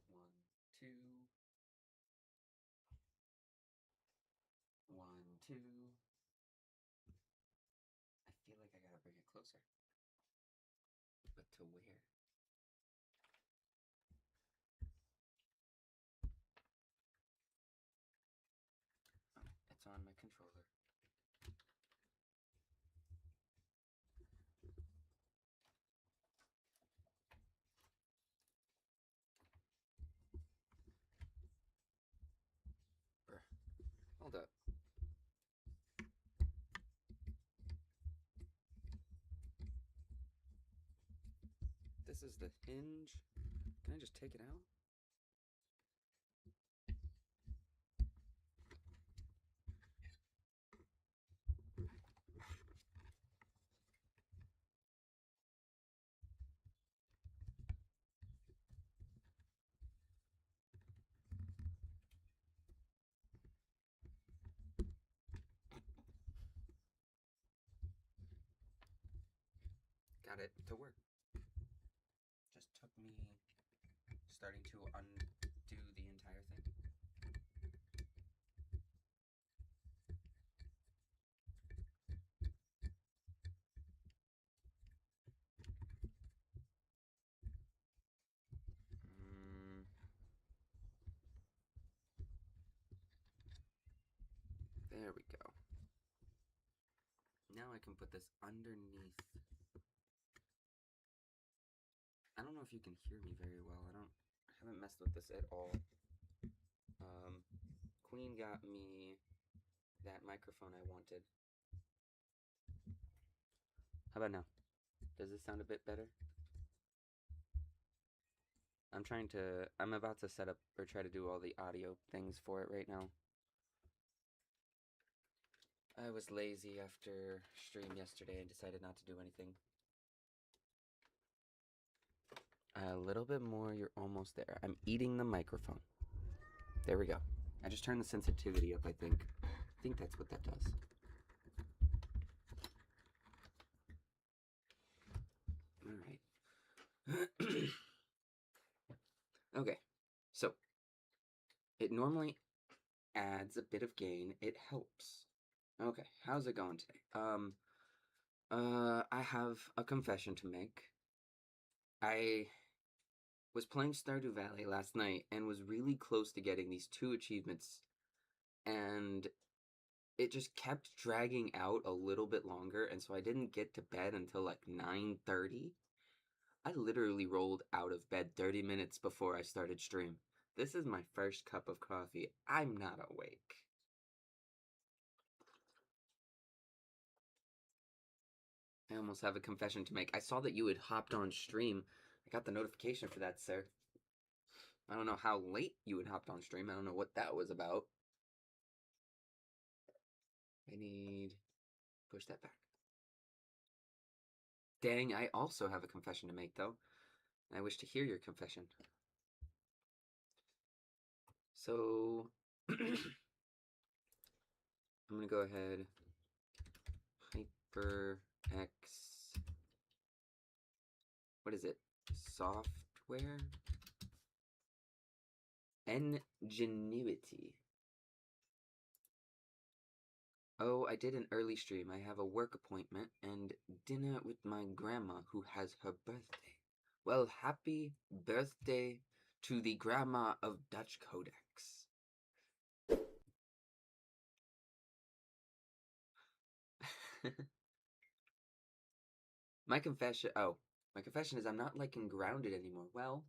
voice. 1, 2. 1, 2. I feel like I gotta bring it closer. But to where? Oh, it's on my controller. Hold up. This is the hinge. Can I just take it out? Got it to work. Just took me starting to undo the entire thing. There we go. Now I can put this underneath. I don't know if you can hear me very well. I haven't messed with this at all. Queen got me that microphone I wanted. How about now? Does this sound a bit better? I'm about to set up or try to do all the audio things for it right now. I was lazy after stream yesterday and decided not to do anything. A little bit more, you're almost there. I'm eating the microphone. There we go. I just turned the sensitivity up, I think. I think that's what that does. Alright. Okay, so it normally adds a bit of gain. It helps. Okay, how's it going today? I have a confession to make. I was playing Stardew Valley last night and was really close to getting these 2 achievements, and it just kept dragging out a little bit longer, and so I didn't get to bed until like 9:30. I literally rolled out of bed 30 minutes before I started stream. This is my first cup of coffee. I'm not awake. I almost have a confession to make. I saw that you had hopped on stream. I got the notification for that, sir. I don't know how late you had hopped on stream. I don't know what that was about. I need... push that back. Dang, I also have a confession to make, though. I wish to hear your confession. So... I'm gonna go ahead... HyperX... What is it? Software? Ingenuity. Oh, I did an early stream. I have a work appointment and dinner with my grandma who has her birthday. Well, happy birthday to the grandma of Dutch Codex. My confession is I'm not liking grounded anymore. Well,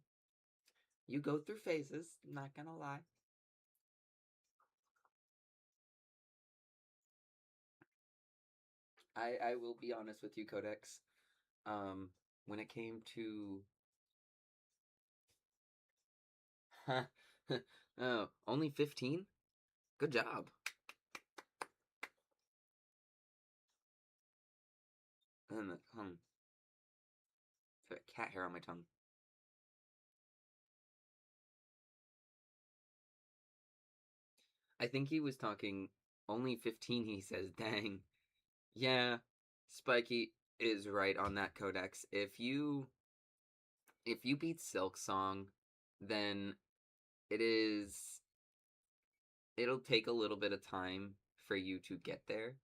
you go through phases, not gonna lie. I will be honest with you, Codex. When it came to... oh, only 15? Good job. Got cat hair on my tongue. I think he was talking only 15, he says. Dang. Yeah, Spiky is right on that, Codex. If you if you beat Silk Song, then it'll take a little bit of time for you to get there,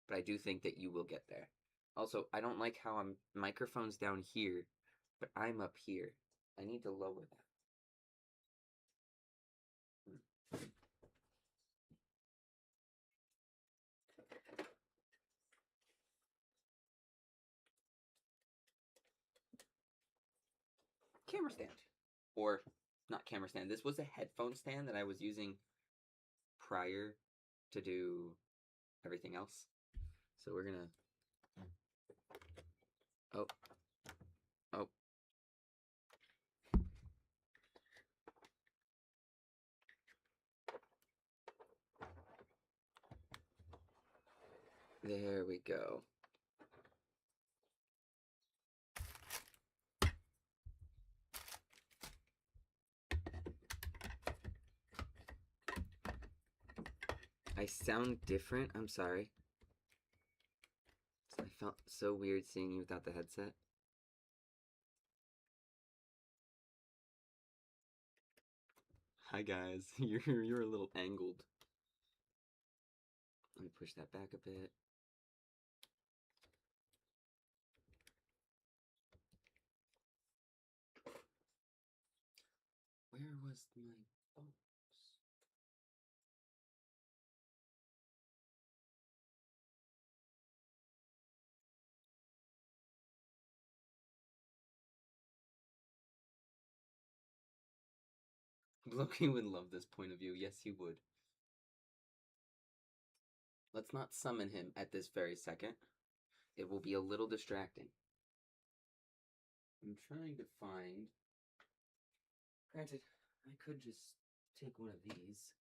but I do think that you will get there. Also, I don't like how microphone's down here, but I'm up here. I need to lower that. Camera stand. Or, not camera stand. This was a headphone stand that I was using prior to do everything else. So we're gonna... Oh. Oh. There we go. I sound different, I'm sorry. I felt so weird seeing you without the headset. Hi guys, you're a little angled. Let me push that back a bit. Where was my box? Loki would love this point of view. Yes, he would. Let's not summon him at this very second. It will be a little distracting. I'm trying to find... Granted, I could just take one of these.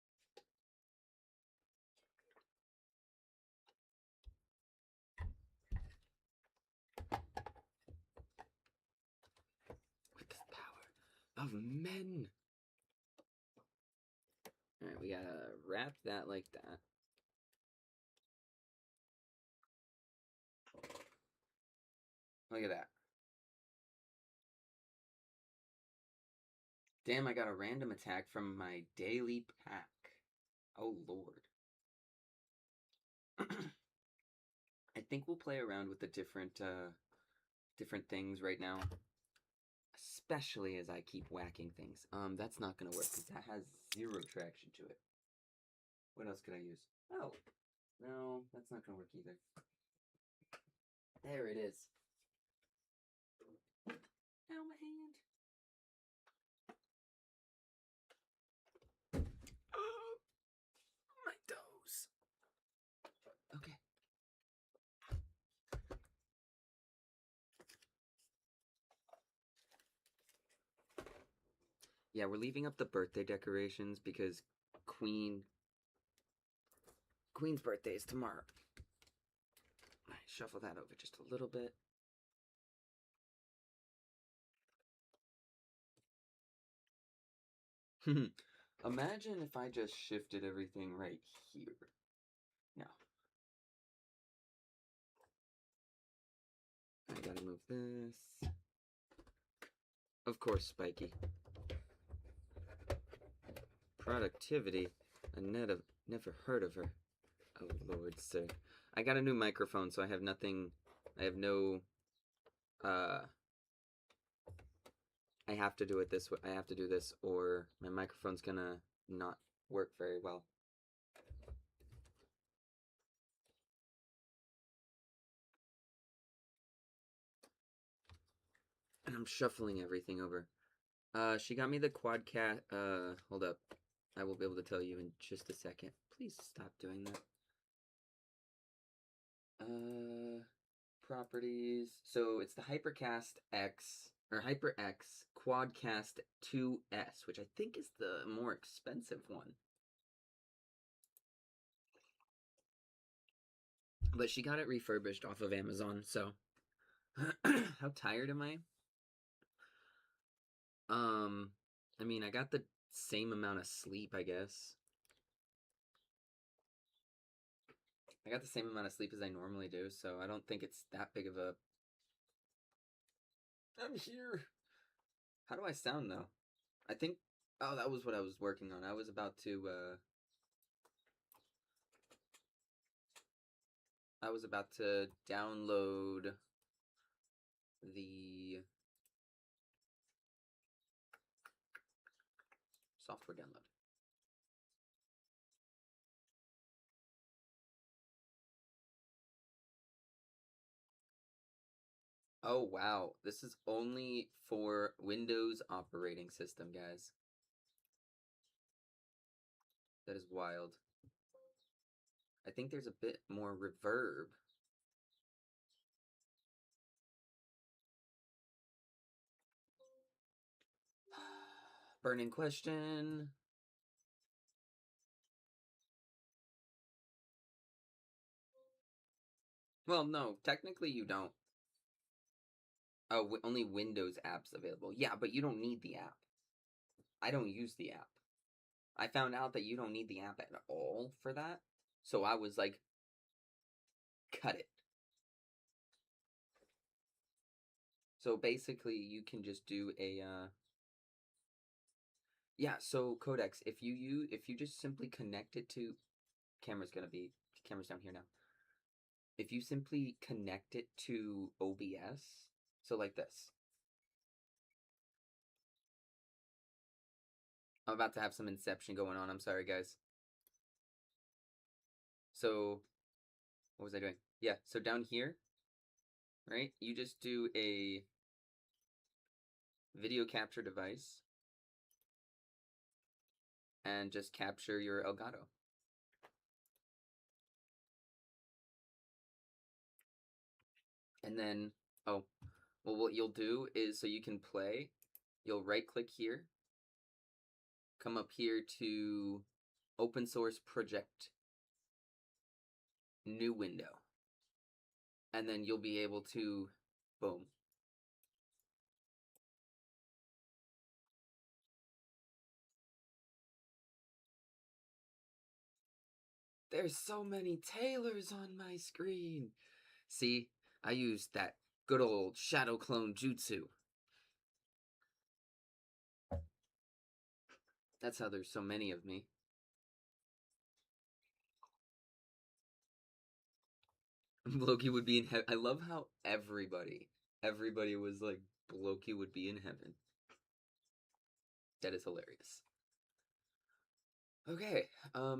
With the power of men! Alright, we gotta wrap that like that. Look at that. Damn, I got a random attack from my daily pack. Oh, Lord. I think we'll play around with the different things right now. Especially as I keep whacking things. That's not gonna work, because that has 0 traction to it. What else could I use? Oh, no, that's not gonna work either. There it is. Ow, my hand. Oh, my toes. Okay. Yeah, we're leaving up the birthday decorations because Queen's birthday is tomorrow. Alright, shuffle that over just a little bit. Imagine if I just shifted everything right here. No. I gotta move this. Of course, Spiky. Productivity. I never heard of her. Oh, Lord, sir. I got a new microphone, so I have nothing... I have no... I have to do it this way. I have to do this, or my microphone's gonna not work very well. And I'm shuffling everything over. She got me the quadcast. Hold up. I will be able to tell you in just a second. Please stop doing that. Properties. So it's the Hypercast X, or HyperX Quadcast 2S, which I think is the more expensive one. But she got it refurbished off of Amazon, so... How tired am I? I mean, I got the same amount of sleep, I guess. I got the same amount of sleep as I normally do, so I don't think it's that big of a... I'm here! How do I sound though? I think, oh, that was what I was working on. I was about to download the software download. Oh wow, this is only for Windows operating system, guys. That is wild. I think there's a bit more reverb. Burning question. Well, no, technically you don't. Oh, only Windows apps available. Yeah, but you don't need the app. I don't use the app. I found out that you don't need the app at all for that. So I was like, cut it. So basically you can just do a yeah, so codecs, if you just simply connect it to camera's down here now. If you simply connect it to OBS, so like this. I'm about to have some inception going on. I'm sorry, guys. So, what was I doing? Yeah, so down here, right? You just do a video capture device and just capture your Elgato. And then, oh, well, what you'll do is so you can play, you'll right click here, come up here to open source project, new window. And then you'll be able to, boom. There's so many Taylors on my screen. See, I used that good old shadow clone jutsu. That's how there's so many of me. Loki would be in heaven. I love how everybody was like, Loki would be in heaven. That is hilarious. Okay,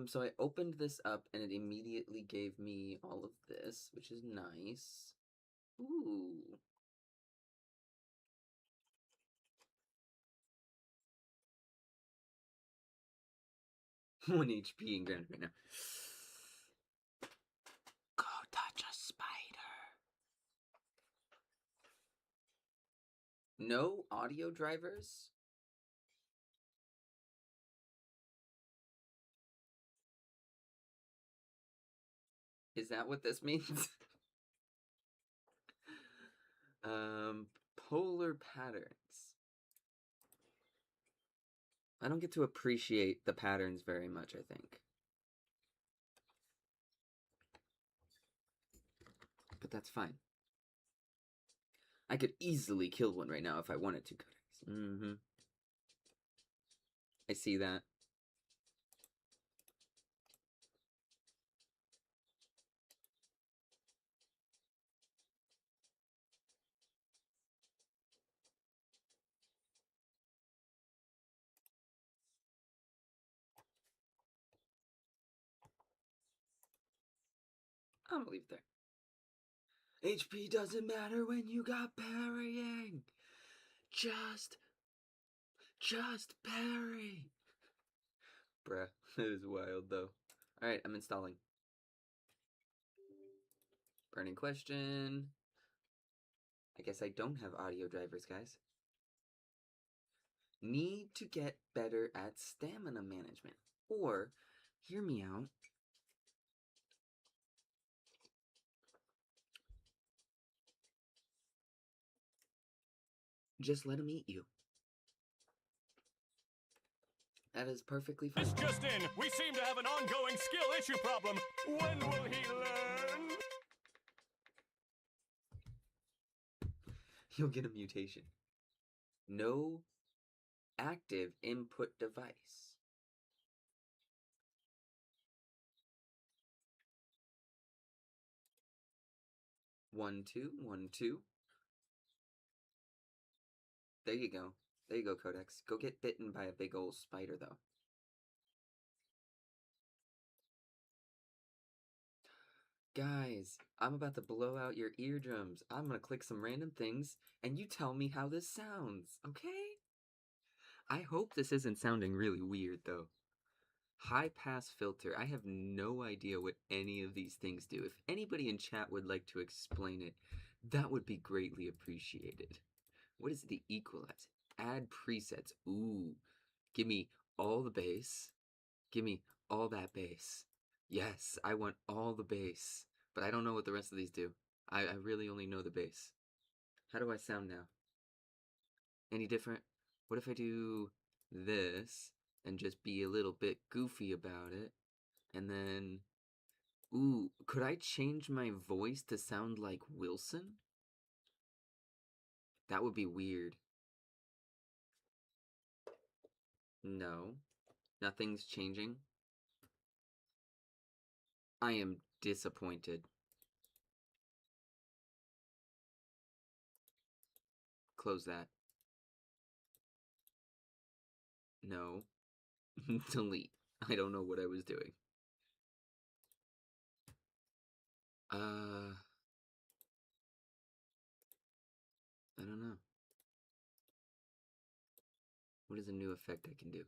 so I opened this up and it immediately gave me all of this, which is nice. Ooh. One HP in ground right now. Go touch a spider. No audio drivers? Is that what this means? Polar patterns. I don't get to appreciate the patterns very much, I think. But that's fine. I could easily kill one right now if I wanted to. Mm-hmm. I see that. I'm gonna leave it there. HP doesn't matter when you got parrying. Just parry. Bruh, that is wild though. Alright, I'm installing. Burning question. I guess I don't have audio drivers, guys. Need to get better at stamina management. Or, hear me out, just let him eat you. That is perfectly fine. This just in, we seem to have an ongoing skill issue problem. When will he learn? You'll get a mutation. No active input device. One, two, 1, 2. There you go. There you go, Codex. Go get bitten by a big old spider, though. Guys, I'm about to blow out your eardrums. I'm gonna click some random things, and you tell me how this sounds, okay? I hope this isn't sounding really weird, though. High pass filter. I have no idea what any of these things do. If anybody in chat would like to explain it, that would be greatly appreciated. What is the equalize? Add presets. Ooh. Give me all the bass. Give me all that bass. Yes, I want all the bass. But I don't know what the rest of these do. I really only know the bass. How do I sound now? Any different? What if I do this and just be a little bit goofy about it? And then, ooh, could I change my voice to sound like Wilson? That would be weird. No, nothing's changing. I am disappointed. Close that. No. Delete. I don't know what I was doing. I don't know. What is a new effect I can do?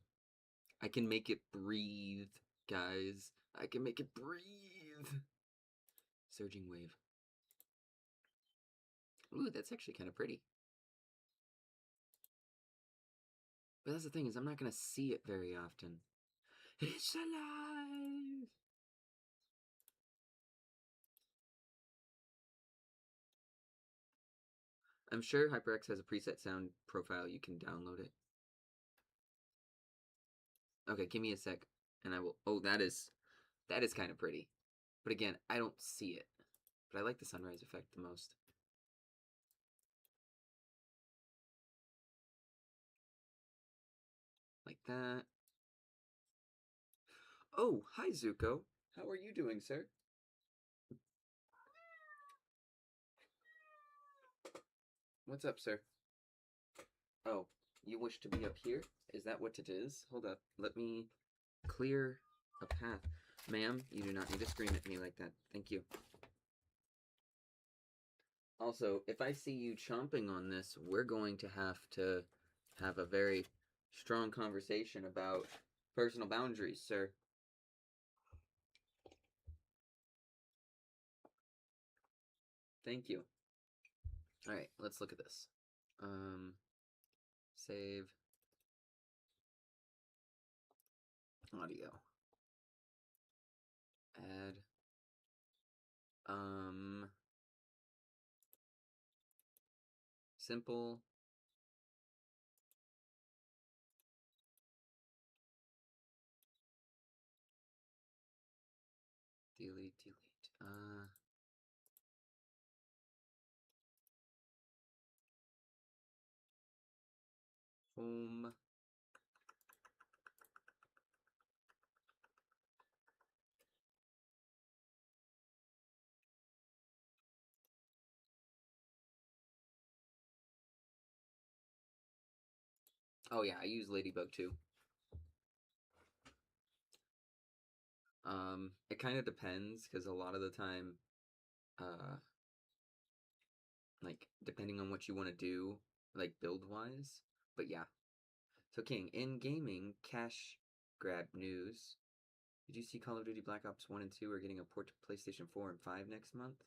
I can make it breathe, guys. I can make it breathe. Surging wave. Ooh, that's actually kind of pretty. But that's the thing, is I'm not going to see it very often. It's alive! I'm sure HyperX has a preset sound profile. You can download it. Okay, give me a sec, and I will... Oh, that is kind of pretty. But again, I don't see it. But I like the sunrise effect the most. Like that. Oh, hi, Zuko. How are you doing, sir? What's up, sir? Oh, you wish to be up here? Is that what it is? Hold up. Let me clear a path. Ma'am, you do not need to scream at me like that. Thank you. Also, if I see you chomping on this, we're going to have a very strong conversation about personal boundaries, sir. Thank you. Alright, let's look at this. Save. Audio. Add. Simple. Delete. Home. Oh yeah, I use Ladybug too. It kind of depends, because a lot of the time, like, depending on what you want to do, like, build-wise. But yeah. So, King, in gaming, cash grab news. Did you see Call of Duty Black Ops 1 and 2 are getting a port to PlayStation 4 and 5 next month?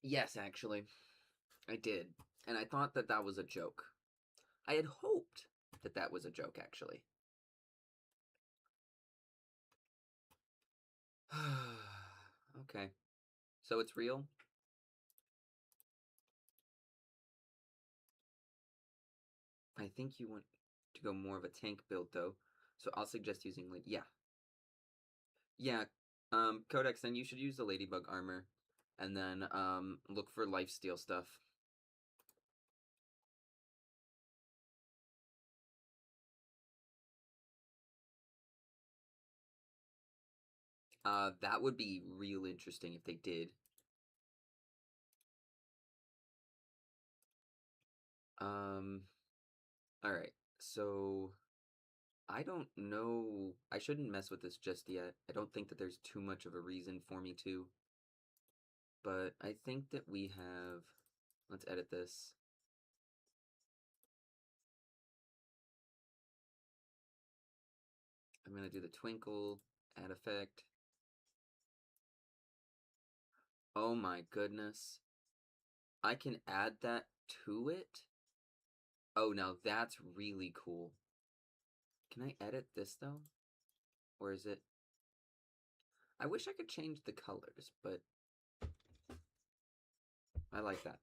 Yes, actually. I did. And I thought that that was a joke. I had hoped that that was a joke, actually. Okay. So it's real? I think you want to go more of a tank build, though. So I'll suggest using, like, yeah, Codex, then you should use the Ladybug armor, and then, look for lifesteal stuff. That would be real interesting if they did. Alright, so I don't know. I shouldn't mess with this just yet. I don't think that there's too much of a reason for me to. But I think that we have... Let's edit this. I'm going to do the twinkle, add effect. Oh my goodness. I can add that to it? Oh, now that's really cool. Can I edit this, though? Or is it... I wish I could change the colors, but I like that.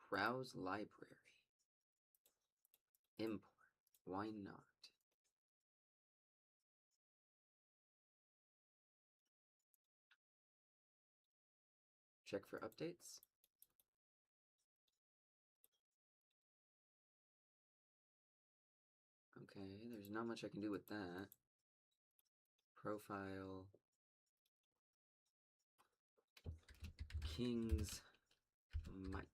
Browse library. Import. Why not? Check for updates. Okay, there's not much I can do with that. Profile. King's mic.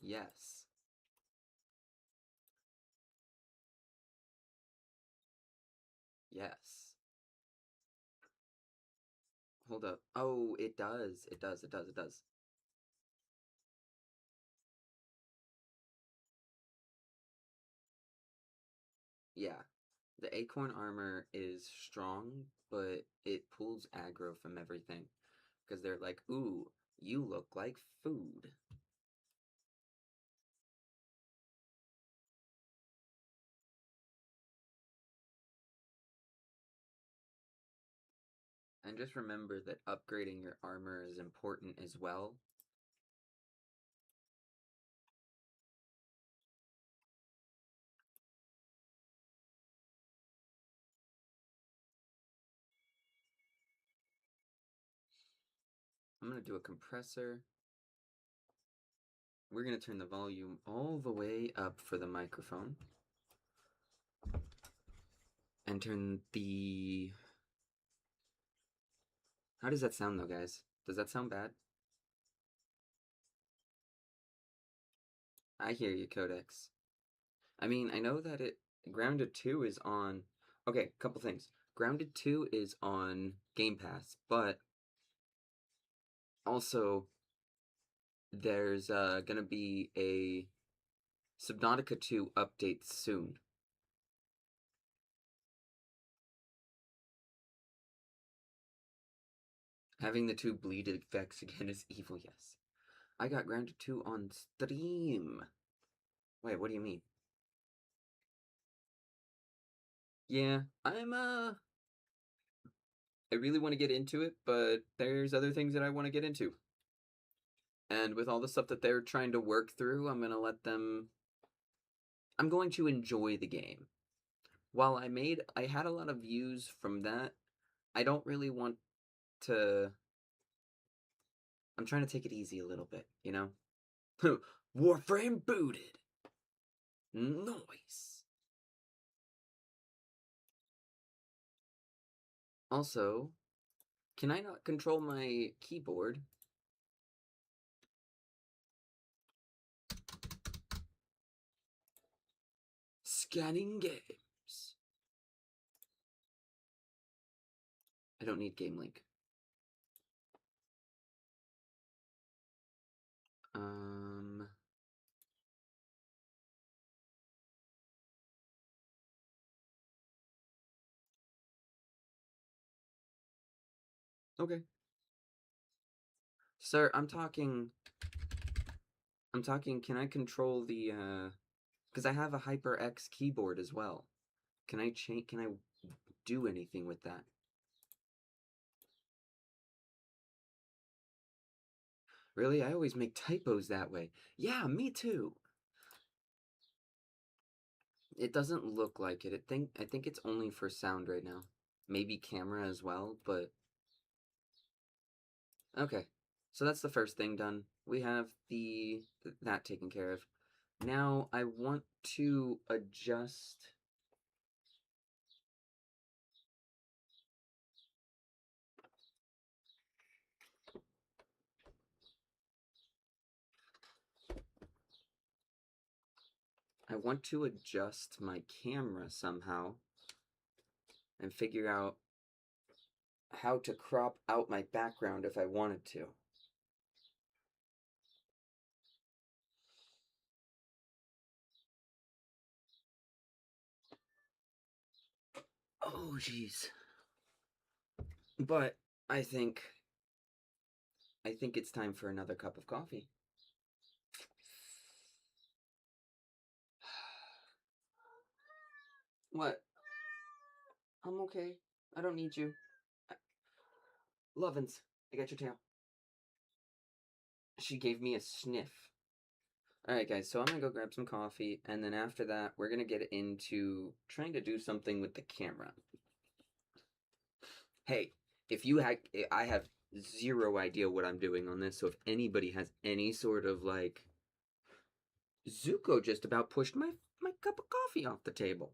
Yes. Yes. Hold up. Oh, it does. It does. It does. It does. Yeah. The acorn armor is strong, but it pulls aggro from everything. Because they're like, ooh, you look like food. And just remember that upgrading your armor is important as well. I'm going to do a compressor. We're going to turn the volume all the way up for the microphone. And turn the... How does that sound, though, guys? Does that sound bad? I hear you, Codex. I mean, I know that it... Grounded 2 is on... Okay, couple things. Grounded 2 is on Game Pass, but... Also, there's gonna be a Subnautica 2 update soon. Having the 2 bleed effects again is evil, yes. I got Grounded 2 on stream. Wait, what do you mean? Yeah, I really want to get into it, but there's other things that I want to get into. And with all the stuff that they're trying to work through, I'm going to let them... I'm going to enjoy the game. While I had a lot of views from that, I don't really want to... I'm trying to take it easy a little bit, you know? Warframe booted! Noise! Also, can I not control my keyboard? Scanning games. I don't need Game Link. Um... Okay. Sir, I'm talking, can I control the, because I have a HyperX keyboard as well. Can I do anything with that? Really? I always make typos that way. Yeah, me too. It doesn't look like it. I think it's only for sound right now. Maybe camera as well, but okay. So that's the first thing done. We have that taken care of. Now I want to adjust. I want to adjust my camera somehow and figure out how to crop out my background if I wanted to. Oh, jeez. But I think it's time for another cup of coffee. What? I'm okay. I don't need you. Lovins, I got your tail. She gave me a sniff. Alright, guys, so I'm gonna go grab some coffee, and then after that, we're gonna get into trying to do something with the camera. Hey, I have zero idea what I'm doing on this, so if anybody has any sort of, like, Zuko just about pushed my cup of coffee off the table.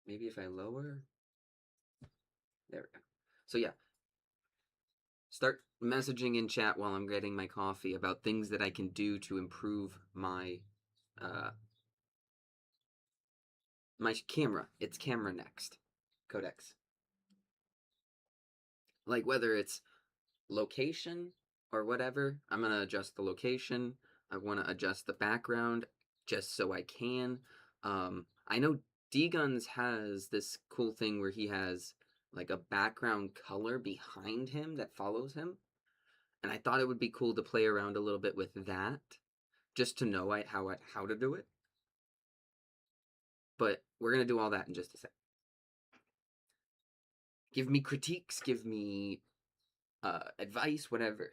Maybe if I lower? There we go. So yeah, start messaging in chat while I'm getting my coffee about things that I can do to improve my my camera. It's camera next. Codex. Like whether it's location or whatever, I'm gonna adjust the location. I want to adjust the background just so I can. I know D-Guns has this cool thing where he has like a background color behind him that follows him. And I thought it would be cool to play around a little bit with that, just to know how to do it. But we're gonna do all that in just a sec. Give me critiques, give me advice, whatever.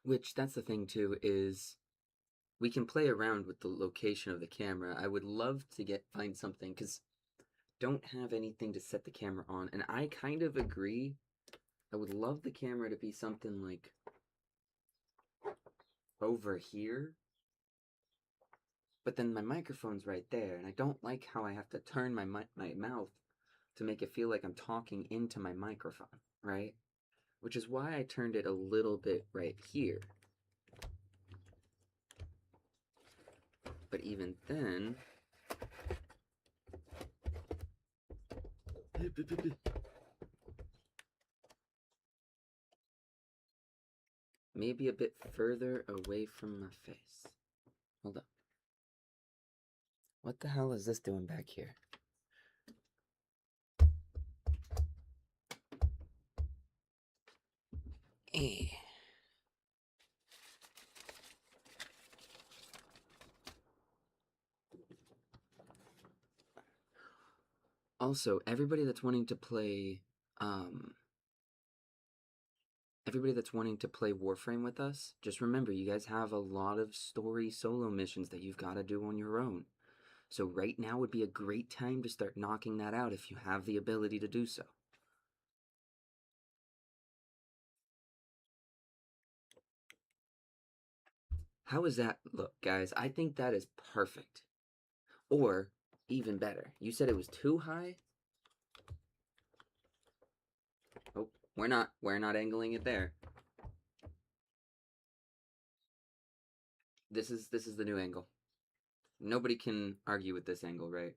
Which, that's the thing too, is we can play around with the location of the camera. I would love to find something, because don't have anything to set the camera on, and I kind of agree. I would love the camera to be something like over here, but then my microphone's right there, and I don't like how I have to turn my mouth to make it feel like I'm talking into my microphone, right? Which is why I turned it a little bit right here. But even then... maybe a bit further away from my face. Hold up. What the hell is this doing back here? Eh. Also, everybody that's wanting to play Warframe with us, just remember you guys have a lot of story solo missions that you've got to do on your own. So right now would be a great time to start knocking that out if you have the ability to do so. How does that look, guys? I think that is perfect. Or, even better, you said it was too high? Oh, we're not angling it there. This is the new angle. Nobody can argue with this angle, right?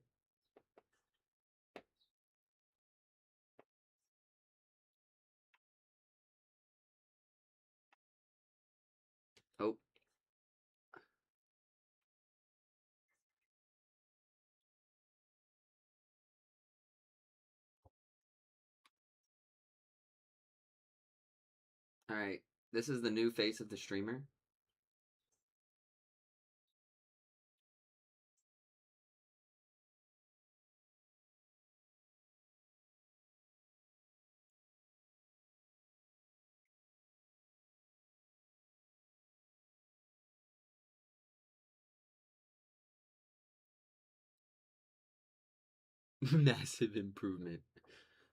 Oh. Alright, this is the new face of the streamer. Massive improvement.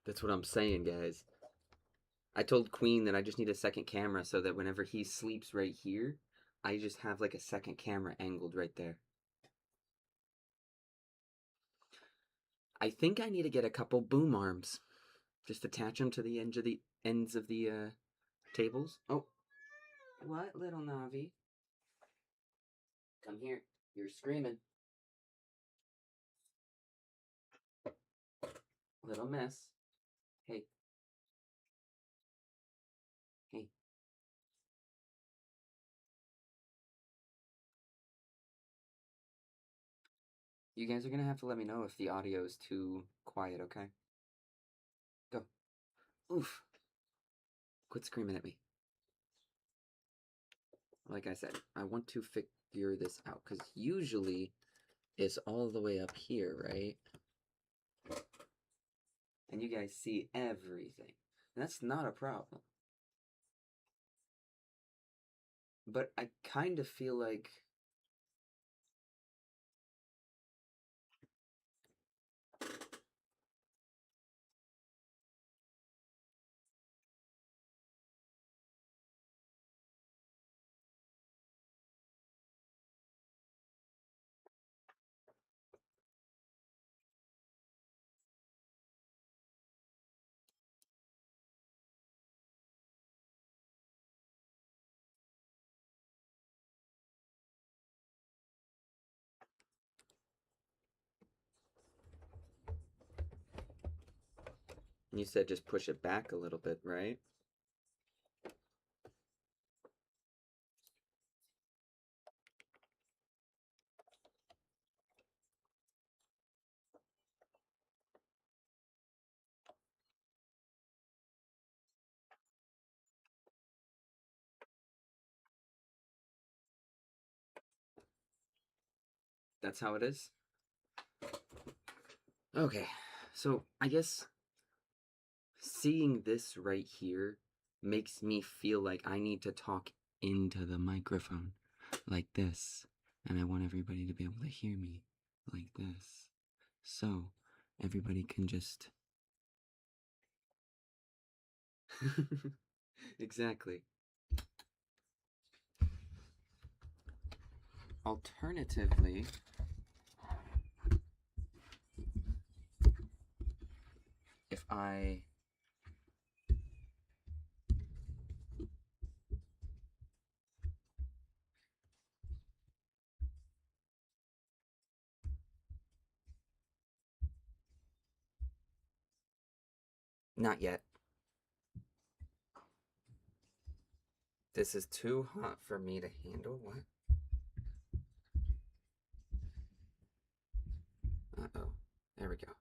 That's what I'm saying, guys. I told Queen that I just need a second camera so that whenever he sleeps right here, I just have like a second camera angled right there. I think I need to get a couple boom arms. Just attach them to the ends of the tables. Oh. What, little Navi? Come here. You're screaming. Little miss. Hey. Hey. You guys are gonna have to let me know if the audio is too quiet, okay? Go. Oof. Quit screaming at me. Like I said, I want to figure this out, because usually it's all the way up here, right? And you guys see everything. And that's not a problem. But I kind of feel like... You said just push it back a little bit, right? That's how it is? Okay, so I guess seeing this right here makes me feel like I need to talk into the microphone like this. And I want everybody to be able to hear me like this. So everybody can just... Exactly. Alternatively, if I... Not yet. This is too hot for me to handle. What? Uh-oh. There we go.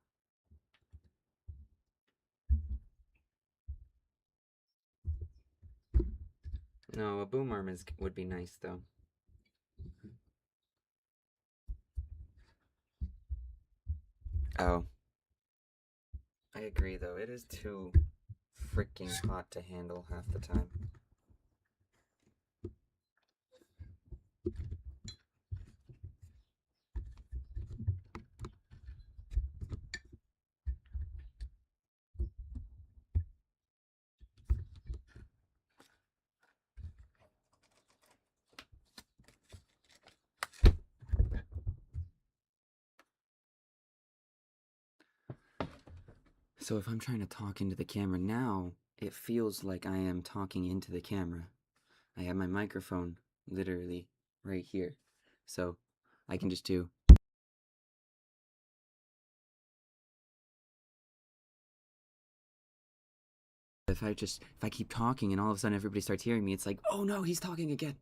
No, a boom arm would be nice, though. Oh. I agree, though. It is too freaking hot to handle half the time. So if I'm trying to talk into the camera now, it feels like I am talking into the camera. I have my microphone literally right here. So I can just do. If I keep talking and all of a sudden everybody starts hearing me, it's like, oh no, he's talking again.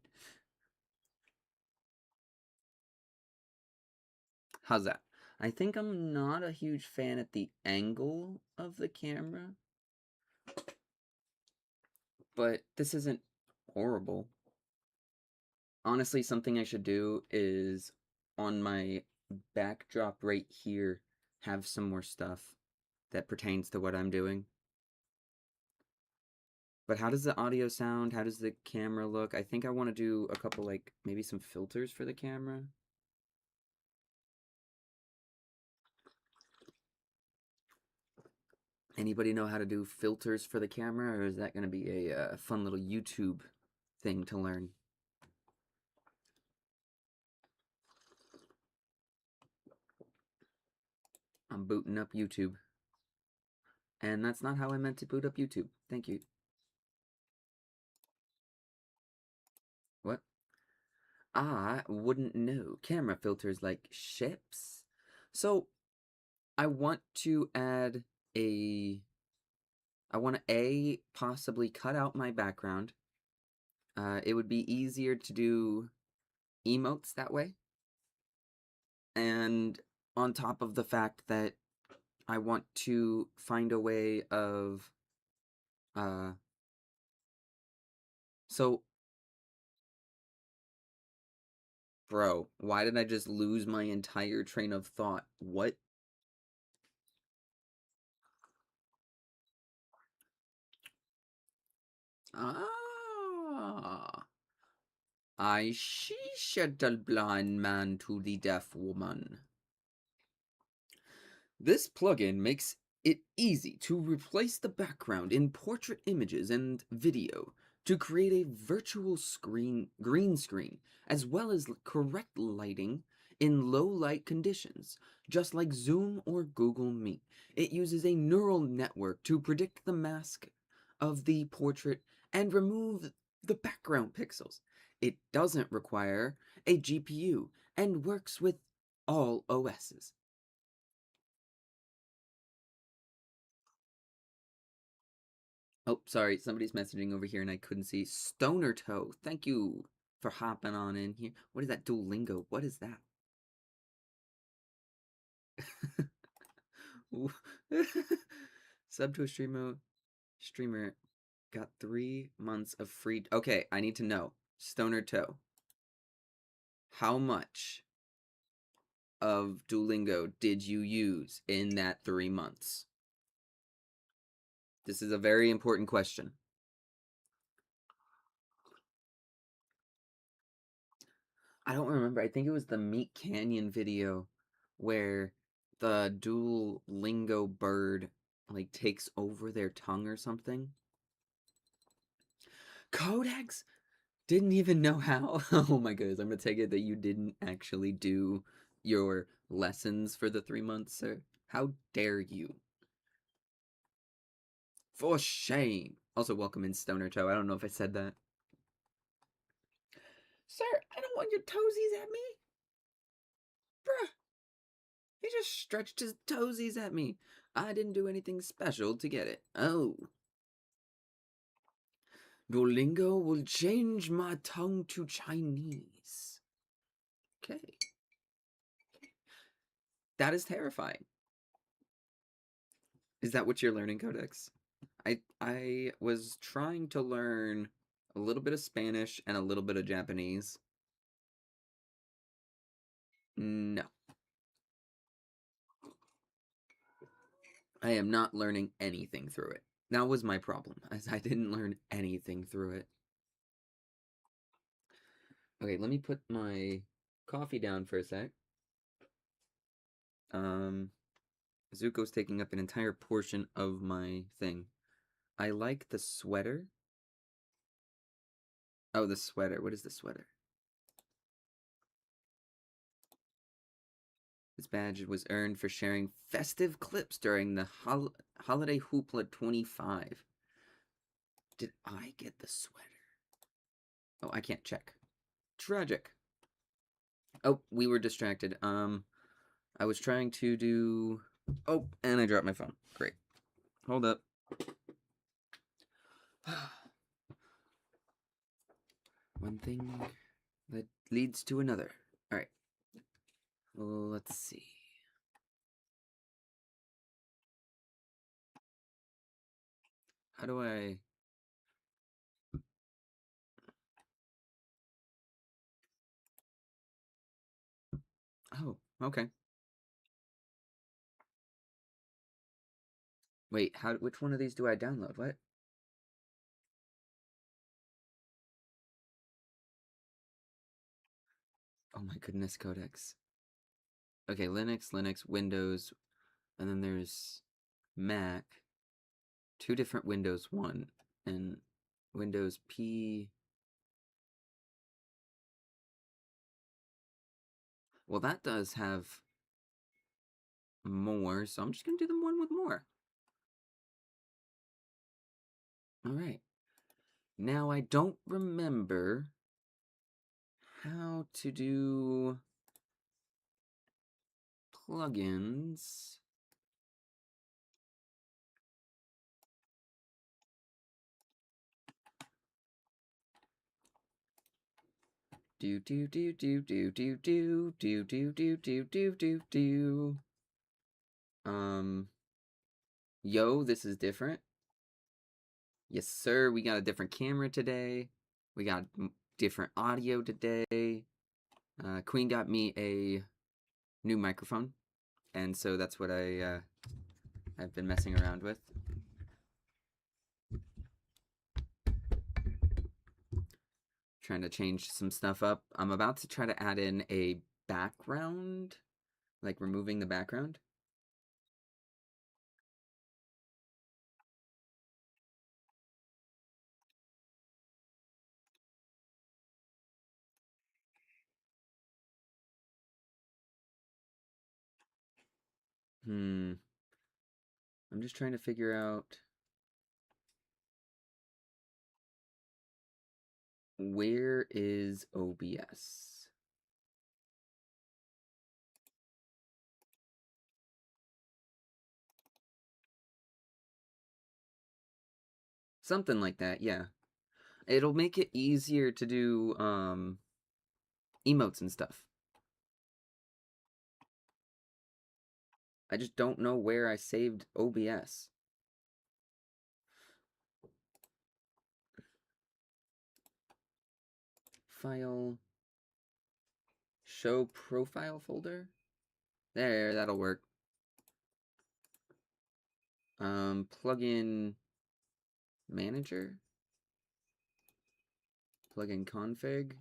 How's that? I think I'm not a huge fan at the angle of the camera, but this isn't horrible. Honestly, something I should do is on my backdrop right here have some more stuff that pertains to what I'm doing. But how does the audio sound? How does the camera look? I think I want to do a couple, like, maybe some filters for the camera. Anybody know how to do filters for the camera, or is that going to be a fun little YouTube thing to learn? I'm booting up YouTube. And that's not how I meant to boot up YouTube. Thank you. What? I wouldn't know. Camera filters like ships. So, I want to add a... I want to, possibly cut out my background. It would be easier to do emotes that way. And on top of the fact that I want to find a way of... So... Bro, why did I just lose my entire train of thought? What? Ah. I she said the blind man to the deaf woman. This plugin makes it easy to replace the background in portrait images and video to create a virtual green screen, as well as correct lighting in low light conditions, just like Zoom or Google Meet. It uses a neural network to predict the mask of the portrait and remove the background pixels. It doesn't require a GPU and works with all OSs. Oh, sorry, somebody's messaging over here and I couldn't see. Stoner Toe, thank you for hopping on in here. What is that Duolingo? What is that? Sub to a streamer got 3 months of free. Okay, I need to know. Stoner Toe, how much of Duolingo did you use in that 3 months? This is a very important question. I don't remember. I think it was the Meat Canyon video where the Duolingo bird like takes over their tongue or something. Codex didn't even know how. Oh my goodness, I'm gonna take it that you didn't actually do your lessons for the 3 months, sir. How dare you? For shame. Also, welcome in Stoner Toe. I don't know if I said that. Sir, I don't want your toesies at me. Bruh. He just stretched his toesies at me. I didn't do anything special to get it. Oh. Duolingo will change my tongue to Chinese. Okay. That is terrifying. Is that what you're learning, Codex? I was trying to learn a little bit of Spanish and a little bit of Japanese. No. I am not learning anything through it. That was my problem, as I didn't learn anything through it. Okay, let me put my coffee down for a sec. Zuko's taking up an entire portion of my thing. I like the sweater. Oh, the sweater. What is the sweater? This badge was earned for sharing festive clips during the Holiday Hoopla 25. Did I get the sweater? Oh, I can't check. Tragic. Oh, we were distracted. I was trying to do... Oh, and I dropped my phone. Great. Hold up. One thing that leads to another. Alright. Well, let's see. How do I... Oh, okay. Wait, which one of these do I download? What? Oh my goodness, Codex. Okay, Linux, Windows, and then there's Mac. Two different Windows 1 and Windows P. Well, that does have more, so I'm just going to do the one with more. Alright. Now, I don't remember how to do plugins. Do do do do do do do do do do do do do do. Yo, this is different. Yes, sir. We got a different camera today. We got different audio today. Queen got me a new microphone, and so that's what I've been messing around with. Trying to change some stuff up. I'm about to try to add in a background, like removing the background. I'm just trying to figure out where is OBS. Something like that, yeah. It'll make it easier to do emotes and stuff. I just don't know where I saved OBS. File. Show profile folder. There, that'll work. Plugin manager. Plugin config.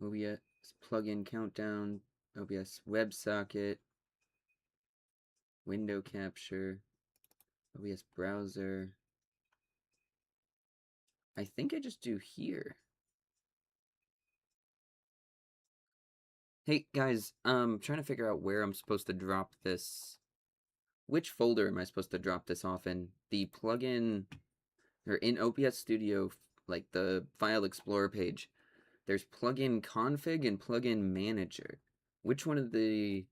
OBS plugin countdown. OBS WebSocket. Window capture. OBS browser. I think I just do here. Hey guys, trying to figure out where I'm supposed to drop this. Which folder am I supposed to drop this off in? The plugin, or in OBS Studio, like the File Explorer page, there's plugin config and plugin manager. Which one of the...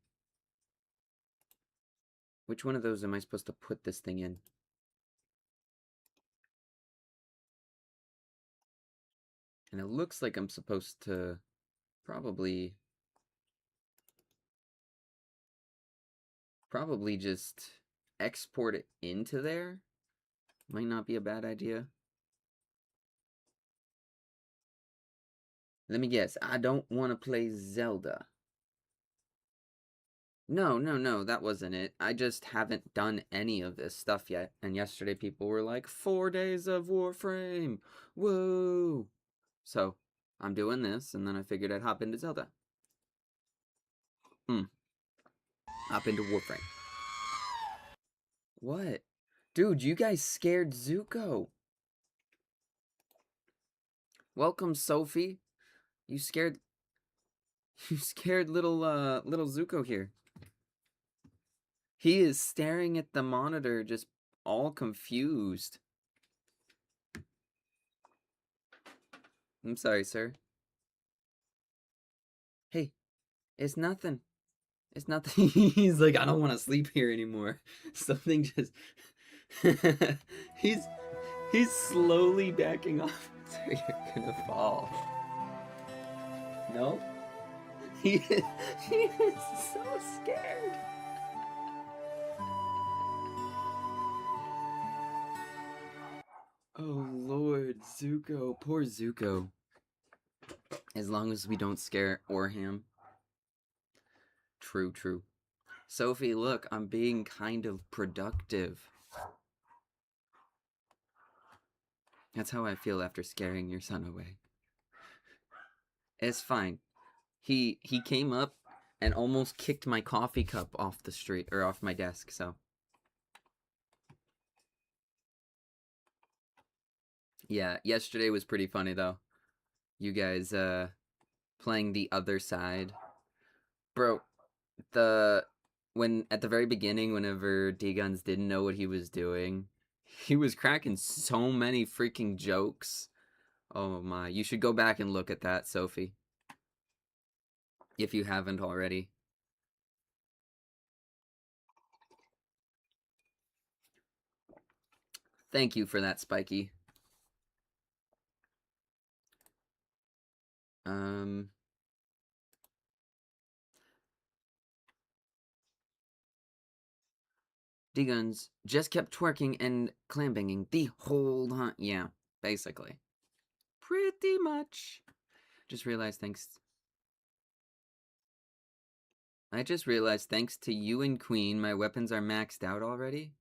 Which one of those am I supposed to put this thing in? And it looks like I'm supposed to probably just export it into there. Might not be a bad idea. Let me guess. I don't want to play Zelda. No, that wasn't it. I just haven't done any of this stuff yet. And yesterday people were like, 4 days of Warframe. Whoa. So, I'm doing this, and then I figured I'd hop into Zelda. Hop into Warframe. What? Dude, you guys scared Zuko. Welcome, Sophie. You scared little Zuko here. He is staring at the monitor, just all confused. I'm sorry, sir. Hey, it's nothing. It's nothing. He's like, I don't want to sleep here anymore. Something just... he's slowly backing off. So you're gonna fall. No? He is so scared. Oh, Lord, Zuko. Poor Zuko. As long as we don't scare Orham. True. Sophie, look, I'm being kind of productive. That's how I feel after scaring your son away. It's fine. He came up and almost kicked my coffee cup off the street, or off my desk, so. Yeah, yesterday was pretty funny, though. You guys, playing the other side. Bro, at the very beginning, whenever D-Guns didn't know what he was doing, he was cracking so many freaking jokes. Oh my, you should go back and look at that, Sophie. If you haven't already. Thank you for that, Spiky. D-Guns just kept twerking and clambanging the whole hunt. Yeah, basically. Pretty much. Just realized I just realized thanks to you and Queen, my weapons are maxed out already.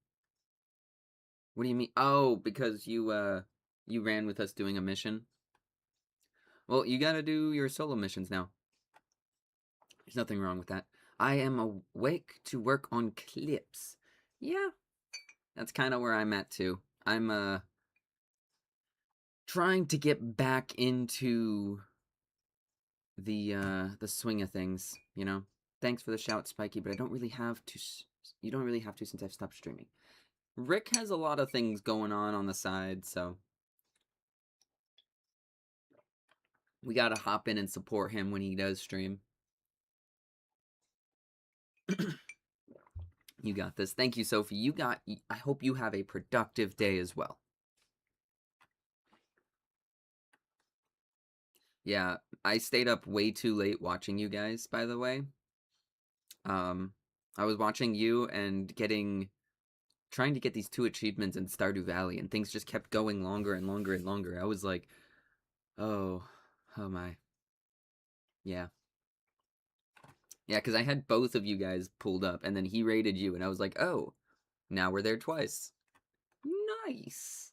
What do you mean? Oh, because you ran with us doing a mission. Well, you gotta do your solo missions now. There's nothing wrong with that. I am awake to work on clips. Yeah, that's kind of where I'm at too. I'm trying to get back into the swing of things, you know. Thanks for the shout, Spiky, but I don't really have to. You don't really have to since I've stopped streaming. Rick has a lot of things going on the side, so we gotta hop in and support him when he does stream. You got this. Thank you, Sophie. I hope you have a productive day as well. Yeah, I stayed up way too late watching you guys, by the way. I was watching you and trying to get these 2 achievements in Stardew Valley, and things just kept going longer and longer and longer. I was like, oh my. Yeah. Yeah, because I had both of you guys pulled up, and then he raided you, and I was like, oh, now we're there twice. Nice.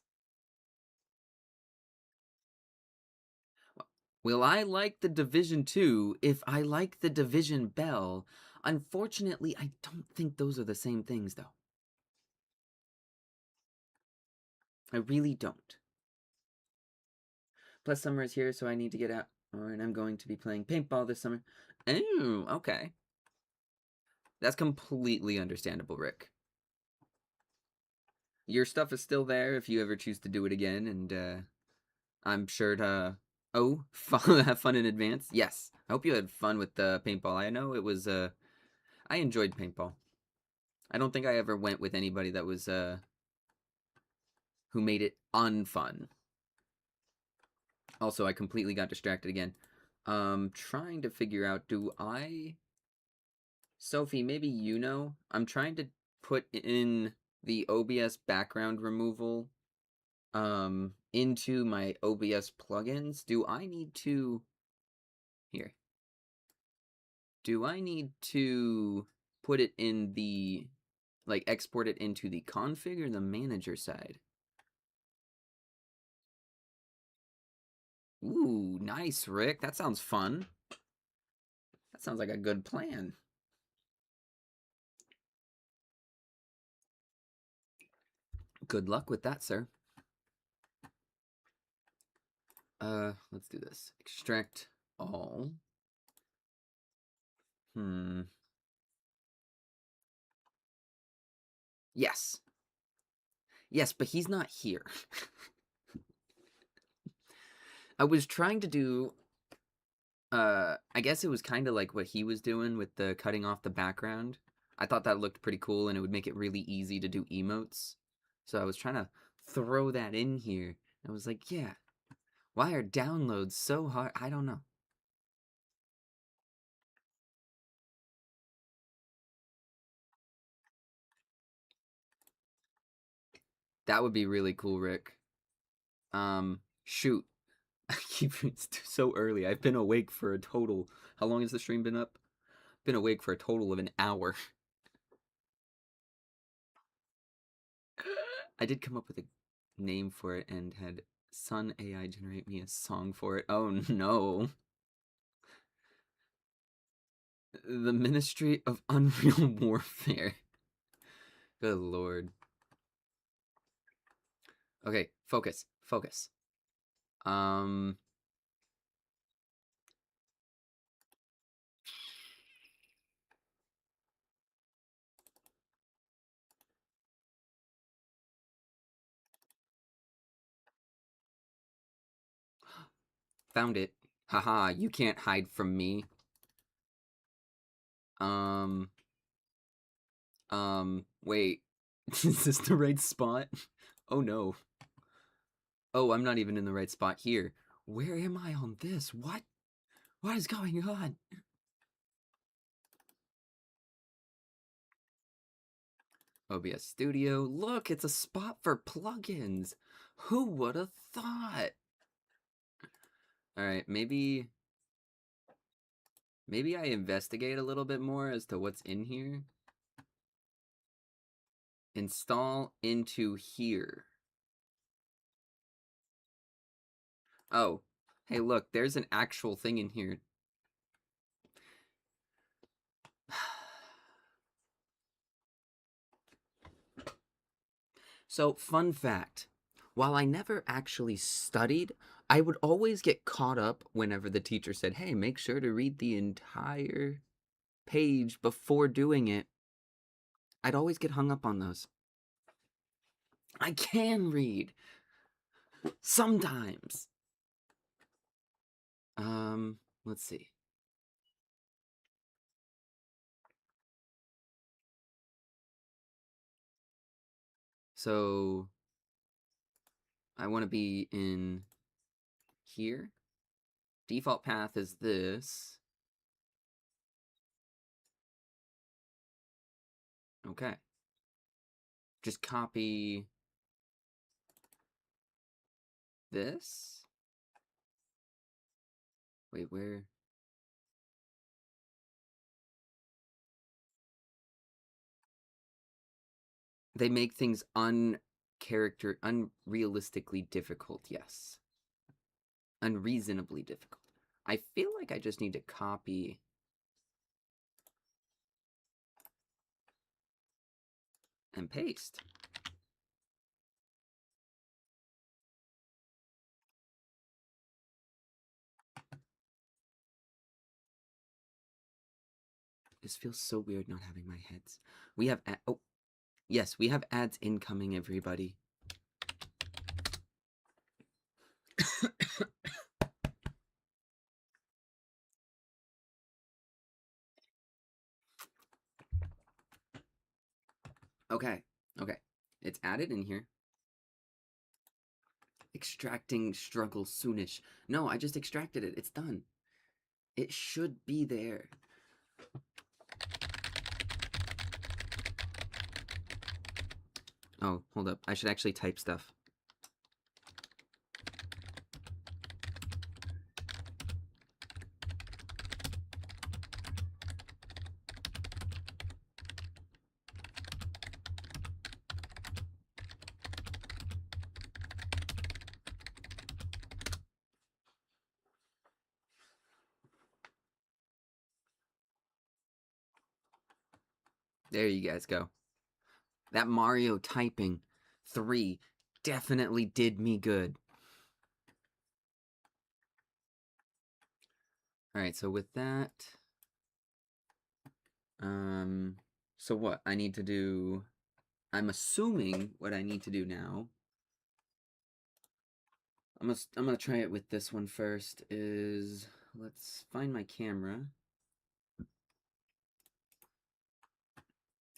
Will I like the Division 2 if I like the Division Bell? Unfortunately, I don't think those are the same things, though. I really don't. Plus, summer is here, so I need to get out. And I'm going to be playing paintball this summer. Oh, okay. That's completely understandable, Rick. Your stuff is still there if you ever choose to do it again, and I'm sure to... Oh, have fun in advance? Yes. I hope you had fun with the paintball. I know it was... I enjoyed paintball. I don't think I ever went with anybody that was, who made it unfun. Also, I completely got distracted again. Trying to figure out, Sophie, maybe you know? I'm trying to put in the OBS background removal, into my OBS plugins. Do I need to... Here. Do I need to put it in the... Like, export it into the config or the manager side? Ooh, nice, Rick. That sounds fun. That sounds like a good plan. Good luck with that, sir. Let's do this. Extract all. Yes. Yes, but he's not here. I was trying to do... I guess it was kind of like what he was doing with the cutting off the background. I thought that looked pretty cool, and it would make it really easy to do emotes. So I was trying to throw that in here. I was like, yeah, why are downloads so hard? I don't know. That would be really cool, Rick. Shoot. I keep it's so early. I've been awake for a total... How long has the stream been up? Been awake for a total of an hour. I did come up with a name for it and had Sun AI generate me a song for it. Oh no. The Ministry of Unreal Warfare. Good lord. Okay, focus. Focus. Found it. Haha, you can't hide from me. Wait. Is this the right spot? Oh no. Oh, I'm not even in the right spot here. Where am I on this? What? What is going on? OBS Studio. Look, it's a spot for plugins. Who would have thought? Alright, maybe I investigate a little bit more as to what's in here. Install into here. Oh, hey look, there's an actual thing in here. So, fun fact. While I never actually studied, I would always get caught up whenever the teacher said, hey, make sure to read the entire page before doing it. I'd always get hung up on those. I can read. Sometimes. Let's see. So, I want to be in here. Default path is this. Okay. Just copy this. Wait, where? They make things unrealistically difficult, yes. Unreasonably difficult. I feel like I just need to copy and paste. This feels so weird not having my heads. We have oh, yes, we have ads incoming, everybody. Okay, okay. It's added in here. Extracting struggle soonish. No, I just extracted it. It's done. It should be there. Oh, hold up. I should actually type stuff. There you guys go. That Mario typing 3 definitely did me good. Alright, so with that... So what? I need to do... I'm assuming what I need to do now... I'm gonna try it with this one first, is... Let's find my camera.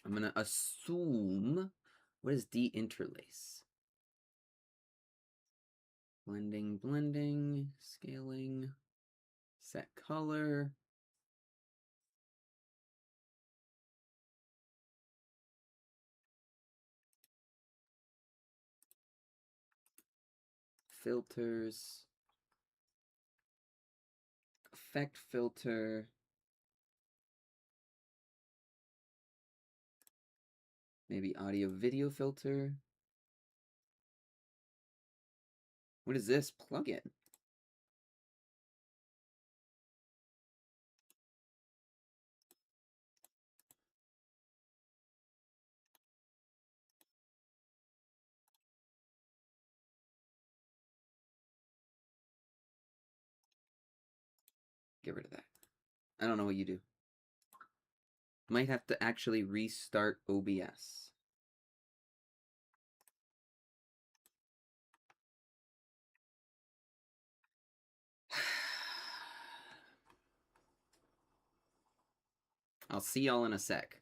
I'm gonna assume... What is deinterlace? Blending, blending, scaling, set color. Filters. Effect filter. Maybe audio video filter. What is this plugin? Get rid of that. I don't know what you do. Might have to actually restart OBS. I'll see y'all in a sec.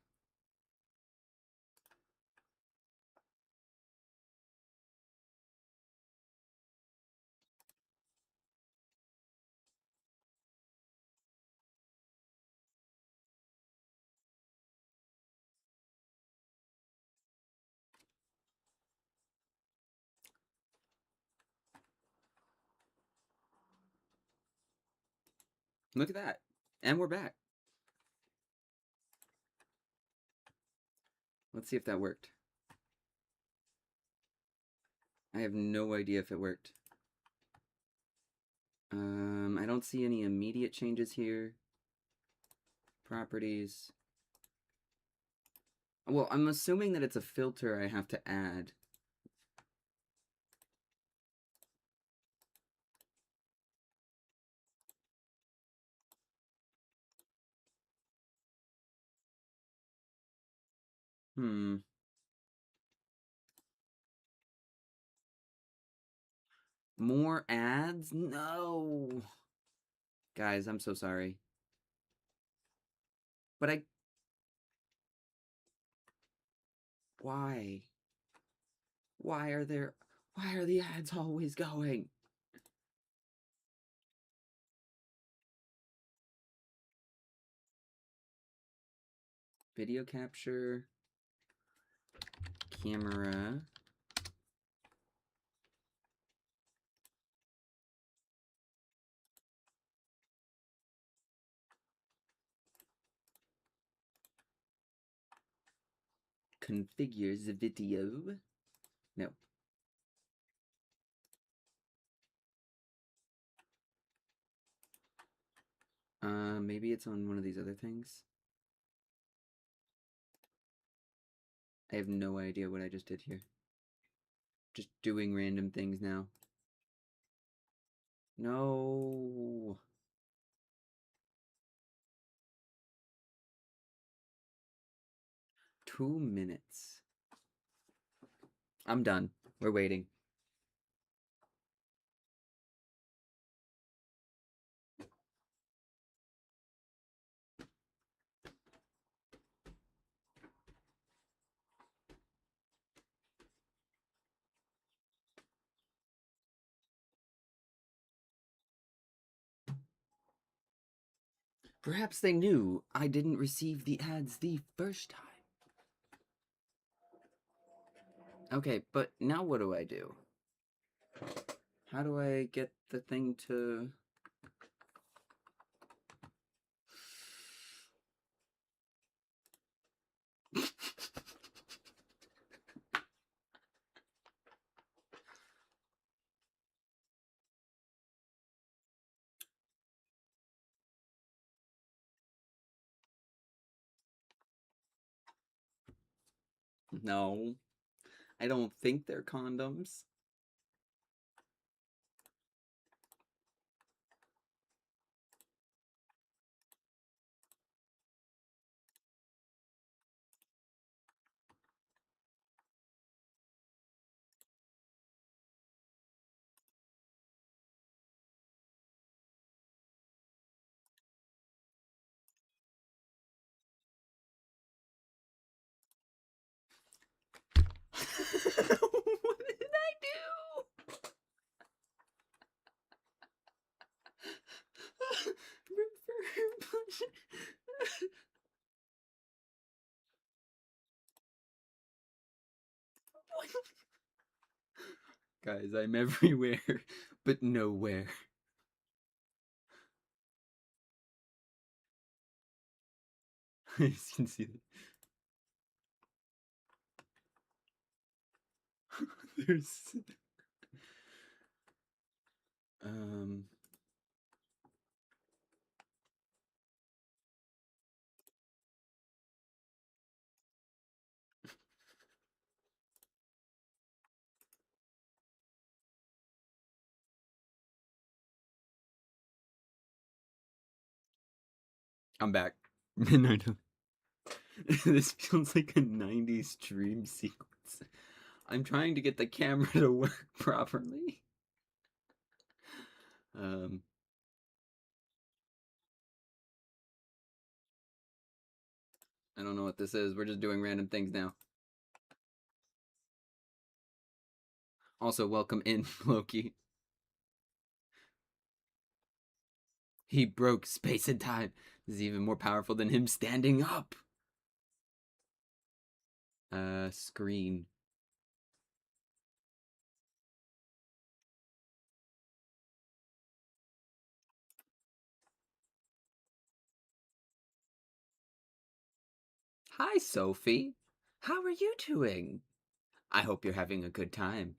Look at that. And we're back. Let's see if that worked. I have no idea if it worked. I don't see any immediate changes here. Properties. Well, I'm assuming that it's a filter I have to add. More ads? No! Guys, I'm so sorry. But why? Why are the ads always going? Video capture. Camera. Configures the video. No. Maybe it's on one of these other things. I have no idea what I just did here. Just doing random things now. No. Two minutes. I'm done. We're waiting. Perhaps they knew I didn't receive the ads the first time. Okay, but now what do I do? How do I get the thing to... No, I don't think they're condoms. What did I do? Guys, I'm everywhere, but nowhere. As you can see that. There's... I'm back. Midnight. This feels like a 90s dream sequence. I'm trying to get the camera to work properly. I don't know what this is. We're just doing random things now. Also, welcome in, Loki. He broke space and time. This is even more powerful than him standing up. Screen. Hi, Sophie. How are you doing? I hope you're having a good time.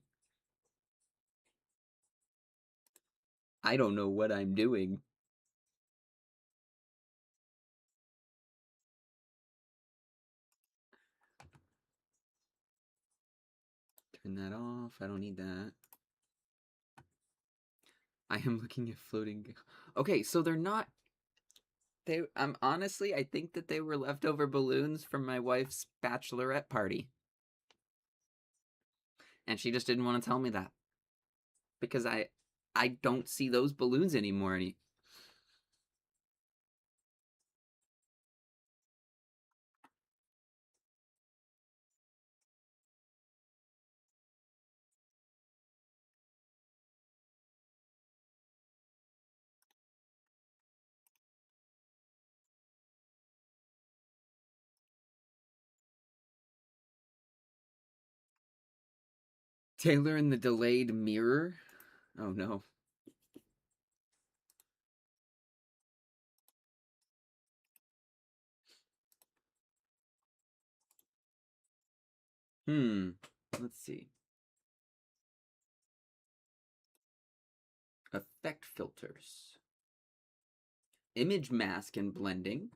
I don't know what I'm doing. Turn that off. I don't need that. I am looking at floating... Okay, so they're not... honestly, I think that they were leftover balloons from my wife's bachelorette party. And she just didn't want to tell me that. Because I don't see those balloons anymore. Taylor in the delayed mirror? Oh no. Let's see. Effect filters. Image mask and blending.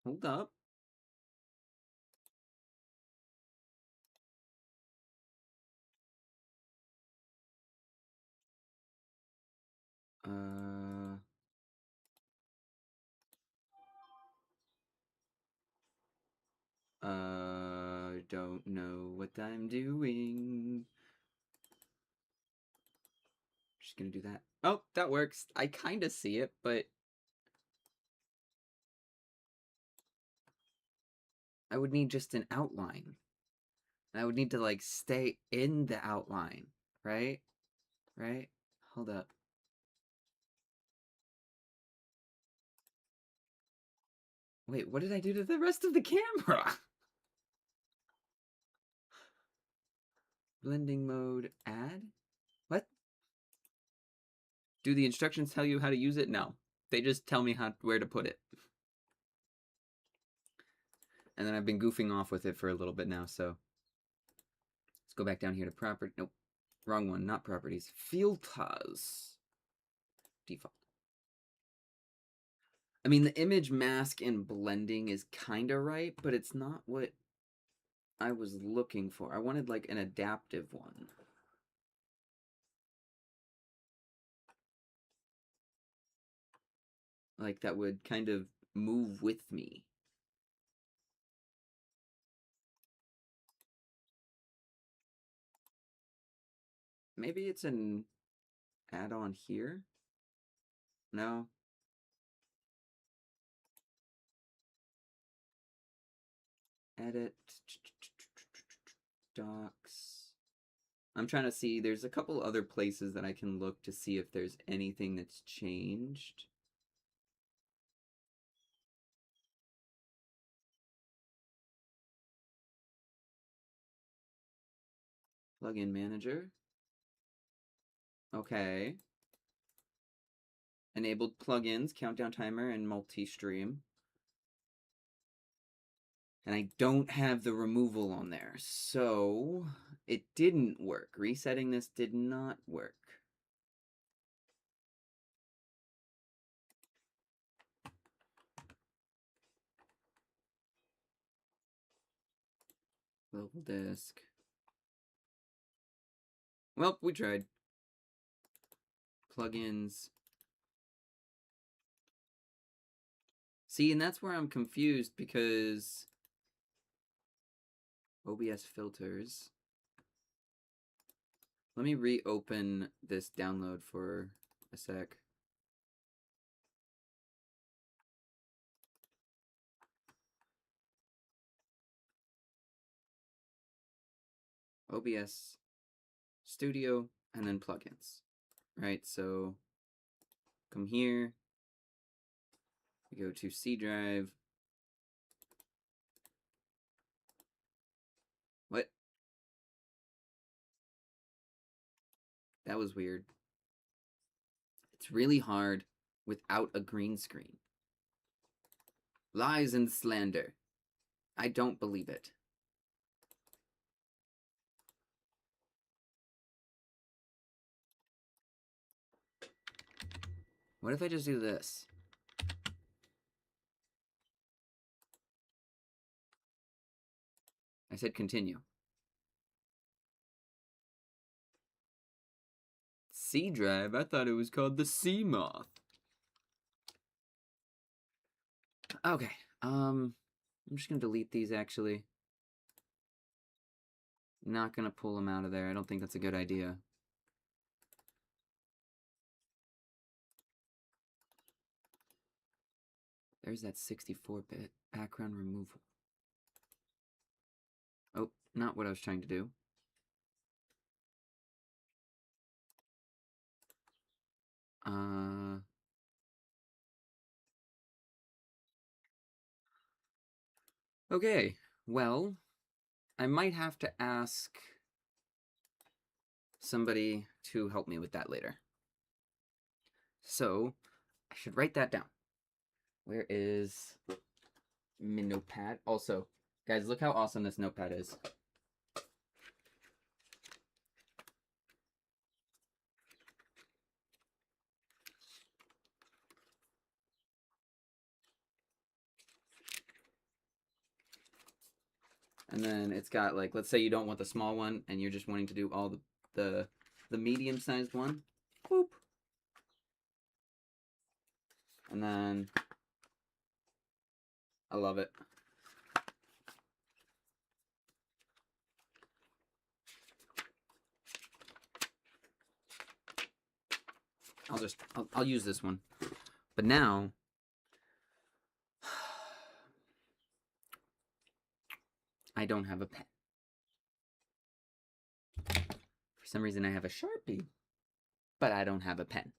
Hold up. Don't know what I'm doing. Just gonna do that. Oh, that works. I kind of see it, but I would need just an outline. I would need to, like, stay in the outline, right? Right? Hold up. Wait, what did I do to the rest of the camera? Blending mode, add? What? Do the instructions tell you how to use it? No. They just tell me where to put it. And then I've been goofing off with it for a little bit now, so. Let's go back down here to property. Nope. Wrong one, not properties. Filters. Default. I mean, the image mask and blending is kind of right, but it's not what I was looking for. I wanted like an adaptive one. Like that would kind of move with me. Maybe it's an add-on here? No. Edit. Docs. I'm trying to see, there's a couple other places that I can look to see if there's anything that's changed. Plugin manager. Okay. Enabled plugins, countdown timer, and multi-stream. And I don't have the removal on there, so it didn't work. Resetting this did not work. Global disk. Well, we tried. Plugins. See, and that's where I'm confused because OBS filters. Let me reopen this download for a sec. OBS Studio and then plugins. Right, so come here. We go to C drive. What? That was weird. It's really hard without a green screen. Lies and slander. I don't believe it. What if I just do this? I said continue. C drive? I thought it was called the sea moth. Okay, I'm just gonna delete these actually. Not gonna pull them out of there. I don't think that's a good idea. There's that 64-bit background removal. Oh, not what I was trying to do. Okay, well, I might have to ask somebody to help me with that later. So, I should write that down. Where is my notepad? Also, guys, look how awesome this notepad is. And then it's got, like, let's say you don't want the small one and you're just wanting to do all the medium-sized one. Boop. And then I love it. I'll use this one. But now I don't have a pen. For some reason I have a Sharpie, but I don't have a pen.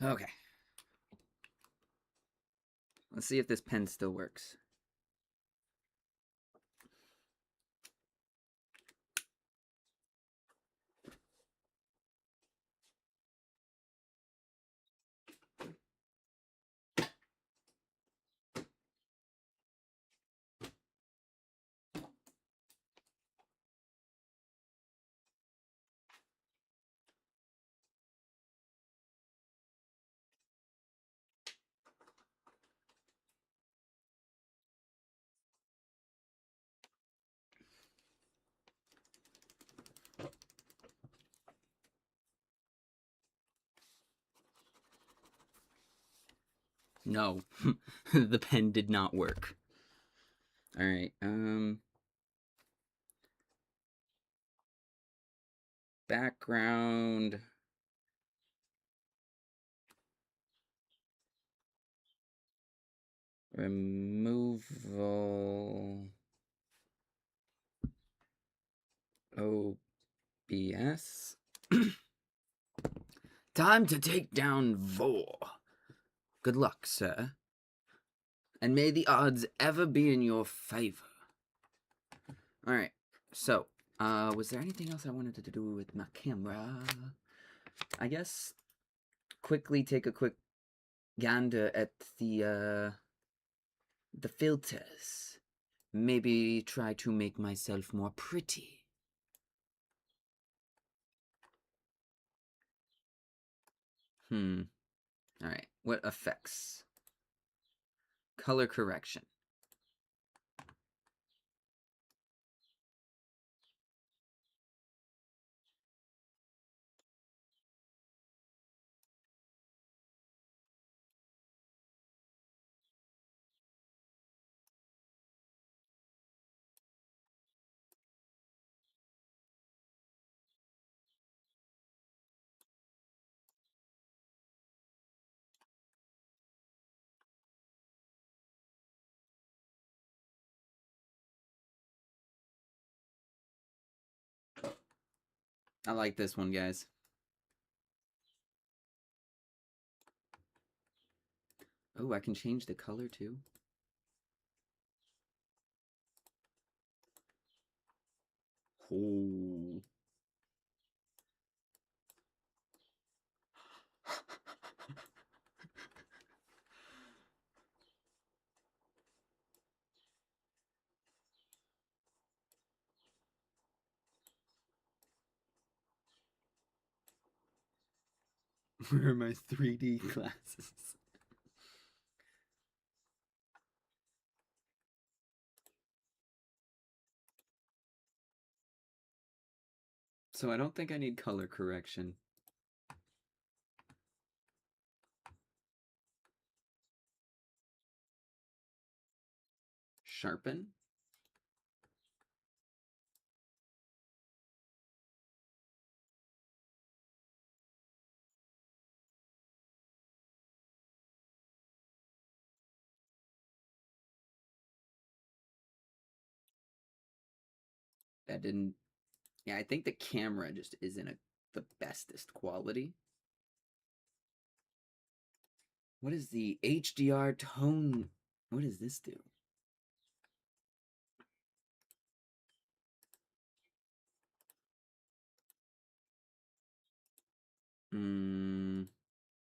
Okay. Let's see if this pen still works. No, the pen did not work. All right. Background. Removal. OBS. Time to take down Vor. Good luck, sir. And may the odds ever be in your favor. Alright, so, was there anything else I wanted to do with my camera? I guess quickly take a quick gander at the filters. Maybe try to make myself more pretty. Alright, what effects? Color correction. I like this one, guys. Oh, I can change the color too. Oh. Where are my 3D glasses? So I don't think I need color correction. Sharpen. That didn't... Yeah, I think the camera just isn't the bestest quality. What is the HDR tone? What does this do?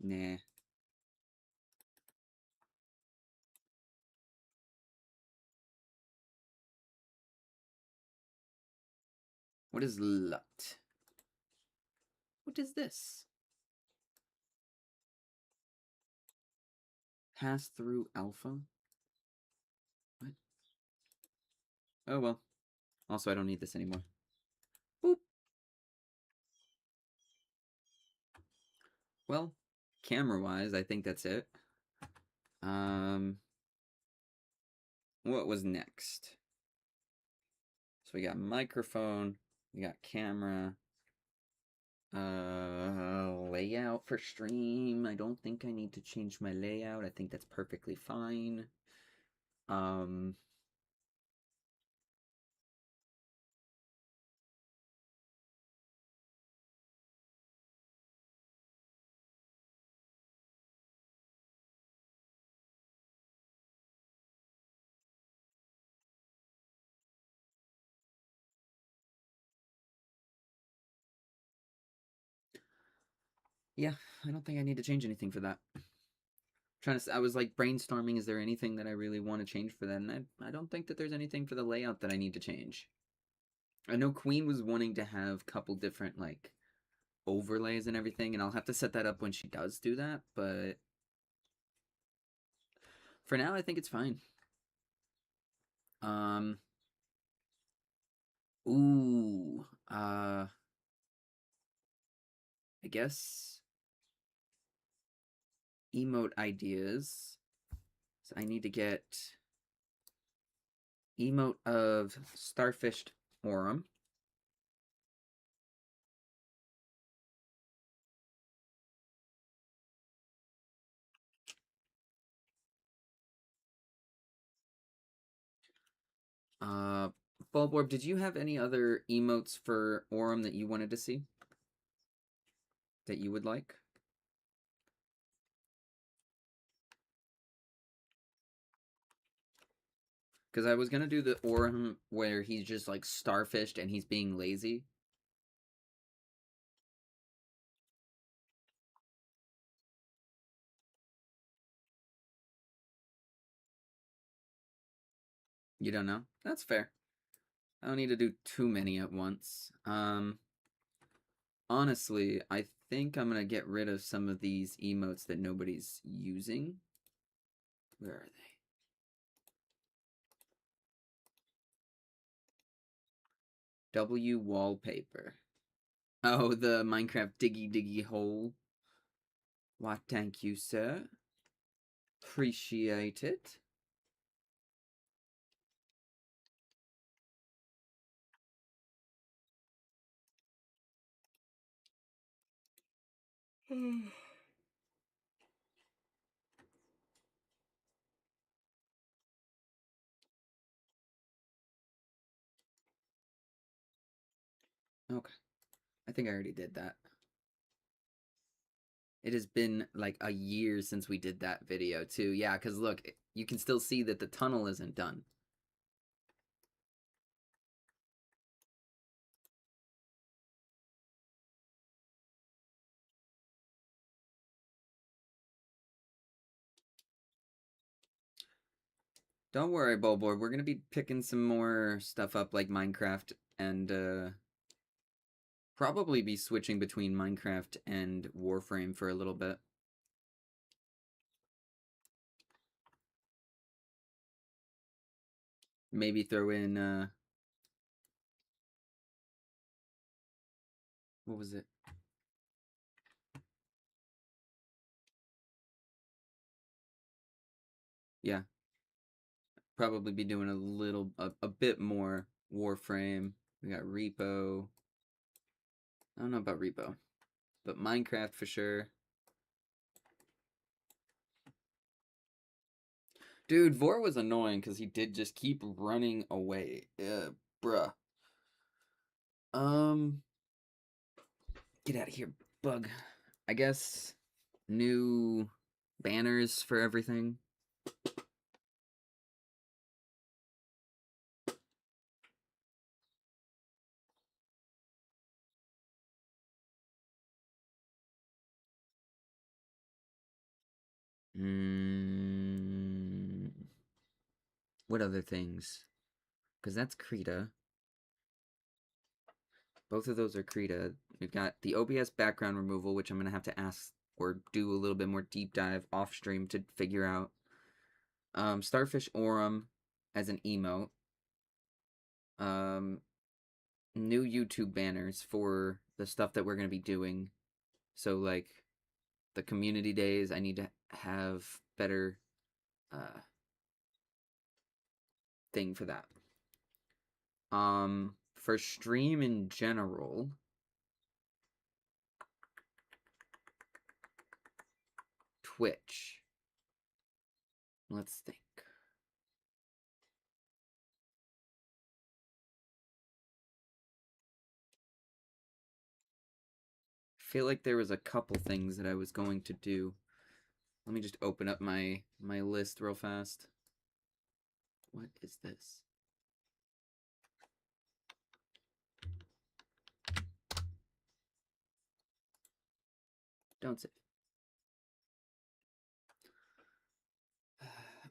Nah. What is LUT? What is this? Pass through alpha? What? Oh well. Also, I don't need this anymore. Boop. Well, camera-wise, I think that's it. What was next? So we got microphone, we got camera, layout for stream. I don't think I need to change my layout. I think that's perfectly fine. Yeah, I don't think I need to change anything for that. I was like brainstorming, is there anything that I really want to change for that? And I don't think that there's anything for the layout that I need to change. I know Queen was wanting to have a couple different like overlays and everything, and I'll have to set that up when she does do that, but for now I think it's fine. Um ooh, I guess emote ideas. So I need to get emote of starfished Aurum. Bulborb, did you have any other emotes for Aurum that you wanted to see? That you would like? Because I was gonna do the Aurum where he's just like starfished and he's being lazy. You don't know? That's fair. I don't need to do too many at once. Honestly, I think I'm gonna get rid of some of these emotes that nobody's using. Where are they? W wallpaper. Oh, the Minecraft diggy diggy hole. Why, thank you, sir. Appreciate it. Okay. I think I already did that. It has been like a year since we did that video, too. Yeah, because look, you can still see that the tunnel isn't done. Don't worry, Bulborb. We're going to be picking some more stuff up like Minecraft and probably be switching between Minecraft and Warframe for a little bit. Maybe throw in, what was it? Yeah. Probably be doing a bit more Warframe. We got Repo. I don't know about Repo, but Minecraft for sure. Dude, Vor was annoying because he did just keep running away. Bruh. Get out of here, bug. I guess new banners for everything. What other things? Because that's Krita. Both of those are Krita. We've got the OBS background removal, which I'm going to have to ask or do a little bit more deep dive off stream to figure out. Starfish Aurum as an emote. New YouTube banners for the stuff that we're going to be doing. So, like, the community days, I need to have better thing for that. For stream in general, Twitch. Let's think. I feel like there was a couple things that I was going to do. Let me just open up my list real fast. What is this? Don't save.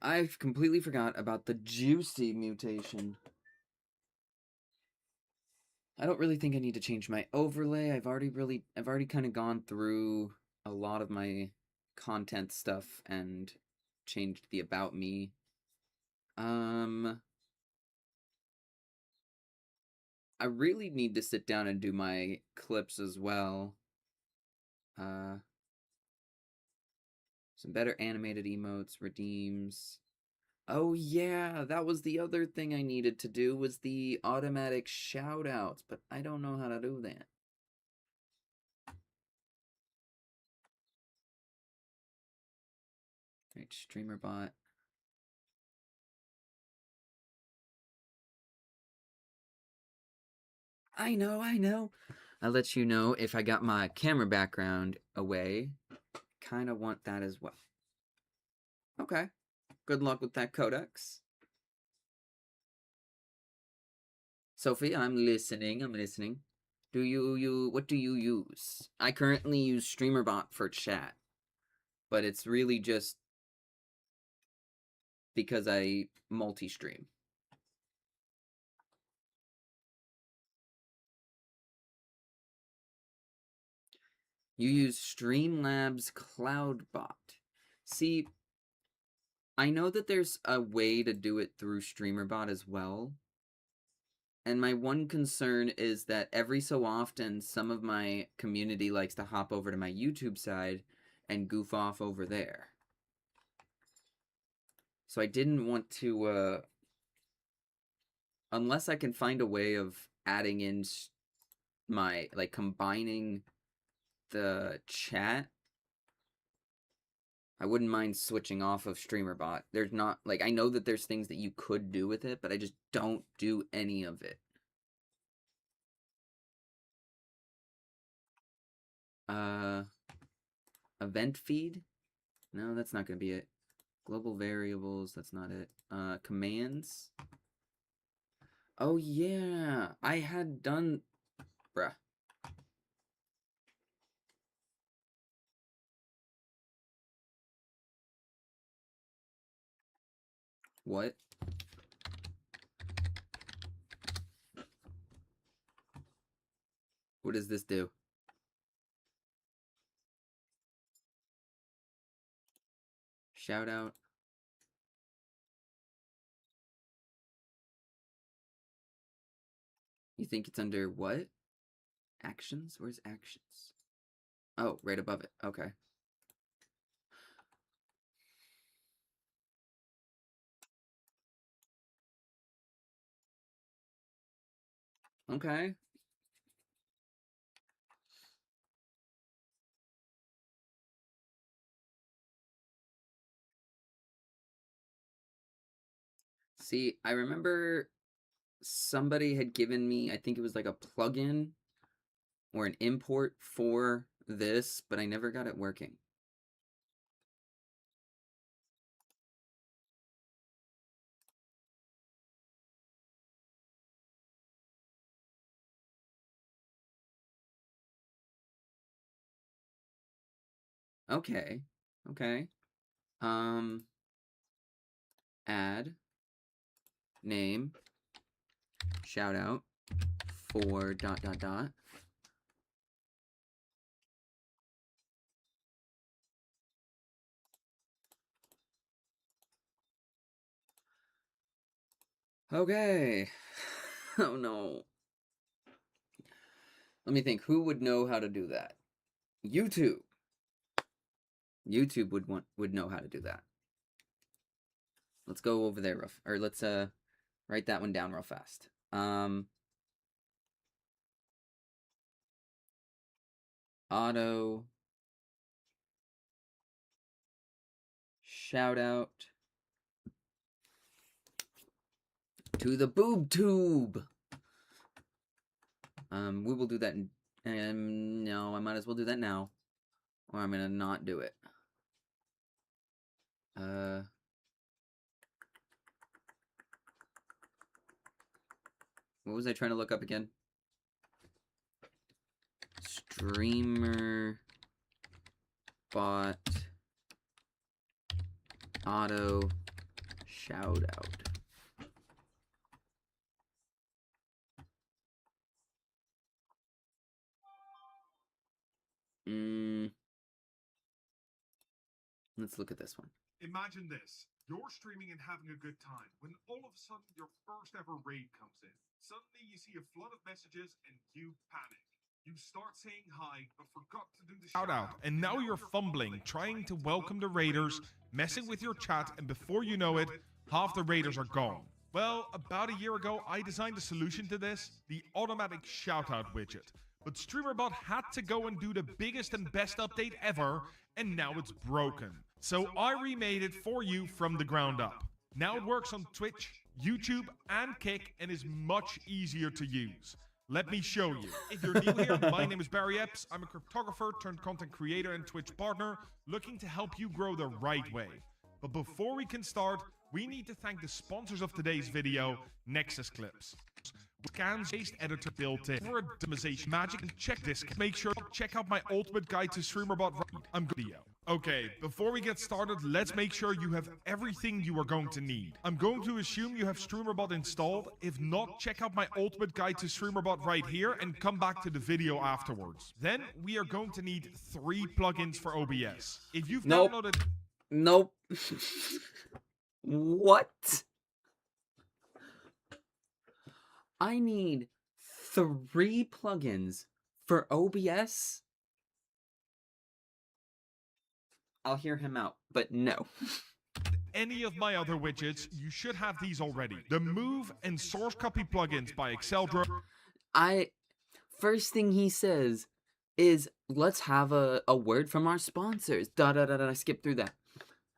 I've completely forgot about the juicy mutation. I don't really think I need to change my overlay. I've already kind of gone through a lot of my content stuff and changed the about me. I really need to sit down and do my clips as well. Some better animated emotes, redeems. Oh yeah, that was the other thing I needed to do, was the automatic shoutouts, but I don't know how to do that. Right, streamer bot. I know. I'll let you know if I got my camera background away. Kind of want that as well. Okay. Good luck with that codex. Sophie, I'm listening. What do you use? I currently use StreamerBot for chat, but it's really just because I multi-stream. You use Streamlabs CloudBot. See, I know that there's a way to do it through StreamerBot as well. And my one concern is that every so often, some of my community likes to hop over to my YouTube side and goof off over there. So I didn't want to, unless I can find a way of adding in my, like, combining the chat, I wouldn't mind switching off of StreamerBot. There's not, like, I know that there's things that you could do with it, but I just don't do any of it. Event feed? No, that's not going to be it. Global variables, that's not it. Commands? Oh, yeah. I had done... Bruh. What? What does this do? Shout out. You think it's under what? Actions? Where's actions? Oh, right above it. Okay. Okay. See, I remember somebody had given me, I think it was like a plugin or an import for this, but I never got it working. Okay. Okay. Add name shout out for ... Okay. Oh no. Let me think. Who would know how to do that? YouTube. YouTube would know how to do that. Let's go over there or let's write that one down real fast. Auto shout out to the boob tube. We will do that no, I might as well do that now, or I'm gonna not do it. What was I trying to look up again? Streamer Bot auto shout out. Let's look at this one. Imagine this. You're streaming and having a good time when all of a sudden your first ever raid comes in. Suddenly you see a flood of messages and you panic. You start saying hi, but forgot to do the shout out. And now you're fumbling, trying to welcome the raiders, messing with your chat, and before you know it, half the raiders are gone. Well, about a year ago, I designed a solution to this, the automatic shoutout widget. But StreamerBot had to go and do the biggest and best update ever, and now it's broken. So I remade it for you from the ground up. Now it works on Twitch, YouTube, and Kick, and is much easier to use. Let me show you. If you're new here, my name is Barry Epps. I'm a cryptographer turned content creator and Twitch partner looking to help you grow the right way. But before we can start, we need to thank the sponsors of today's video, Nexus Clips. Scans-based editor built in for optimization magic, and check this. Make sure to check out my ultimate guide to StreamerBot. I'm video. Okay, before we get started, let's make sure you have everything you are going to need. I'm going to assume you have StreamerBot installed. If not, check out my ultimate guide to StreamerBot right here and come back to the video afterwards. Then we are going to need 3 plugins for OBS. If you've downloaded... Nope. What? I need 3 plugins for OBS? I'll hear him out, but no. Any of my other widgets, you should have these already. The Move and Source Copy plugins by Exceldro. First thing he says is, let's have a word from our sponsors. I skip through that.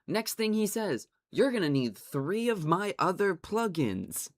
Next thing he says, you're gonna need 3 of my other plugins.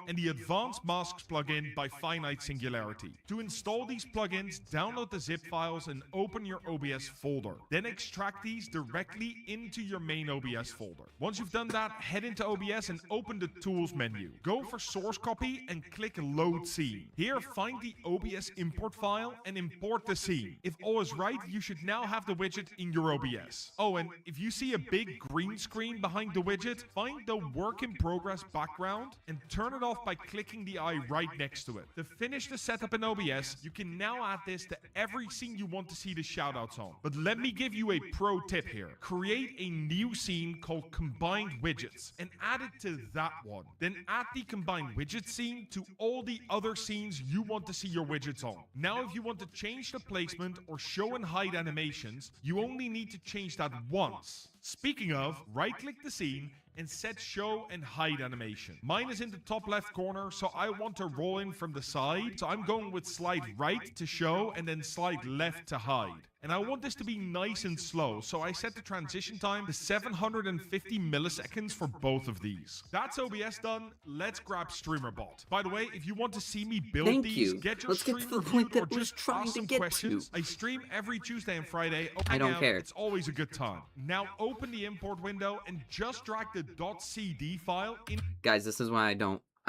And the Advanced Masks plugin by Finite Singularity. To install these plugins, download the zip files and open your OBS folder. Then extract these directly into your main OBS folder. Once you've done that, head into OBS and open the Tools menu. Go for Source Copy and click Load Scene. Here, find the OBS import file and import the scene. If all is right, you should now have the widget in your OBS. Oh, and if you see a big green screen behind the widget, find the Work in Progress background and turn it off by clicking the eye right next to it. To finish the setup in OBS, you can now add this to every scene you want to see the shoutouts on. But let me give you a pro tip here. Create a new scene called Combined Widgets and add it to that one. Then add the Combined Widget scene to all the other scenes you want to see your widgets on. Now if you want to change the placement or show and hide animations, you only need to change that once. Speaking of, right-click the scene and set show and hide animation. Mine is in the top left corner, so I want to roll in from the side. So I'm going with slide right to show and then slide left to hide. And I want this to be nice and slow, so I set the transition time to 750 milliseconds for both of these. That's OBS done. Let's grab StreamerBot. By the way, if you want to see me build these, get your stream reviewed or just ask some questions. I stream every Tuesday and Friday. I don't care. It's always a good time. Now open the import window and just drag the .cd file in. Guys, this is why I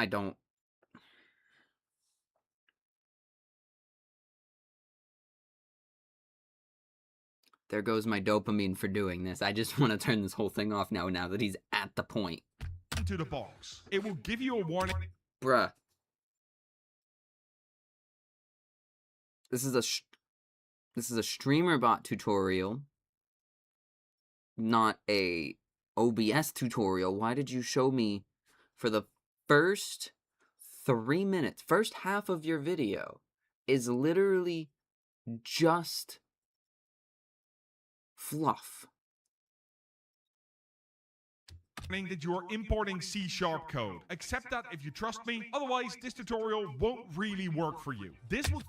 don't. There goes my dopamine for doing this. I just want to turn this whole thing off now that he's at the point. Into the box. It will give you a warning. Bruh. This is a StreamerBot tutorial, not a OBS tutorial. Why did you show me for the first 3 minutes? First half of your video is literally just fluff. That you are importing C# code. Accept that if you trust me, otherwise this tutorial won't really work for you. This will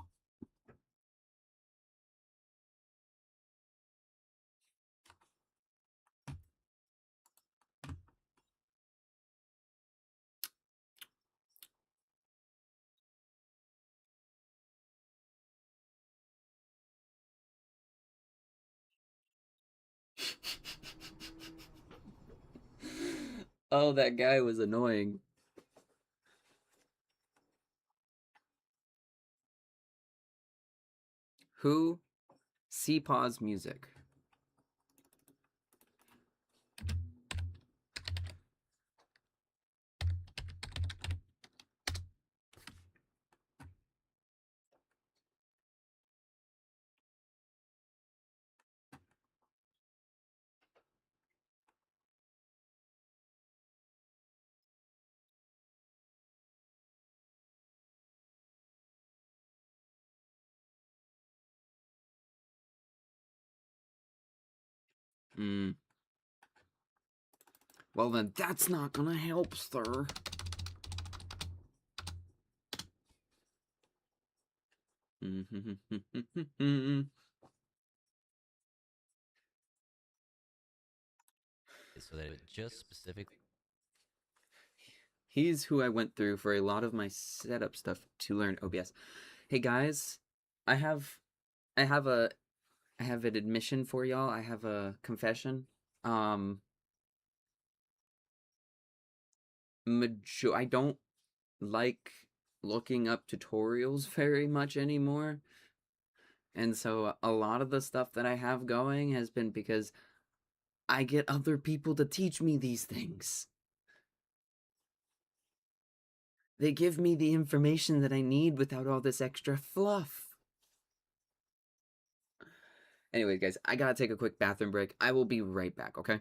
Oh, that guy was annoying. Who? Pause music. Hmm. Well, then that's not gonna help, sir. So that it just specifically. He's who I went through for a lot of my setup stuff to learn OBS. Hey guys, I have an admission for y'all. I have a confession. I don't like looking up tutorials very much anymore. And so a lot of the stuff that I have going has been because I get other people to teach me these things. They give me the information that I need without all this extra fluff. Anyway, guys, I gotta take a quick bathroom break. I will be right back, okay?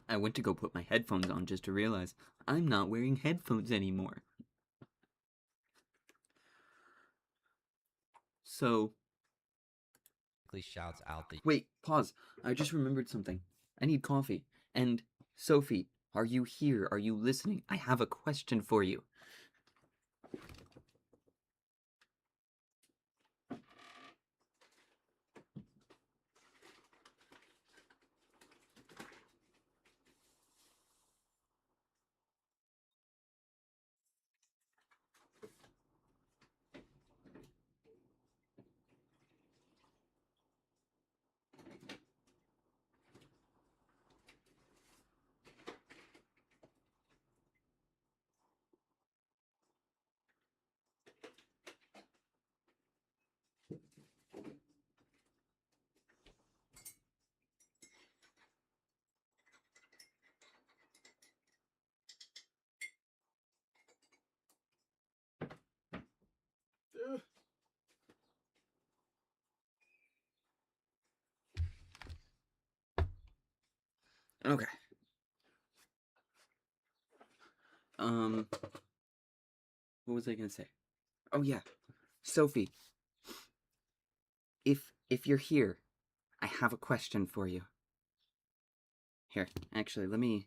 I went to go put my headphones on just to realize I'm not wearing headphones anymore. So... shouts out the... Wait, pause. I just remembered something. I need coffee. And, Sophie, are you here? Are you listening? I have a question for you. Okay. What was I gonna say? Oh yeah, Sophie. If you're here, I have a question for you. Here, actually, let me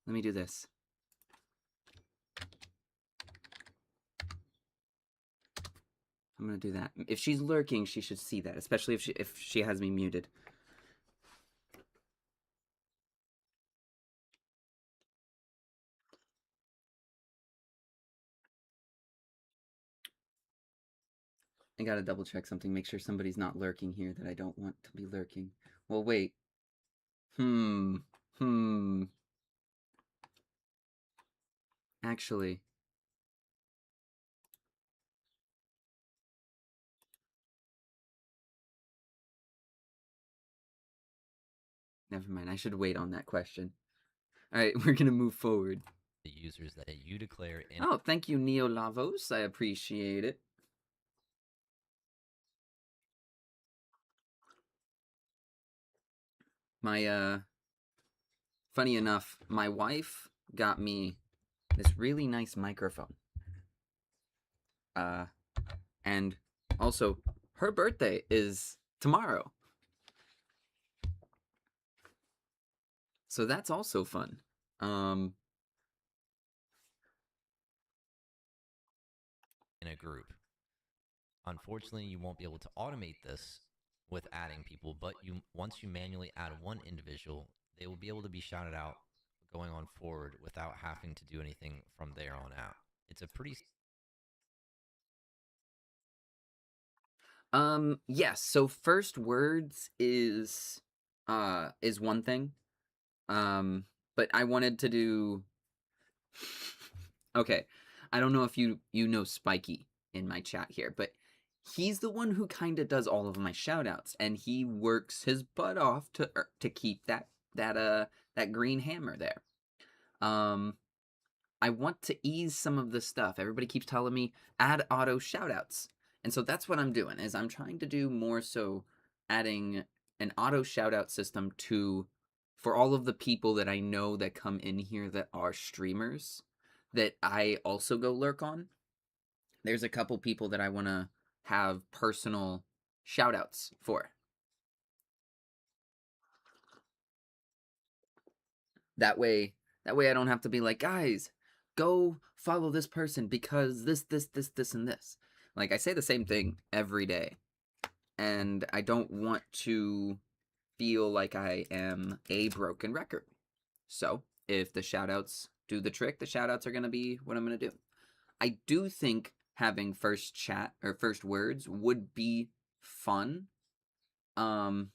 do this. I'm gonna do that. If she's lurking, she should see that, especially if she has me muted. I gotta double check something, make sure somebody's not lurking here that I don't want to be lurking. Well, wait. Actually. Never mind, I should wait on that question. Alright, we're gonna move forward. The users that you declare in... Oh, thank you, Neo Lavos. I appreciate it. Funny enough, my wife got me this really nice microphone. And also, her birthday is tomorrow. So that's also fun. In a group. Unfortunately, you won't be able to automate this with adding people, but once you manually add one individual, they will be able to be shouted out going on forward without having to do anything from there on out. It's a pretty... Yes, so first words is one thing. But I wanted to do... Okay, I don't know if you know Spiky in my chat here, but he's the one who kind of does all of my shoutouts, and he works his butt off to keep that green hammer there. I want to ease some of the stuff. Everybody keeps telling me add auto shoutouts, and so that's what I'm doing. Is I'm trying to do more so adding an auto shoutout system for all of the people that I know that come in here that are streamers that I also go lurk on. There's a couple people that I want to have personal shoutouts for. That way I don't have to be like, guys, go follow this person because this, and this. Like, I say the same thing every day. And I don't want to feel like I am a broken record. So, if the shoutouts do the trick, the shoutouts are going to be what I'm going to do. I do think having first chat or first words would be fun. For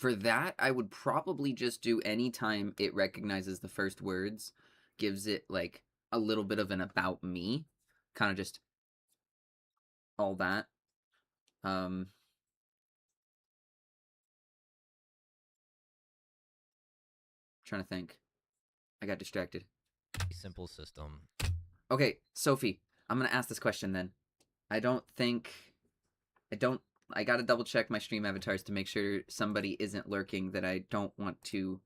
that, I would probably just do anytime it recognizes the first words, gives it like a little bit of an about me, kind of just all that. Trying to think. I got distracted. Simple system. Okay, Sophie, I'm gonna ask this question then. I gotta double check my stream avatars to make sure somebody isn't lurking that I don't want to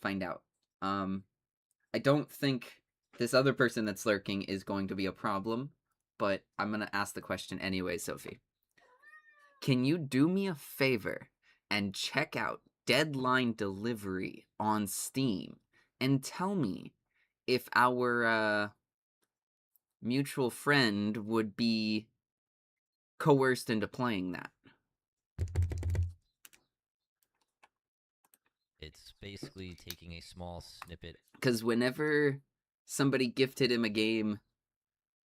find out. I don't think this other person that's lurking is going to be a problem, but I'm gonna ask the question anyway, Sophie. Can you do me a favor and check out Deadline Delivery on Steam and tell me if our mutual friend would be coerced into playing that? It's basically taking a small snippet. Because whenever somebody gifted him a game,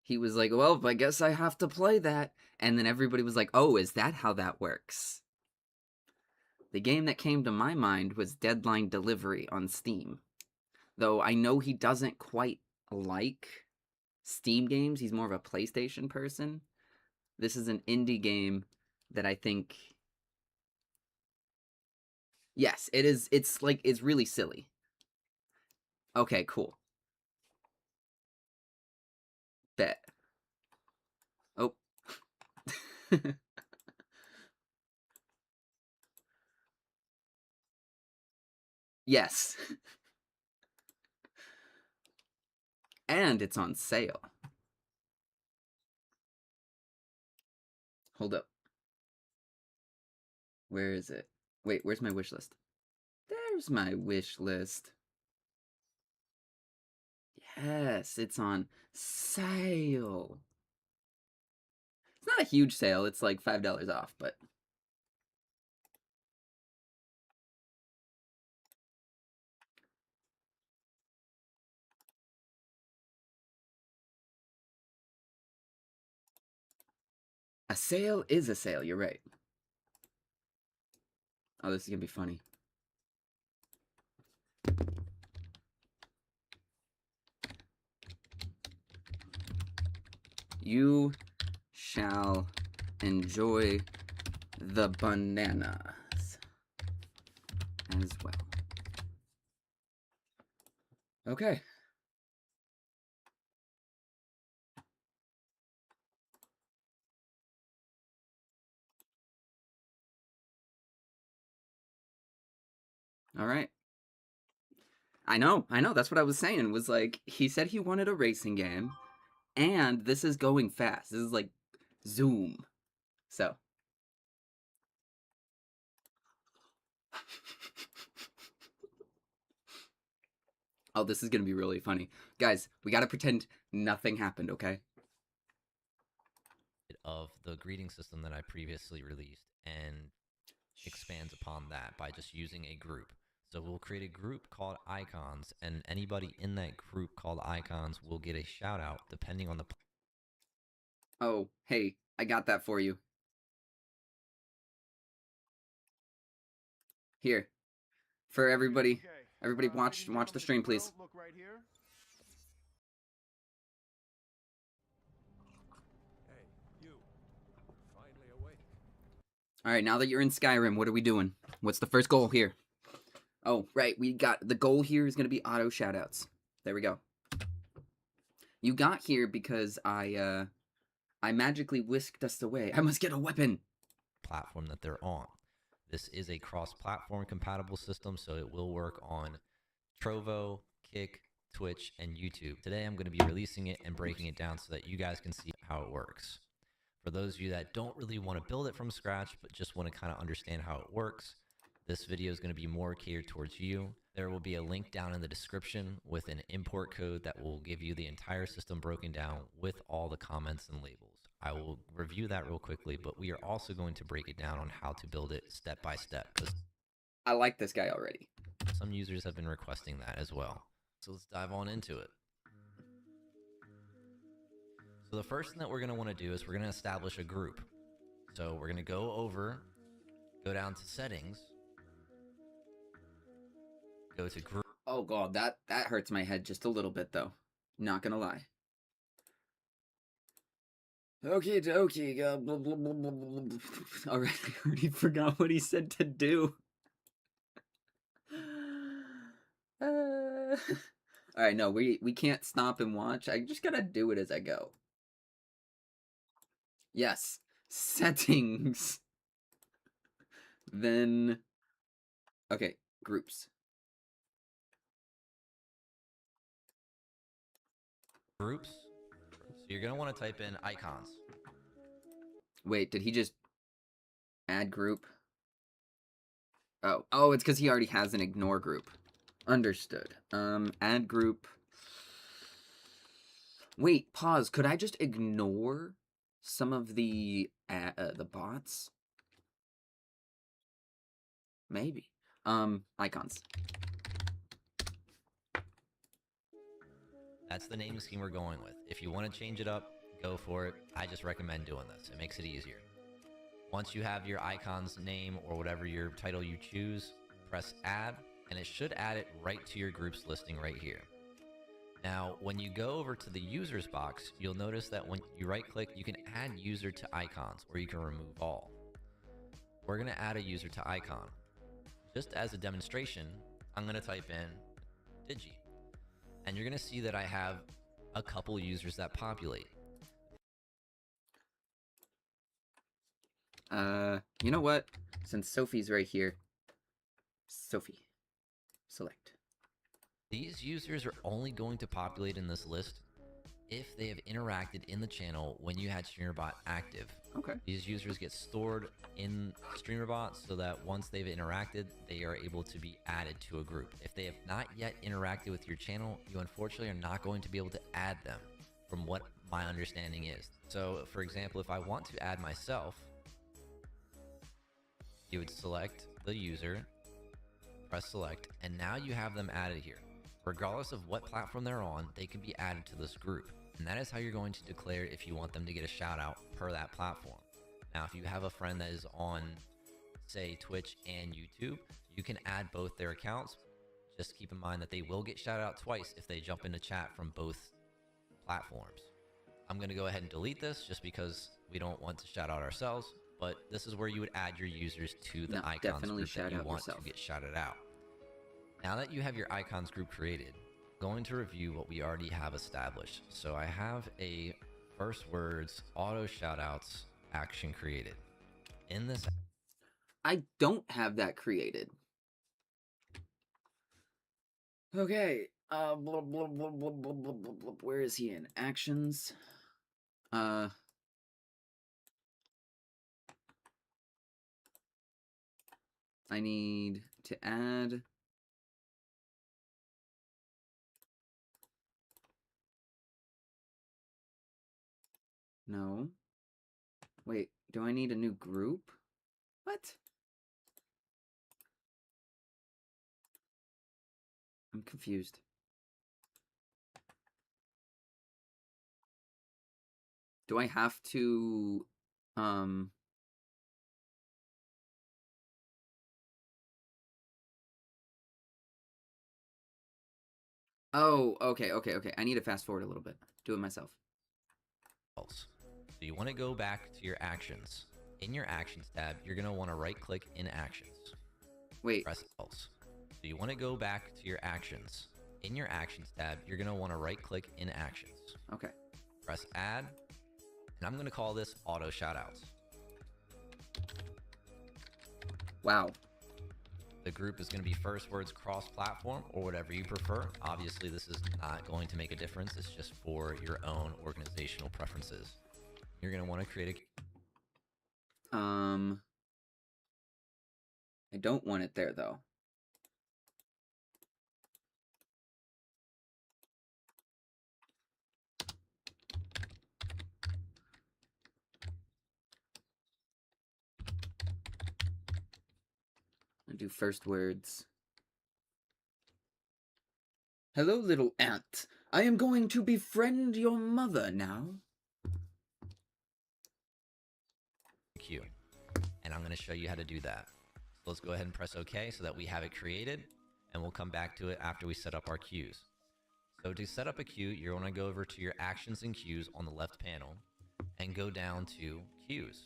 he was like, well, I guess I have to play that. And then everybody was like, oh, is that how that works? The game that came to my mind was Deadline Delivery on Steam. Though I know he doesn't quite like Steam games. He's more of a PlayStation person. This is an indie game that I think... Yes, it is. It's really silly. Okay, cool. Bet. Oh. Yes. And it's on sale. Hold up. Where is it? Wait, where's my wish list? There's my wish list. Yes, it's on sale. It's not a huge sale. It's like $5 off, but... A sale is a sale, you're right. Oh, this is gonna be funny. You shall enjoy the bananas as well. Okay. All right. I know. That's what I was saying. Was like, he said he wanted a racing game, and this is going fast. This is like Zoom. So. Oh, this is gonna be really funny. Guys, we gotta pretend nothing happened, okay? Of the greeting system that I previously released and expands upon that by just using a group. So we'll create a group called Icons, and anybody in that group called Icons will get a shout out depending on the... Oh, hey, I got that for you. Here. For everybody. Everybody watch the stream, please. Look right here. Hey, you. Finally awake. Alright, now that you're in Skyrim, what are we doing? What's the first goal here? Oh, right, we got... The goal here is going to be auto shoutouts. There we go. You got here because I magically whisked us away. I must get a weapon! platform that they're on. This is a cross-platform compatible system, so it will work on Trovo, Kick, Twitch, and YouTube. Today I'm going to be releasing it and breaking it down so that you guys can see how it works. For those of you that don't really want to build it from scratch, but just want to kind of understand how it works, this video is going to be more catered towards you. There will be a link down in the description with an import code that will give you the entire system broken down with all the comments and labels. I will review that real quickly, but we are also going to break it down on how to build it step by step, because I like this guy already. some users have been requesting that as well. So let's dive on into it. So the first thing that we're going to want to do is we're going to establish a group. So we're going to go down to settings, go to group. Oh god, that hurts my head just a little bit though. Not gonna lie. Okie dokie. Alright, I already forgot what he said to do. Alright, no, we can't stop and watch. I just gotta do it as I go. Yes. Settings. Then... Okay, groups. Groups. So you're going to want to type in icons. Wait, did he just add group? Oh, it's because he already has an ignore group. Understood. Add group. Wait, pause. Could I just ignore some of the bots? Maybe. Icons. That's the naming scheme we're going with. If you want to change it up, go for it. I just recommend doing this. It makes it easier. Once you have your icon's name or whatever your title you choose, press add, and it should add it right to your group's listing right here. Now, when you go over to the users box, you'll notice that when you right click, you can add user to icons, or you can remove all. We're going to add a user to icon. Just as a demonstration, I'm going to type in Digi. And you're going to see that I have a couple users that populate. You know what? Since Sophie's right here, Sophie, select. These users are only going to populate in this list if they have interacted in the channel when you had StreamerBot active. Okay. These users get stored in StreamerBot so that once they've interacted, they are able to be added to a group. If they have not yet interacted with your channel, you unfortunately are not going to be able to add them from what my understanding is. So for example, if I want to add myself, you would select the user, press select, and now you have them added here. Regardless of what platform they're on, they can be added to this group. And that is how you're going to declare if you want them to get a shout out per that platform. Now, if you have a friend that is on, say, Twitch and YouTube, you can add both their accounts. Just keep in mind that they will get shout out twice if they jump into chat from both platforms. I'm going to go ahead and delete this just because we don't want to shout out ourselves, but this is where you would add your users to the icons group that you want to get shouted out. Now that you have your icons group created, I'm going to review what we already have established. So I have a first words auto shoutouts action created. In this, I don't have that created. Okay. Blah, blah, blah, blah, blah, blah, blah, blah. Where is he in? Actions. I need to add. No. Wait, do I need a new group? What? I'm confused. Do I have to, Oh, okay. I need to fast forward a little bit. Do it myself. so you want to go back to your actions. In your actions tab, you're going to want to right click in actions. Wait. Press else. So you want to go back to your actions. In your actions tab, you're going to want to right click in actions. Okay. Press add. And I'm going to call this auto shoutouts. Wow. The group is going to be first words cross-platform or whatever you prefer. Obviously, this is not going to make a difference. It's just for your own organizational preferences. You're going to want to create a... I don't want it there, though. I'll do first words. Hello, little ant. I am going to befriend your mother now. Queue. And I'm going to show you how to do that. So let's go ahead and press OK so that we have it created, and we'll come back to it after we set up our queues. So to set up a queue, you're going to go over to your actions and queues on the left panel and go down to queues.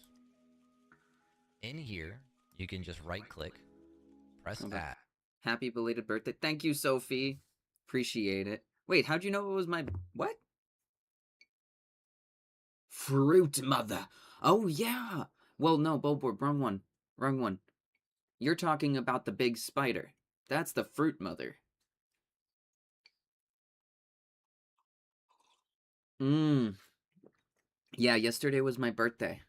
In here, you can just right click, press add. Happy belated birthday. Thank you, Sophie. Appreciate it. Wait, how'd you know it was my... What? Fruit mother. Oh, yeah. Well, no, Billboard, wrong one. Wrong one. You're talking about the big spider. That's the fruit mother. Mmm. Yeah, yesterday was my birthday.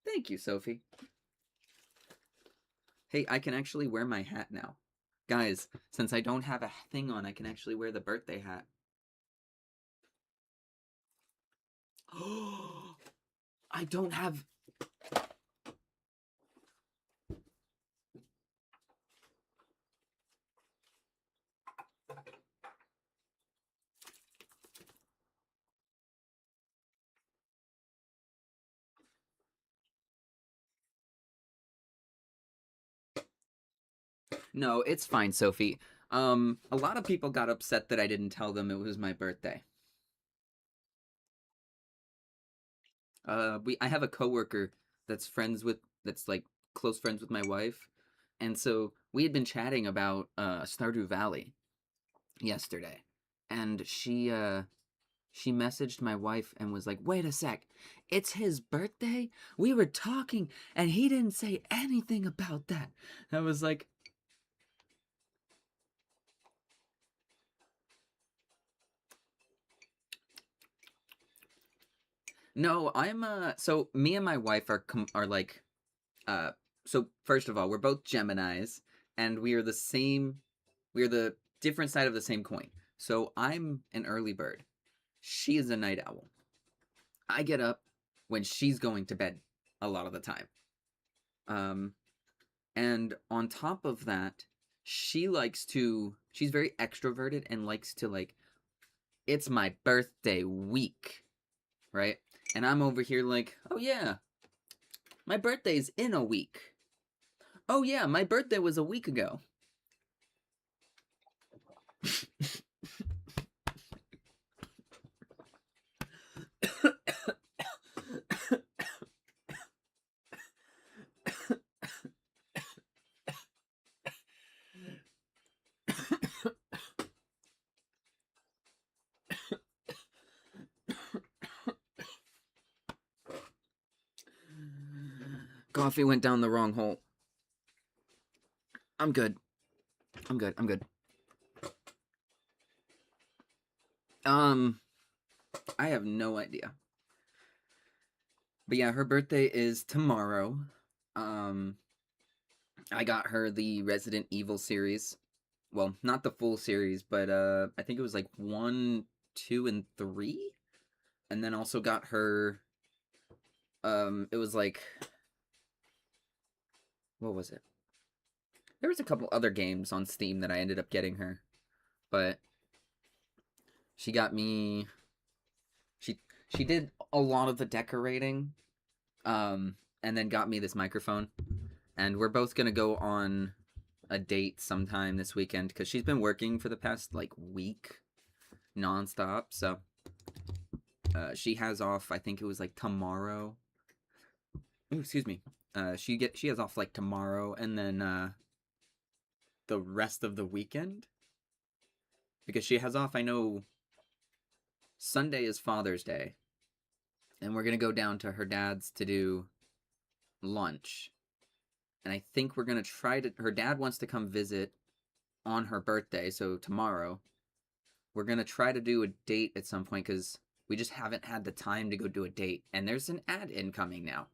Thank you, Sophie. Hey, I can actually wear my hat now. Guys, since I don't have a thing on, I can actually wear the birthday hat. I don't have... No, it's fine, Sophie. A lot of people got upset that I didn't tell them it was my birthday. I have a coworker that's like close friends with my wife, and so we had been chatting about Stardew Valley yesterday, and she messaged my wife and was like, "Wait a sec, it's his birthday? We were talking, and he didn't say anything about that." I was like, "No, I'm So me and my wife are like so first of all, we're both Geminis, and we are the same. We are the different side of the same coin. So I'm an early bird. She is a night owl. I get up when she's going to bed a lot of the time. And on top of that, she's very extroverted and likes to like, it's my birthday week, right? And I'm over here like, oh yeah, my birthday's in a week. Oh yeah, my birthday was a week ago. Coffee went down the wrong hole. I'm good. I'm good. I'm good. I have no idea. But yeah, her birthday is tomorrow. I got her the Resident Evil series. Well, not the full series, but I think it was like 1, 2, and 3. And then also got her it was like, what was it? There was a couple other games on Steam that I ended up getting her. But she got me she did a lot of the decorating. And then got me this microphone. And we're both gonna go on a date sometime this weekend because she's been working for the past like week nonstop. So she has off. I think it was like tomorrow. Ooh, excuse me. She has off like tomorrow and then the rest of the weekend because she has off. I know Sunday is Father's Day, and we're gonna go down to her dad's to do lunch. And I think we're gonna try to. Her dad wants to come visit on her birthday, so tomorrow. We're gonna try to do a date at some point because we just haven't had the time to go do a date. And there's an ad incoming now.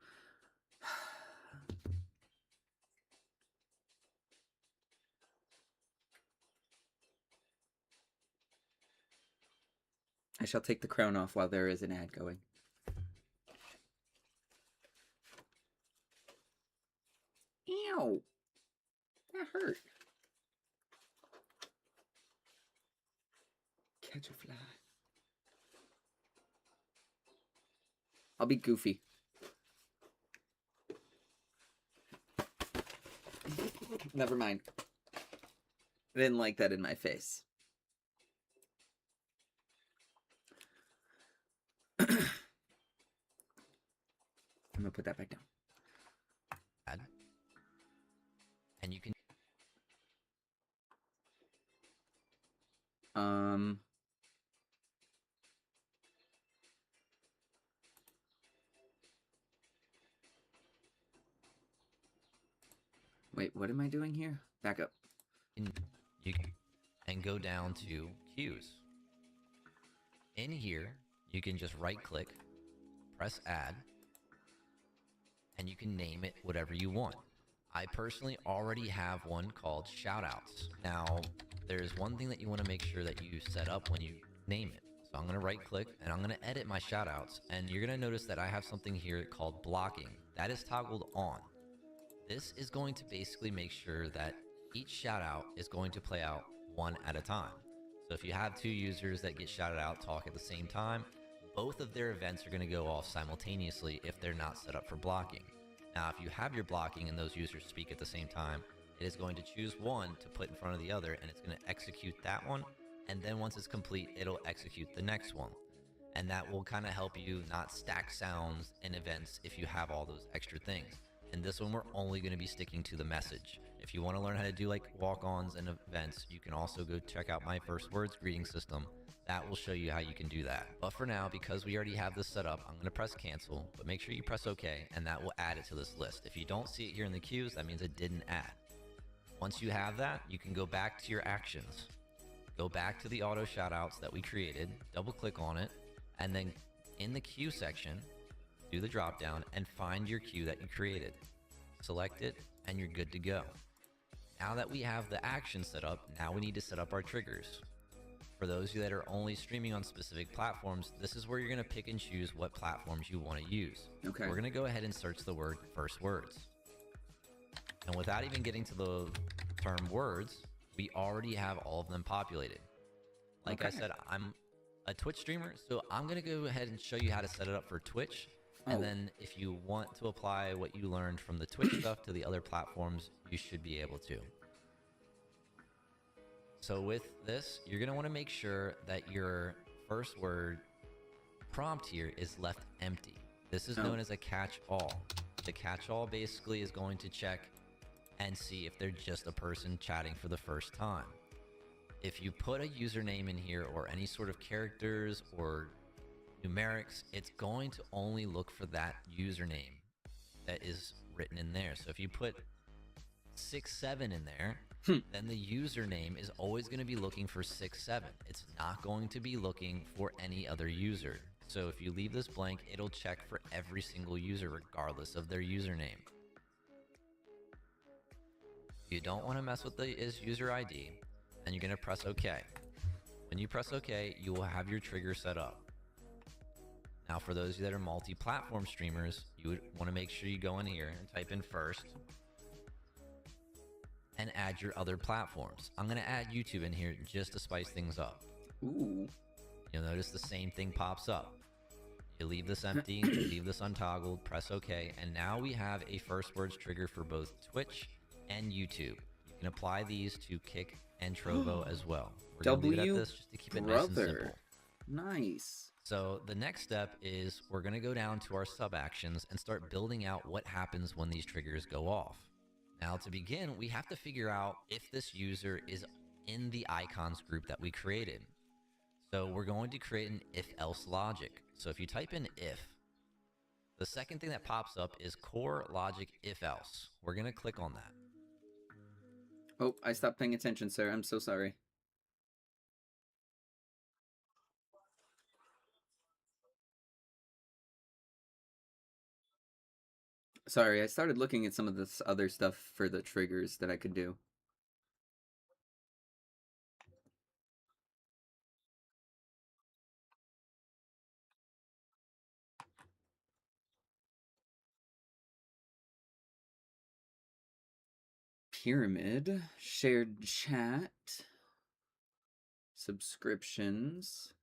I shall take the crown off while there is an ad going. Ew! That hurt. Catch a fly. I'll be goofy. Never mind. I didn't like that in my face. I'm gonna put that back down. And you can Wait, what am I doing here? Back up. you can, and go down to queues. In here, you can just right click, press add, and you can name it whatever you want. I personally already have one called shoutouts. Now, there's one thing that you want to make sure that you set up when you name it. So I'm going to right click and I'm going to edit my shoutouts, and you're going to notice that I have something here called blocking. That is toggled on. This is going to basically make sure that each shoutout is going to play out one at a time. So if you have two users that get shouted out talk at the same time, both of their events are going to go off simultaneously if they're not set up for blocking. Now, if you have your blocking and those users speak at the same time, it is going to choose one to put in front of the other, and it's going to execute that one. And then once it's complete, it'll execute the next one. And that will kind of help you not stack sounds in events if you have all those extra things. And this one, we're only going to be sticking to the message. If you want to learn how to do like walk-ons and events, you can also go check out my first words greeting system. That will show you how you can do that. But for now, because we already have this set up, I'm going to press cancel, but make sure you press OK, and that will add it to this list. If you don't see it here in the queues, that means it didn't add. Once you have that, you can go back to your actions. Go back to the auto shoutouts that we created, double click on it, and then in the queue section, do the drop down and find your queue that you created. Select it, and you're good to go. Now that we have the action set up, now we need to set up our triggers. For those of you that are only streaming on specific platforms, this is where you're going to pick and choose what platforms you want to use. Okay. We're going to go ahead and search the word first words. And without even getting to the term words, we already have all of them populated. Like I said, I'm a Twitch streamer, so I'm going to go ahead and show you how to set it up for Twitch. And then if you want to apply what you learned from the Twitch stuff to the other platforms, you should be able to. So with this, you're going to want to make sure that your first word prompt here is left empty. This is known as a catch-all. The catch-all basically is going to check and see if they're just a person chatting for the first time. If you put a username in here or any sort of characters or numerics, it's going to only look for that username that is written in there. So if you put 67 in there, then the username is always going to be looking for 67. It's not going to be looking for any other user. So if you leave this blank, it'll check for every single user regardless of their username. If you don't want to mess with the user ID, then you're going to press OK. When you press OK, you will have your trigger set up. Now, for those of you that are multi-platform streamers, you would want to make sure you go in here and type in first and add your other platforms. I'm going to add YouTube in here just to spice things up. Ooh. You'll notice the same thing pops up. You leave this empty, leave this untoggled, press OK, and now we have a first words trigger for both Twitch and YouTube. You can apply these to Kick and Trovo as well. We're going to leave it at this just to keep it nice and simple. Nice. So the next step is we're going to go down to our sub actions and start building out what happens when these triggers go off. Now to begin, we have to figure out if this user is in the icons group that we created. So we're going to create an if-else logic. So if you type in if, the second thing that pops up is core logic if-else. We're going to click on that. Oh, I stopped paying attention, sir. I'm so sorry. Sorry, I started looking at some of this other stuff for the triggers that I could do. Pyramid, shared chat, subscriptions,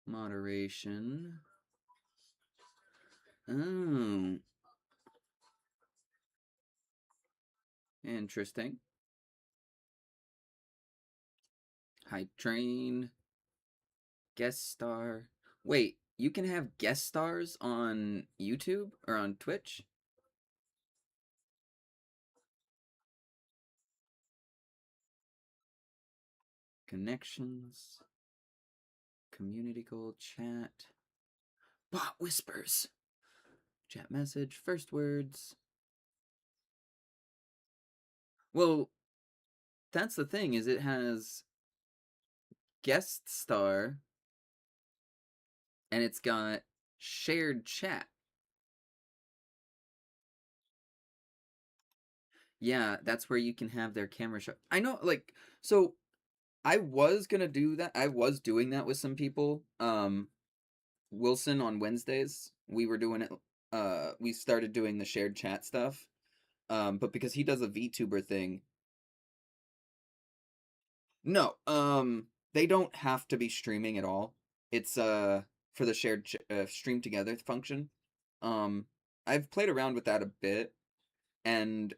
moderation. Oh. Interesting. Hype train. Guest star. Wait, you can have guest stars on YouTube or on Twitch? Connections. Community goal chat. Bot whispers. Chat message. First words. Well, that's the thing, is it has guest star, and it's got shared chat. Yeah, that's where you can have their camera show. I know, like, so I was gonna do that. I was doing that with some people. Wilson on Wednesdays, we were doing it. We started doing the shared chat stuff. But because he does a VTuber thing, no, they don't have to be streaming at all. It's for the shared stream together function. I've played around with that a bit, and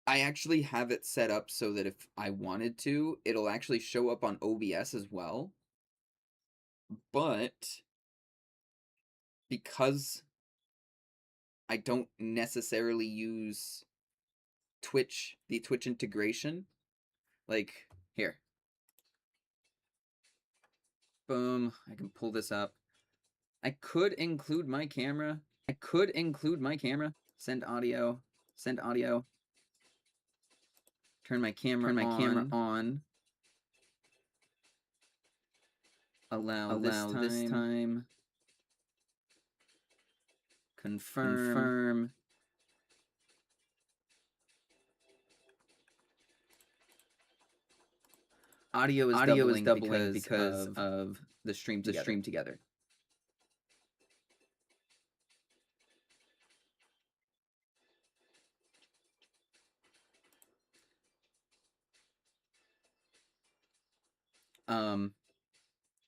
I actually have it set up so that if I wanted to, it'll actually show up on OBS as well. But because I don't necessarily use the Twitch integration, like, here. Boom, I can pull this up. I could include my camera. Send audio. Turn my camera on. Allow this time. Confirm. Audio is doubling because of the stream together.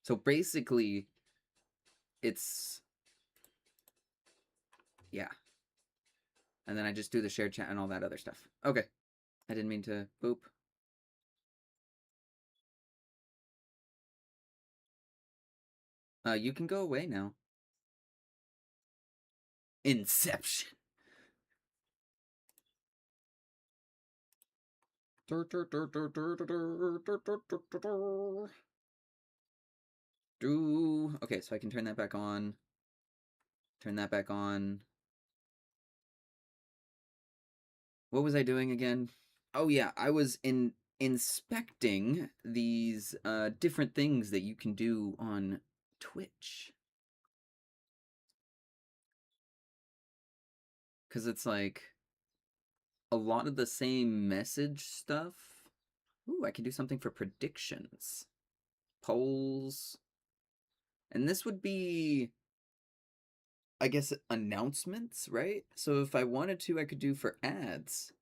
So basically, it's, yeah. And then I just do the shared chat and all that other stuff. Okay. I didn't mean to boop. You can go away now. Inception. Okay, so I can turn that back on. Turn that back on. What was I doing again? Oh yeah, I was inspecting these different things that you can do on Twitch. Because it's like a lot of the same message stuff. Ooh, I can do something for predictions. Polls. And this would be, I guess, announcements, right? So if I wanted to, I could do for ads.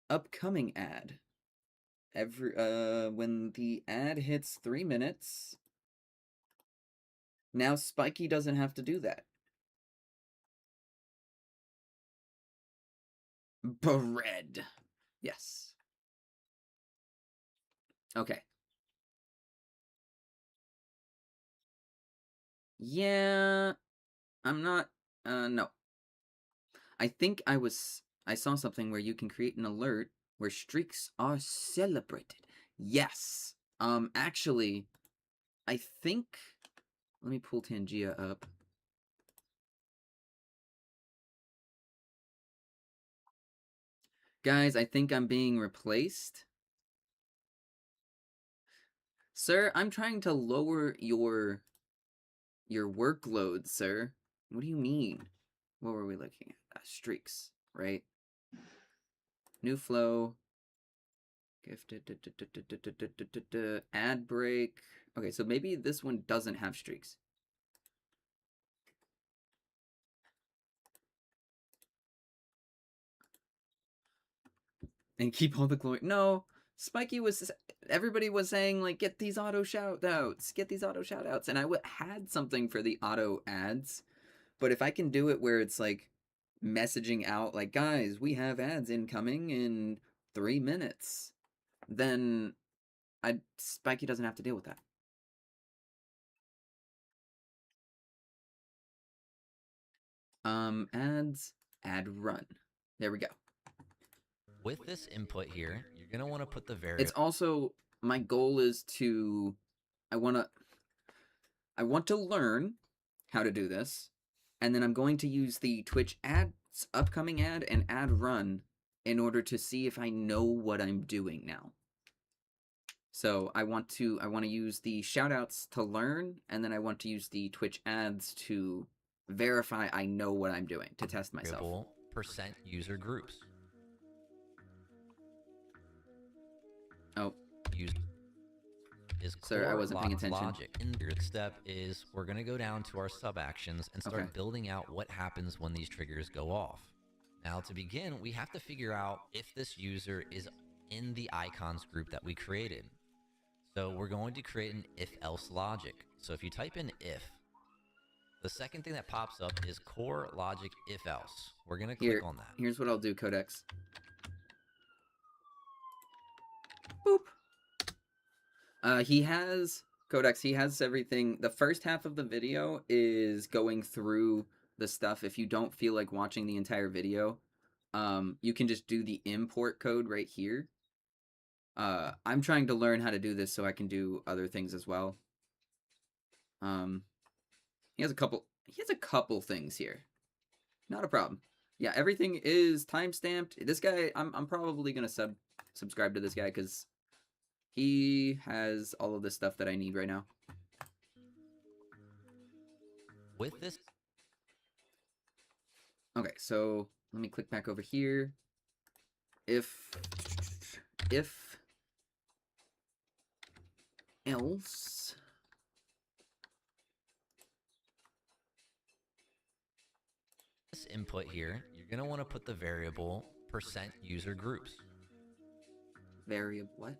Upcoming ad. When the ad hits 3 minutes, now Spiky doesn't have to do that. Bread. Yes. Okay. Yeah, I'm not, no. I think I saw something where you can create an alert where streaks are celebrated. Yes. Actually, I think, let me pull Tangia up. Guys, I think I'm being replaced. Sir, I'm trying to lower your workload, sir. What do you mean? What were we looking at? Streaks, right? New flow. Gifted. Ad break. Okay, so maybe this one doesn't have streaks. And keep all the glory. No, Spiky was, everybody was saying, like, get these auto shout-outs. And I had something for the auto ads. But if I can do it where it's, like, messaging out, like, guys, we have ads incoming in 3 minutes, then Spiky doesn't have to deal with that. Ads, ad run. There we go. With this input here, you're going to want to put the variable. It's also, my goal is to, I want to learn how to do this, and then I'm going to use the Twitch ads, upcoming ad, and ad run in order to see if I know what I'm doing now. So I want to use the shoutouts to learn, and then I want to use the Twitch ads to verify I know what I'm doing, to test myself. Variable percent user groups. Oh, Use is sir, I core wasn't paying attention. logic. And the third step is we're going to go down to our sub actions and start Okay. building out what happens when these triggers go off. Now, to begin, we have to figure out if this user is in the icons group that we created. So we're going to create an if-else logic. So if you type in if, the second thing that pops up is core logic if-else. We're going to click on that. Here's what I'll do, Codex. Boop. He has everything. The first half of the video is going through the stuff. If you don't feel like watching the entire video, you can just do the import code right here. I'm trying to learn how to do this so I can do other things as well. He has a couple things here. Not a problem. Yeah, everything is time-stamped. This guy, I'm probably gonna subscribe to this guy because he has all of the stuff that I need right now. With this, okay, so let me click back over here. If else, this input here, you're going to want to put the variable percent user groups. Variable what?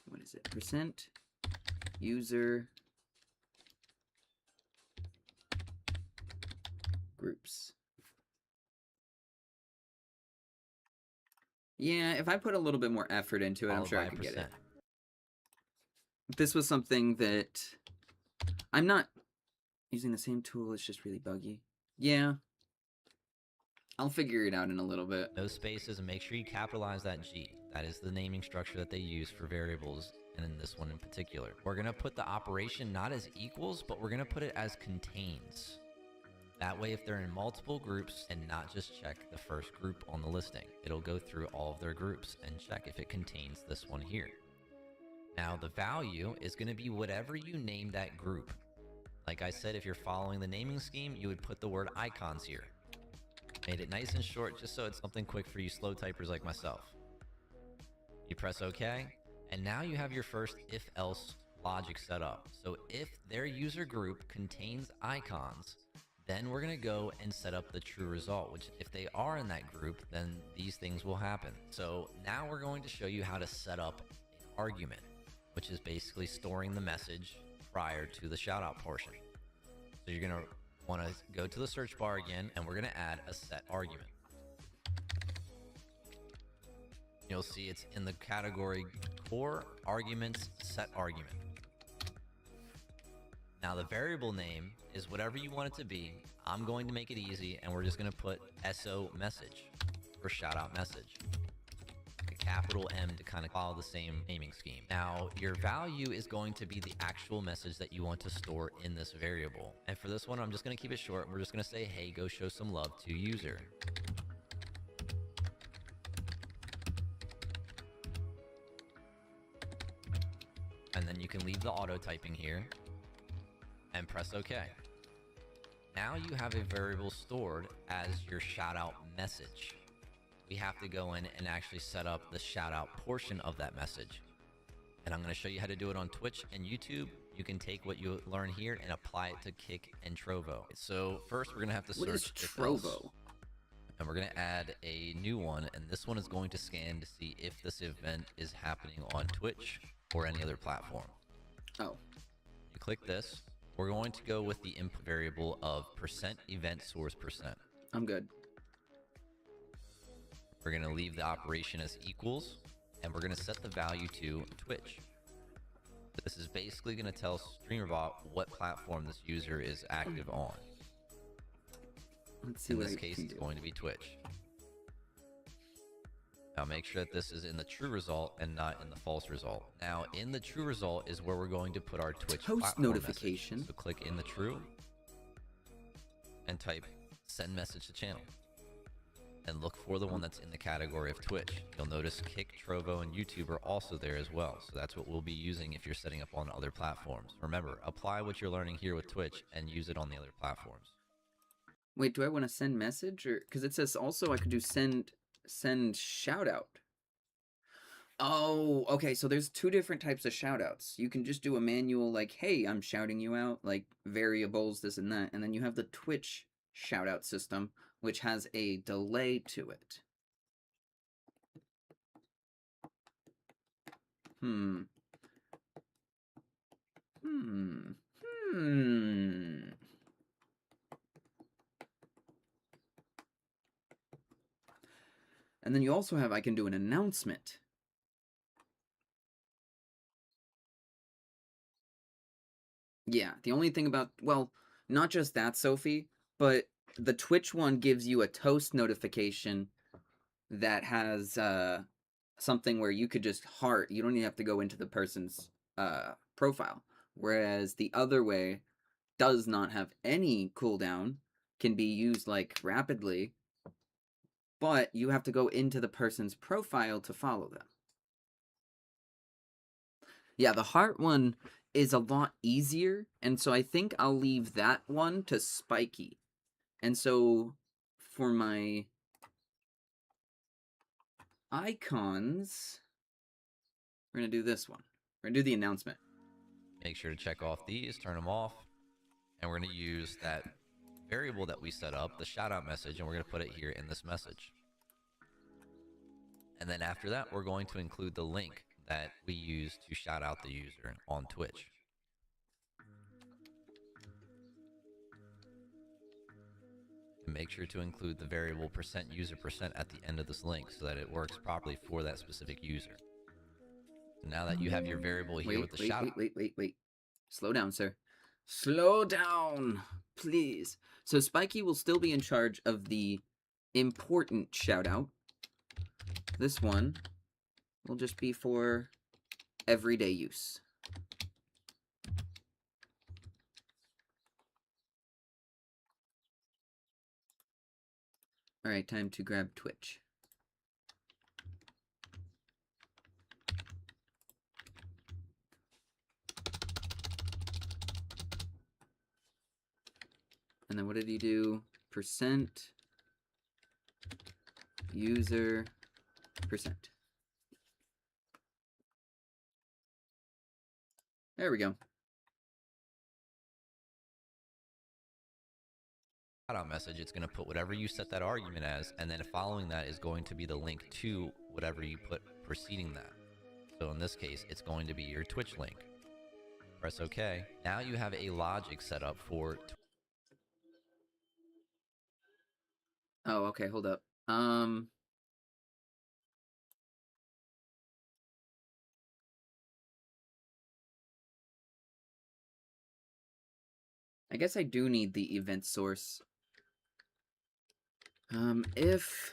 What is it? Percent user groups. Yeah, if I put a little bit more effort into it, I'm sure I could get it. This was something that I'm not using the same tool. It's just really buggy. Yeah. I'll figure it out in a little bit. No spaces, and make sure you capitalize that G. That is the naming structure that they use for variables, and in this one in particular. We're going to put the operation not as equals, but we're going to put it as contains. That way, if they're in multiple groups and not just check the first group on the listing, it'll go through all of their groups and check if it contains this one here. Now, the value is going to be whatever you name that group. Like I said, if you're following the naming scheme, you would put the word icons here. Made it nice and short just so it's something quick for you slow typers like myself. You press OK, and now you have your first if-else logic set up. So if their user group contains icons, then we're going to go and set up the true result, which if they are in that group, then these things will happen. So now we're going to show you how to set up an argument, which is basically storing the message prior to the shoutout portion. So you're going to want to go to the search bar again, and we're going to add a set argument. You'll see it's in the category core arguments set argument. Now the variable name is whatever you want it to be. I'm going to make it easy, and we're just going to put SO message for shoutout message. A capital M to kind of follow the same naming scheme. Now your value is going to be the actual message that you want to store in this variable. And for this one, I'm just going to keep it short. We're just going to say, hey, go show some love to user. And then you can leave the auto typing here and press OK. Now you have a variable stored as your shoutout message. We have to go in and actually set up the shoutout portion of that message. And I'm going to show you how to do it on Twitch and YouTube. You can take what you learn here and apply it to Kick and Trovo. So first we're going to have to search What is Trovo? And we're going to add a new one, and this one is going to scan to see if this event is happening on Twitch or any other platform. Oh. You click this. We're going to go with the input variable of percent event source percent. I'm good. We're going to leave the operation as equals, and we're going to set the value to Twitch. This is basically going to tell StreamerBot what platform this user is active on. Let's see In what this I case, can it's do. going to be Twitch. Now make sure that this is in the true result and not in the false result. Now in the true result is where we're going to put our Twitch Post platform notification. message. So click in the true and type send message to channel. and look for the one that's in the category of Twitch. You'll notice Kick, Trovo, and YouTube are also there as well. So that's what we'll be using if you're setting up on other platforms. Remember, apply what you're learning here with Twitch and use it on the other platforms. Wait, do I want to send message? Or because it says also I could do send shout out. Oh, okay, so there's two different types of shoutouts. You can just do a manual like, hey, I'm shouting you out, like variables, this and that. And then you have the Twitch shoutout system, which has a delay to it. And then you also have, I can do an announcement. Yeah, the only thing about, well, not just that, Sophie, but the Twitch one gives you a toast notification that has something where you could just heart. You don't even have to go into the person's profile. Whereas the other way does not have any cooldown, can be used like rapidly, but you have to go into the person's profile to follow them. Yeah, the heart one is a lot easier, and so I think I'll leave that one to Spiky. And so for my icons, we're going to do this one. We're going to do the announcement. Make sure to check off these, turn them off, and we're going to use that variable that we set up, the shoutout message, and we're going to put it here in this message. And then after that, we're going to include the link that we use to shout out the user on Twitch. And make sure to include the variable %user% at the end of this link so that it works properly for that specific user. So now that you have your variable here with the shout out. Wait. Slow down, sir. Slow down, please. So Spiky will still be in charge of the important shout out. This one will just be for everyday use. All right, time to grab Twitch. And then what did he do? Percent user percent. There we go. Shoutout message, it's going to put whatever you set that argument as, and then following that is going to be the link to whatever you put preceding that. So in this case, it's going to be your Twitch link. Press OK. Now you have a logic set up for... Oh, okay, hold up. I guess I do need the event source. If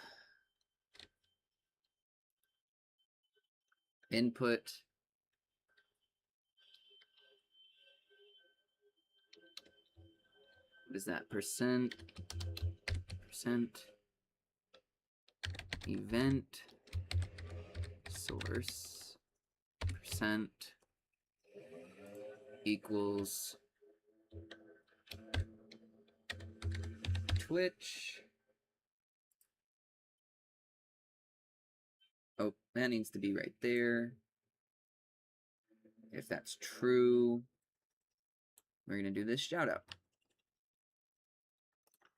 input what is that? Percent event source percent equals Twitch. Oh, that needs to be right there. If that's true, we're going to do this shout out.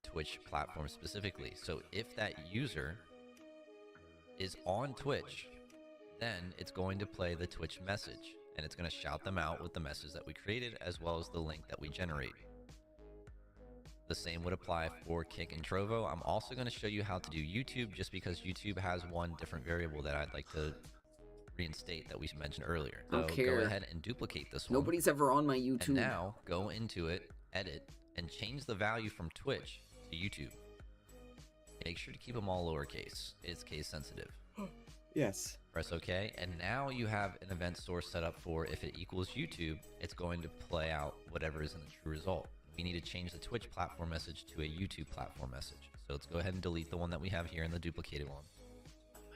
Twitch platform specifically. So if that user is on Twitch, then it's going to play the Twitch message, and it's going to shout them out with the message that we created as well as the link that we generate. The same would apply for Kick and Trovo. I'm also going to show you how to do YouTube, just because YouTube has one different variable that I'd like to reinstate that we mentioned earlier. So go ahead and duplicate this one. Nobody's ever on my YouTube. And now go into it, edit, and change the value from Twitch to YouTube. Make sure to keep them all lowercase. It's case sensitive. Yes. Press OK, and now you have an event source set up for if it equals YouTube, it's going to play out whatever is in the true result. we need to change the Twitch platform message to a YouTube platform message. So let's go ahead and delete the one that we have here in the duplicated one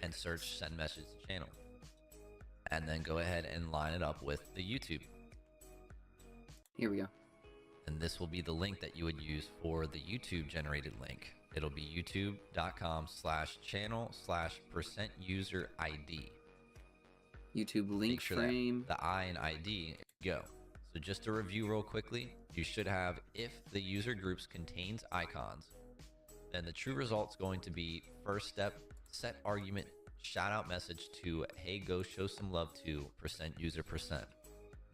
and search send message to channel. And then go ahead and line it up with the YouTube. Here we go. And this will be the link that you would use for the YouTube generated link. It'll be youtube.com/channel/%user-ID. YouTube link Make sure frame. that the I and ID go. So just to review real quickly, you should have if the user groups contains icons, then the true result's going to be first step, set argument, shout out message to hey go show some love to %user%.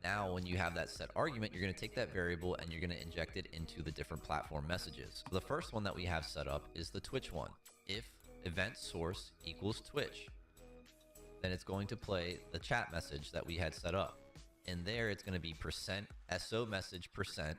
Now when you have that set argument, you're going to take that variable and you're going to inject it into the different platform messages. So the first one that we have set up is the Twitch one. If event source equals Twitch, then it's going to play the chat message that we had set up. In there, it's going to be %so message %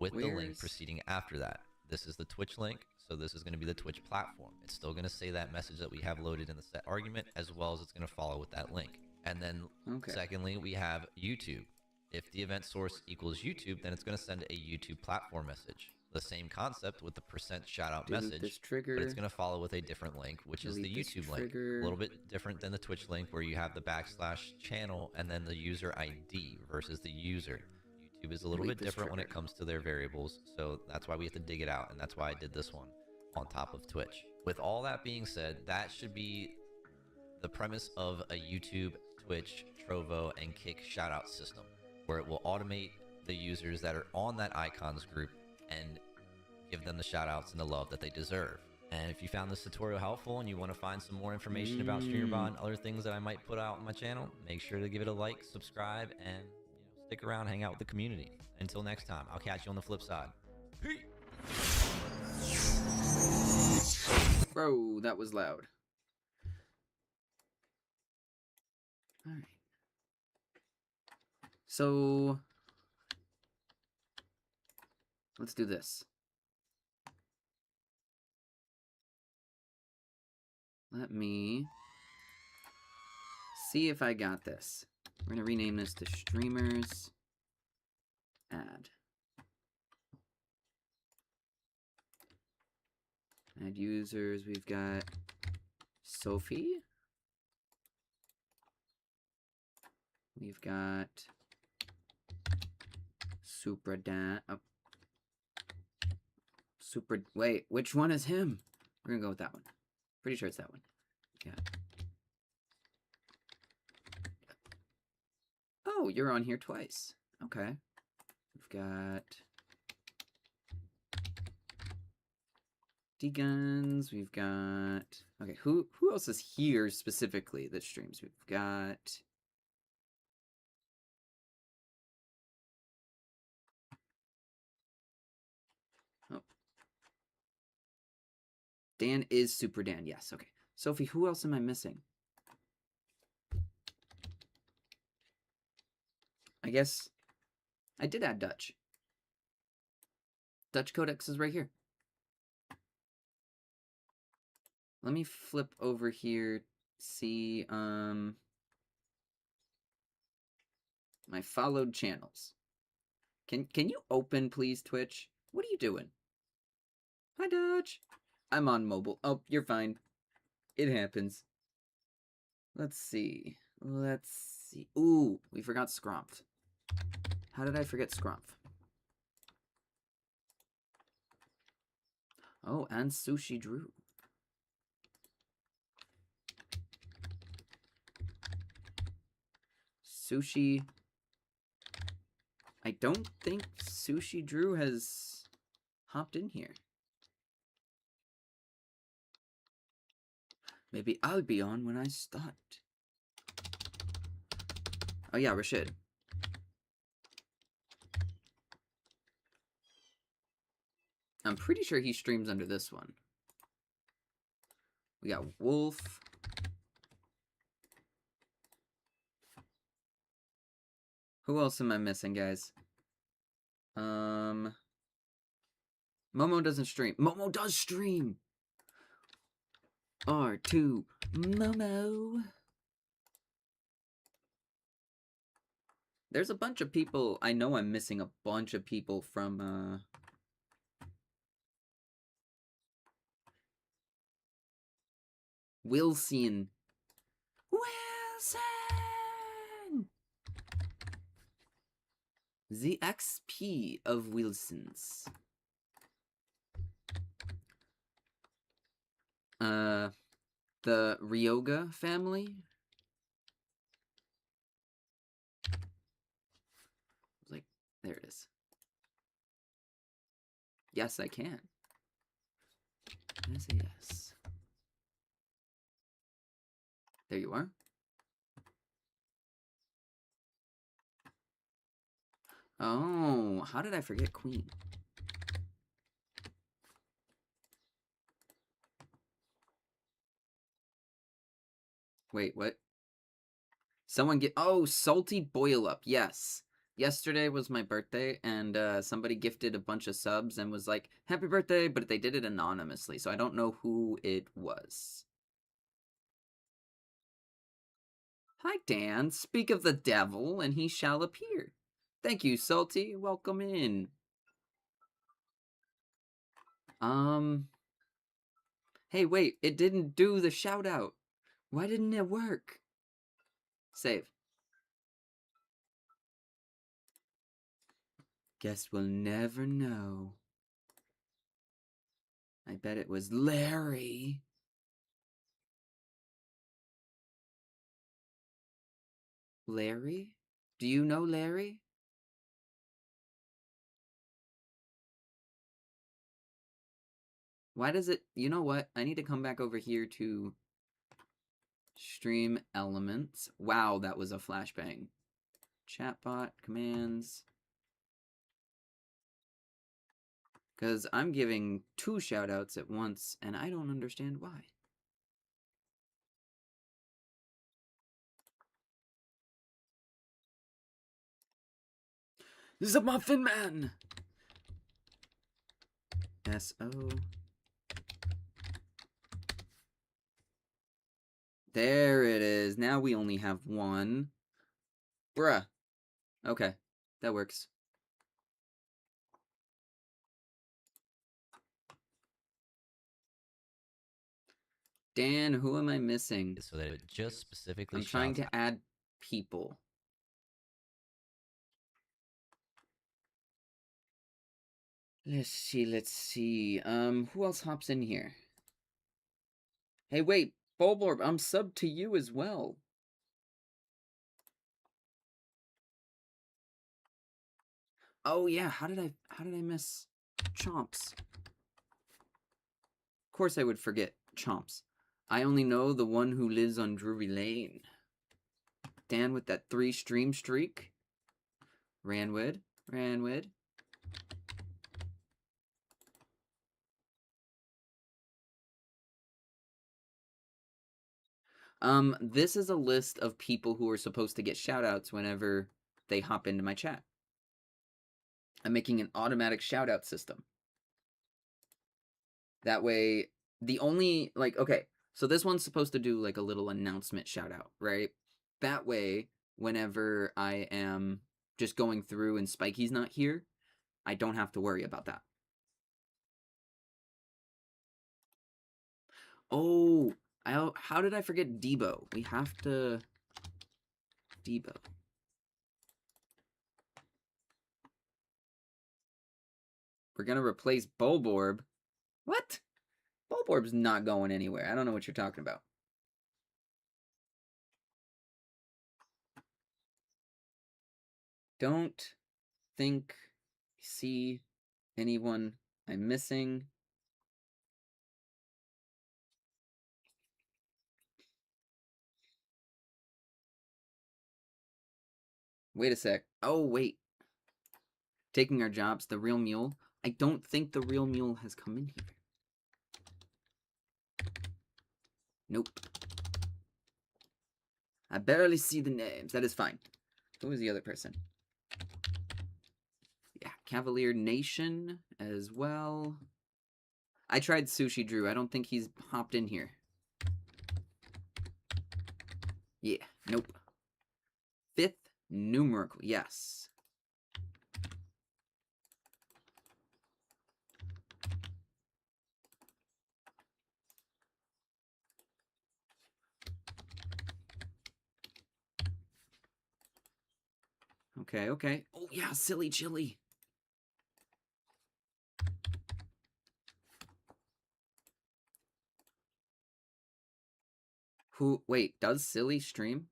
with the link proceeding after that. This is the Twitch link, so this is going to be the Twitch platform. It's still going to say that message that we have loaded in the set argument, as well as it's going to follow with that link. And then secondly, we have YouTube. If the event source equals YouTube, then it's going to send a YouTube platform message. The same concept with the % shout out message, but it's going to follow with a different link, which is the YouTube link. A little bit different than the Twitch link where you have the /channel and then the user ID versus the user. YouTube is a little bit different when it comes to their variables, so that's why we have to dig it out, and that's why I did this one on top of Twitch. With all that being said, that should be the premise of a YouTube, Twitch, Trovo, and Kick shoutout system, where it will automate the users that are on that icons group and give them the shoutouts and the love that they deserve. And if you found this tutorial helpful and you want to find some more information about StreamerBot and other things that I might put out on my channel, make sure to give it a like, subscribe, and stick around, hang out with the community. Until next time, I'll catch you on the flip side. Peace. Bro, that was loud. Alright. So let's do this. Let me see if I got this. We're going to rename this to Streamers Add. Add users. We've got Sophie. We've got wait, which one is him? We're gonna go with that one. Pretty sure it's that one. Yeah. Oh, you're on here twice. Okay. We've got D-Guns. We've got... Okay, who else is here specifically that streams? We've got... Oh. Dan is Super Dan. Yes, okay. Sophie, who else am I missing? I guess I did add Dutch. Dutch Codex is right here. Let me flip over here, see my followed channels. Can you open, please, Twitch? What are you doing? Hi, Dutch. I'm on mobile. Oh, you're fine. It happens. Let's see. Ooh, we forgot Scrumph. How did I forget Scrumph? Oh, and Sushi Drew. Sushi. I don't think Sushi Drew has hopped in here. Maybe I'll be on when I start. Oh yeah, Rashid. I'm pretty sure he streams under this one. We got Wolf. Who else am I missing, guys? Momo doesn't stream. Momo does stream! R2 Momo. There's a bunch of people. I know I'm missing a bunch of people from, Wilson. Wilson! The XP of Wilsons. The Ryoga family. Like, there it is. Yes, I can. Yes, yes. There you are. Oh, how did I forget Queen? Wait, what? Someone get... Oh, Salty Boil Up. Yes. Yesterday was my birthday, and somebody gifted a bunch of subs and was like, happy birthday, but they did it anonymously, so I don't know who it was. Hi, Dan. Speak of the devil, and he shall appear. Thank you, Salty. Welcome in. Hey, wait. It didn't do the shout-out. Why didn't it work? Save. Guess we'll never know. I bet it was Larry. Larry? Do you know Larry? Why does it... You know what? I need to come back over here to stream elements. Wow, that was a flashbang. Chatbot, commands. Because I'm giving 2 shoutouts at once, and I don't understand why. The Muffin Man! S-O... There it is. Now we only have 1. Bruh. Okay, that works. Dan, who am I missing? So that it just specifically I'm trying shouts to add people. Let's see. Who else hops in here? Hey, wait, Bulborb, I'm subbed to you as well. Oh yeah, how did I miss Chomps? Of course I would forget Chomps. I only know the one who lives on Drury Lane. Dan with that 3 stream streak. Ranwood. This is a list of people who are supposed to get shoutouts whenever they hop into my chat. I'm making an automatic shoutout system. That way, the only, like, okay, so this one's supposed to do, like, a little announcement shoutout, right? That way, whenever I am just going through and Spikey's not here, I don't have to worry about that. Oh, how did I forget Debo? We have to... Debo. We're gonna replace Bulborb. What? Bulborb's not going anywhere. I don't know what you're talking about. Don't think, see anyone I'm missing. Wait a sec. Oh, wait. Taking our jobs, the real mule. I don't think the real mule has come in here. Nope. I barely see the names. That is fine. Who is the other person? Yeah, Cavalier Nation as well. I tried Sushi Drew. I don't think he's hopped in here. Yeah, nope. Fifth Numerical, yes. Okay, okay. Oh, yeah, silly chili. Wait, does silly stream?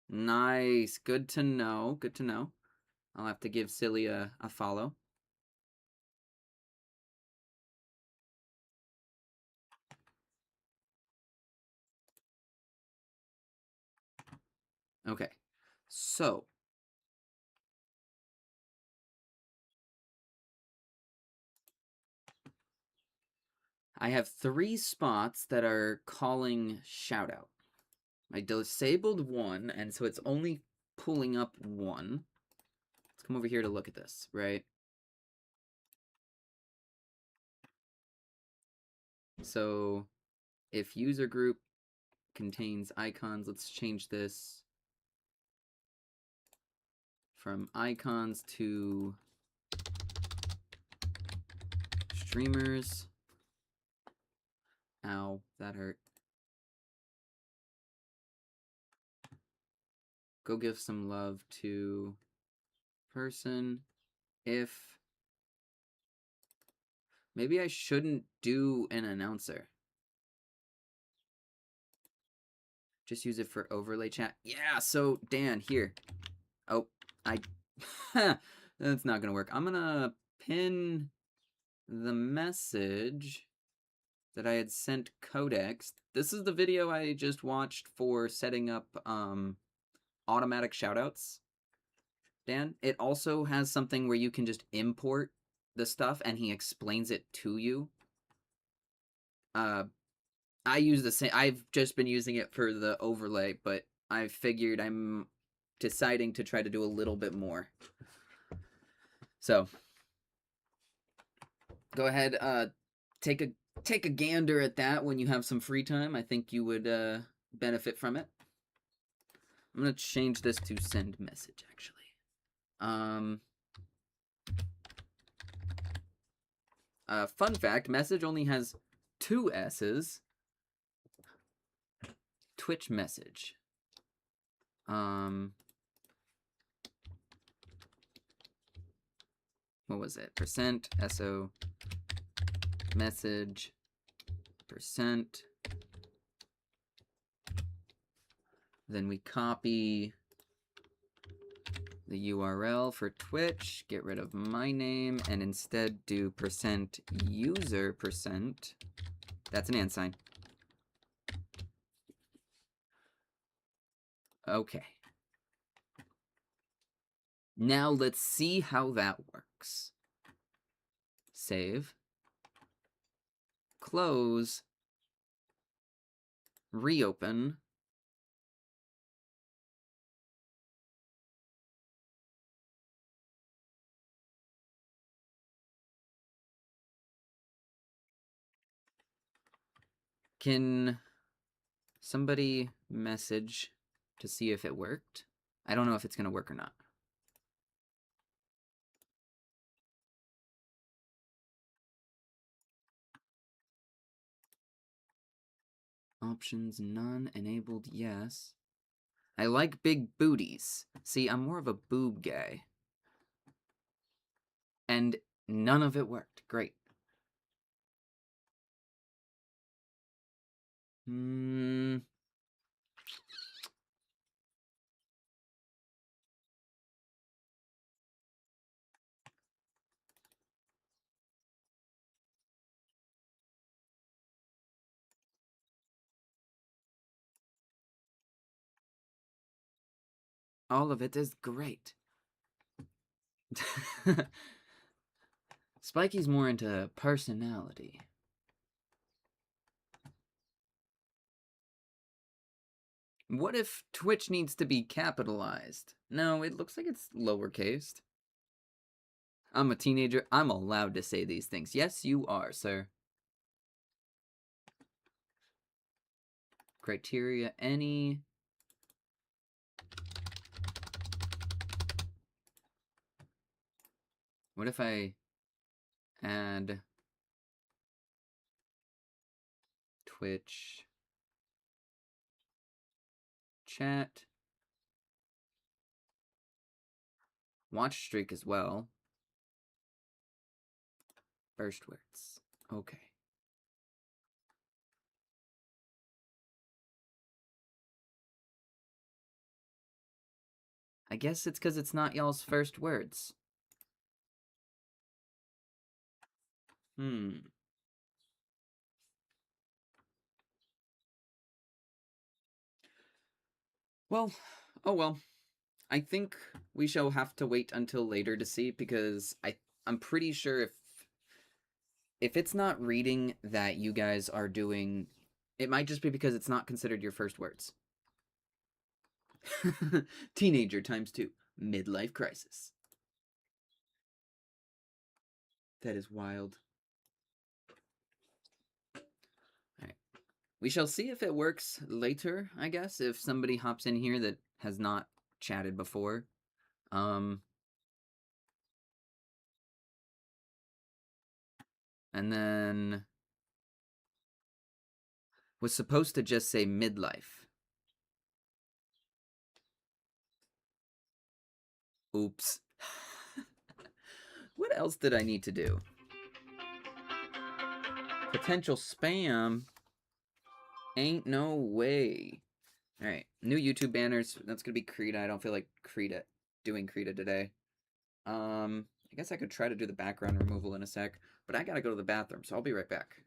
Nice. Good to know. Good to know. I'll have to give silly a follow. Okay. So, I have 3 spots that are calling shoutout. I disabled one, and so it's only pulling up one. Let's come over here to look at this, right? So, if user group contains icons, let's change this from icons to streamers. Ow, that hurt. Go give some love to person. If maybe I shouldn't do an announcer. Just use it for overlay chat. Yeah, so Dan, here. Oh, that's not gonna work. I'm gonna pin the message that I had sent Codex. This is the video I just watched for setting up automatic shoutouts. Dan, it also has something where you can just import the stuff and he explains it to you. I use the same. I've just been using it for the overlay, but I figured I'm deciding to try to do a little bit more. So, go ahead, take a gander at that when you have some free time. I think you would benefit from it. I'm gonna change this to send message, actually. Fun fact, message only has 2 S's. Twitch message. What was it? Percent SO message percent. Then we copy the URL for Twitch, get rid of my name, and instead do percent user percent. That's an and sign. Okay. Now let's see how that works. Save. Close. Reopen. Can somebody message to see if it worked? I don't know if it's going to work or not. Options none, enabled yes. I like big booties. See, I'm more of a boob guy. And none of it worked. Great. All of it is great. Spikey's more into personality. What if Twitch needs to be capitalized? No, it looks like it's lowercase. I'm a teenager. I'm allowed to say these things. Yes, you are, sir. criteria any. What if I add Twitch chat, watch streak as well, first words? Okay. I guess it's because it's not y'all's first words. Well, oh well. I think we shall have to wait until later to see, because I'm pretty sure if it's not reading that you guys are doing, it might just be because it's not considered your first words. Teenager ×2. Midlife crisis. That is wild. Alright. We shall see if it works later, I guess, if somebody hops in here that has not chatted before. And then was supposed to just say midlife. Oops. What else did I need to do? Potential spam? Ain't no way. Alright, new YouTube banners. That's gonna be Krita. I don't feel like doing Krita today. I guess I could try to do the background removal in a sec, but I gotta go to the bathroom, so I'll be right back.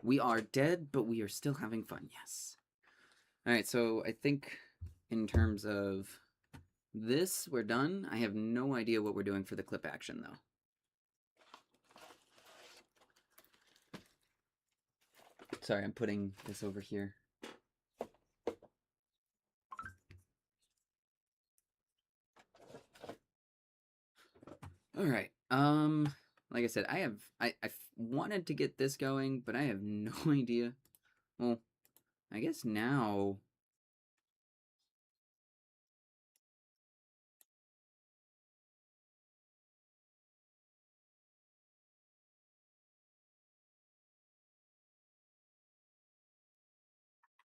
We are dead, but we are still having fun, yes. Alright, so I think in terms of this, we're done. I have no idea what we're doing for the clip action, though. Sorry, I'm putting this over here. Alright, like I said, I wanted to get this going, but I have no idea. Well, I guess now...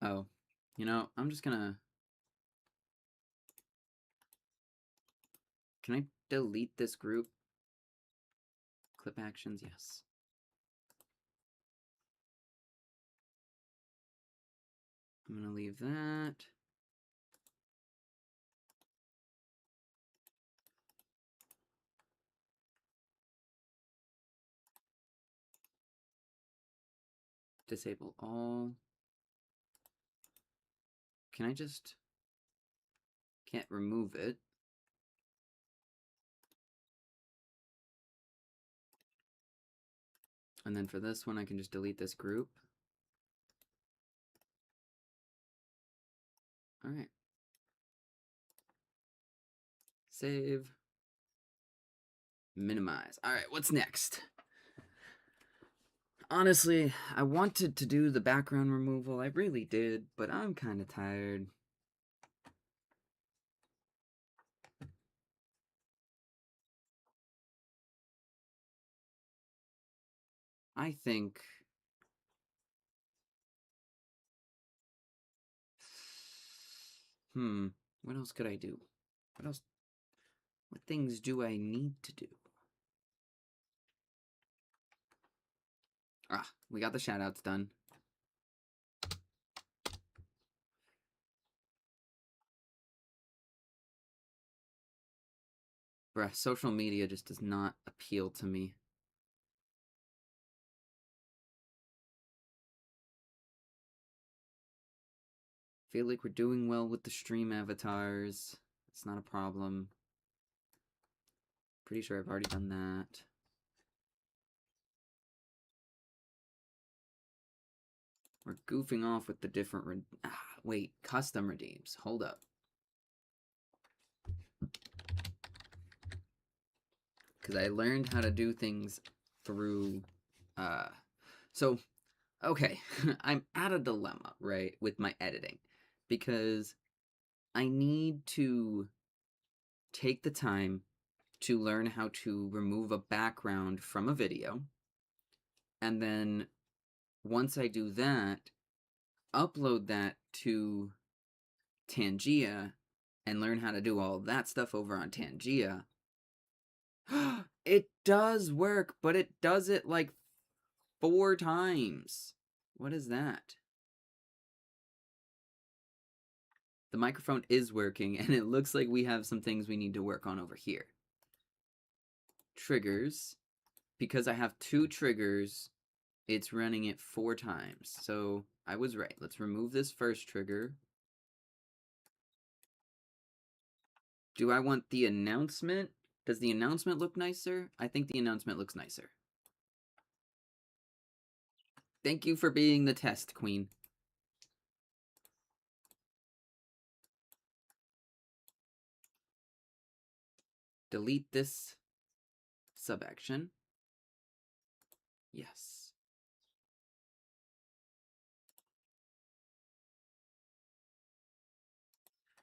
Oh, you know, I'm just gonna... Can I delete this group? Clip actions, yes. I'm gonna leave that. Disable all. Can I just... Can't remove it. And then for this one, I can just delete this group. Alright. Save. Minimize. Alright, what's next? Honestly, I wanted to do the background removal. I really did, but I'm kind of tired. I think... What else could I do? What things do I need to do? Ah, we got the shoutouts done. Bruh, social media just does not appeal to me. Feel like we're doing well with the stream avatars. It's not a problem. Pretty sure I've already done that. We're goofing off with the different... wait, custom redeems. Hold up. Because I learned how to do things through... So, okay. I'm at a dilemma, right, with my editing. Because I need to take the time to learn how to remove a background from a video. And then, once I do that, upload that to Tangia and learn how to do all that stuff over on Tangia. It does work, but it does it like 4 times. What is that? The microphone is working, and it looks like we have some things we need to work on over here. Triggers. Because I have 2 triggers, it's running it 4 times. So, I was right. Let's remove this first trigger. Do I want the announcement? Does the announcement look nicer? I think the announcement looks nicer. Thank you for being the test, Queen. Delete this sub-action. Yes.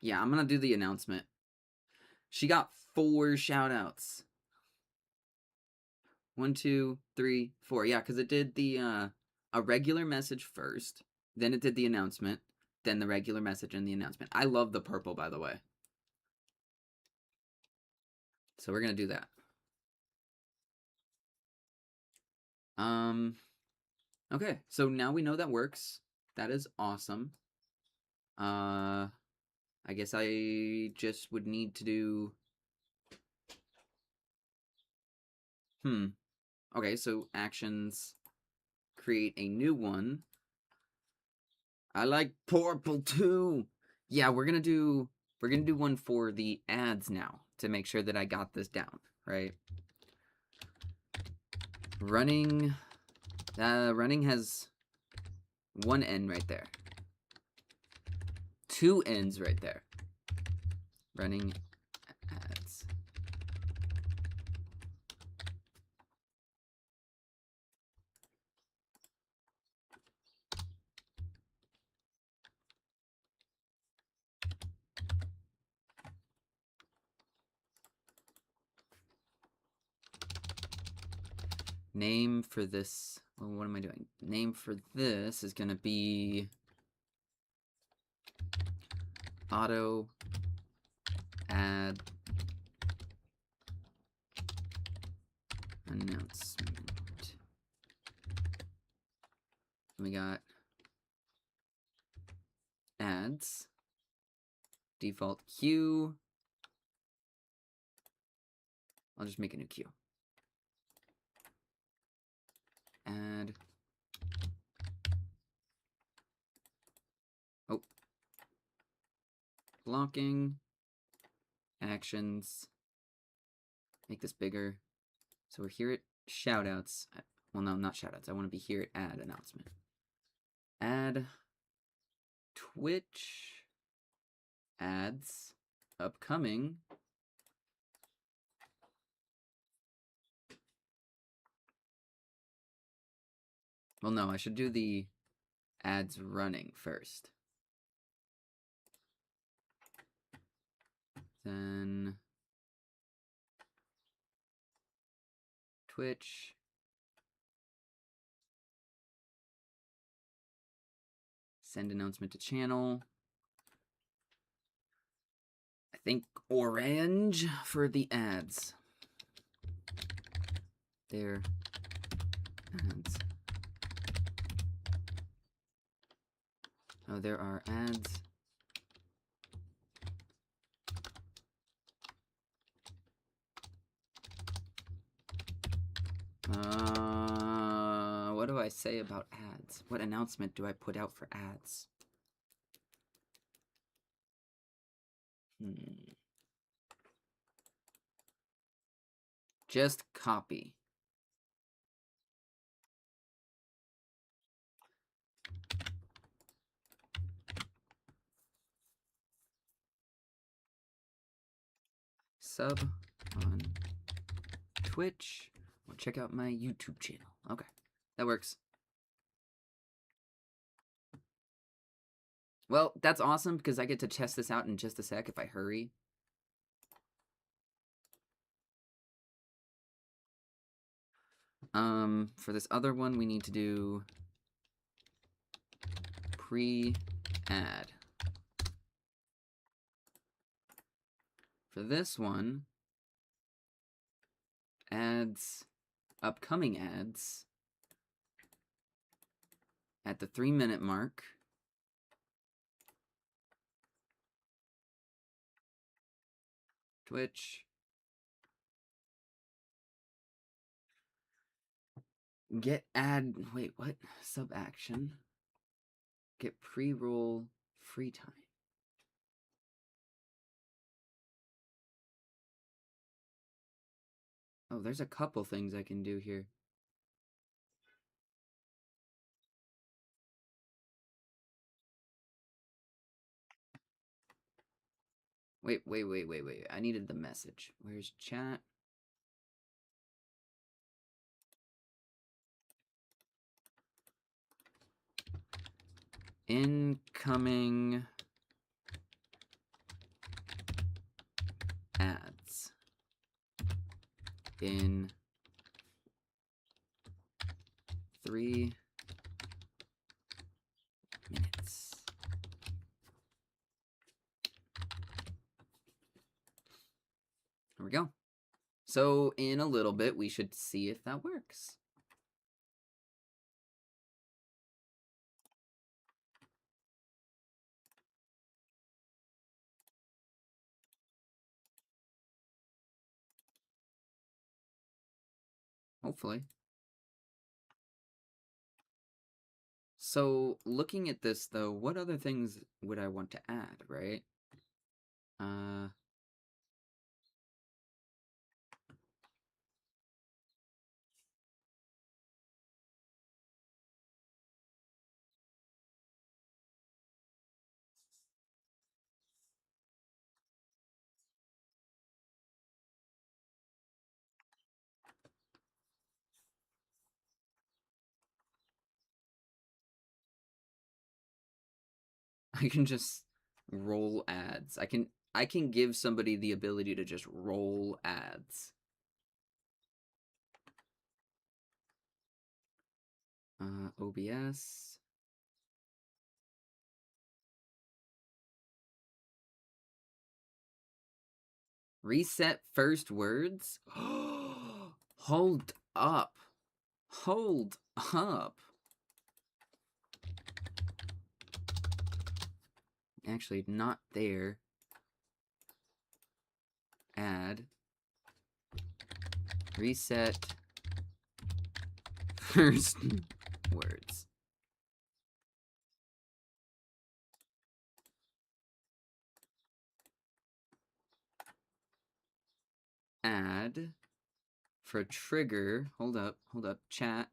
Yeah, I'm gonna do the announcement. She got 4 shoutouts. 1, 2, 3, 4. Yeah, because it did the a regular message first, then it did the announcement, then the regular message and the announcement. I love the purple, by the way. So we're gonna do that. Okay, so now we know that works. That is awesome. I guess I just would need to do... Okay, so actions, create a new one. I like purple too. Yeah, we're gonna do one for the ads now to make sure that I got this down, right? Running has 1 N right there. 2 N's right there. Running ads. Name for this, well, what am I doing? Name for this is gonna be auto ad announcement. We got ads. Default queue. I'll just make a new queue. Add. Oh. Blocking. Actions. Make this bigger. So we're here at shoutouts. Well, no, not shoutouts. I want to be here at add announcement. Add Twitch ads upcoming. Well, no, I should do the ads running first. Then Twitch. Send announcement to channel. I think orange for the ads. There. Ads. Oh, there are ads. What do I say about ads? What announcement do I put out for ads? Just copy. Sub on Twitch. Or check out my YouTube channel. Okay, that works. Well, that's awesome because I get to test this out in just a sec if I hurry. For this other one, we need to do pre-add. For this one, ads, upcoming ads, at the 3-minute mark. Twitch. Get ad, wait, what? Sub action. Get pre-roll free time. Oh, there's a couple things I can do here. Wait. I needed the message. Where's chat? Incoming ads in 3 minutes. There we go. So in a little bit, we should see if that works. Hopefully. So looking at this though, what other things would I want to add, right? I can just roll ads. I can give somebody the ability to just roll ads. OBS. Reset first words? Hold up. Hold up. actually not there. Add. Reset. First words. Add. For trigger. Hold up. Chat.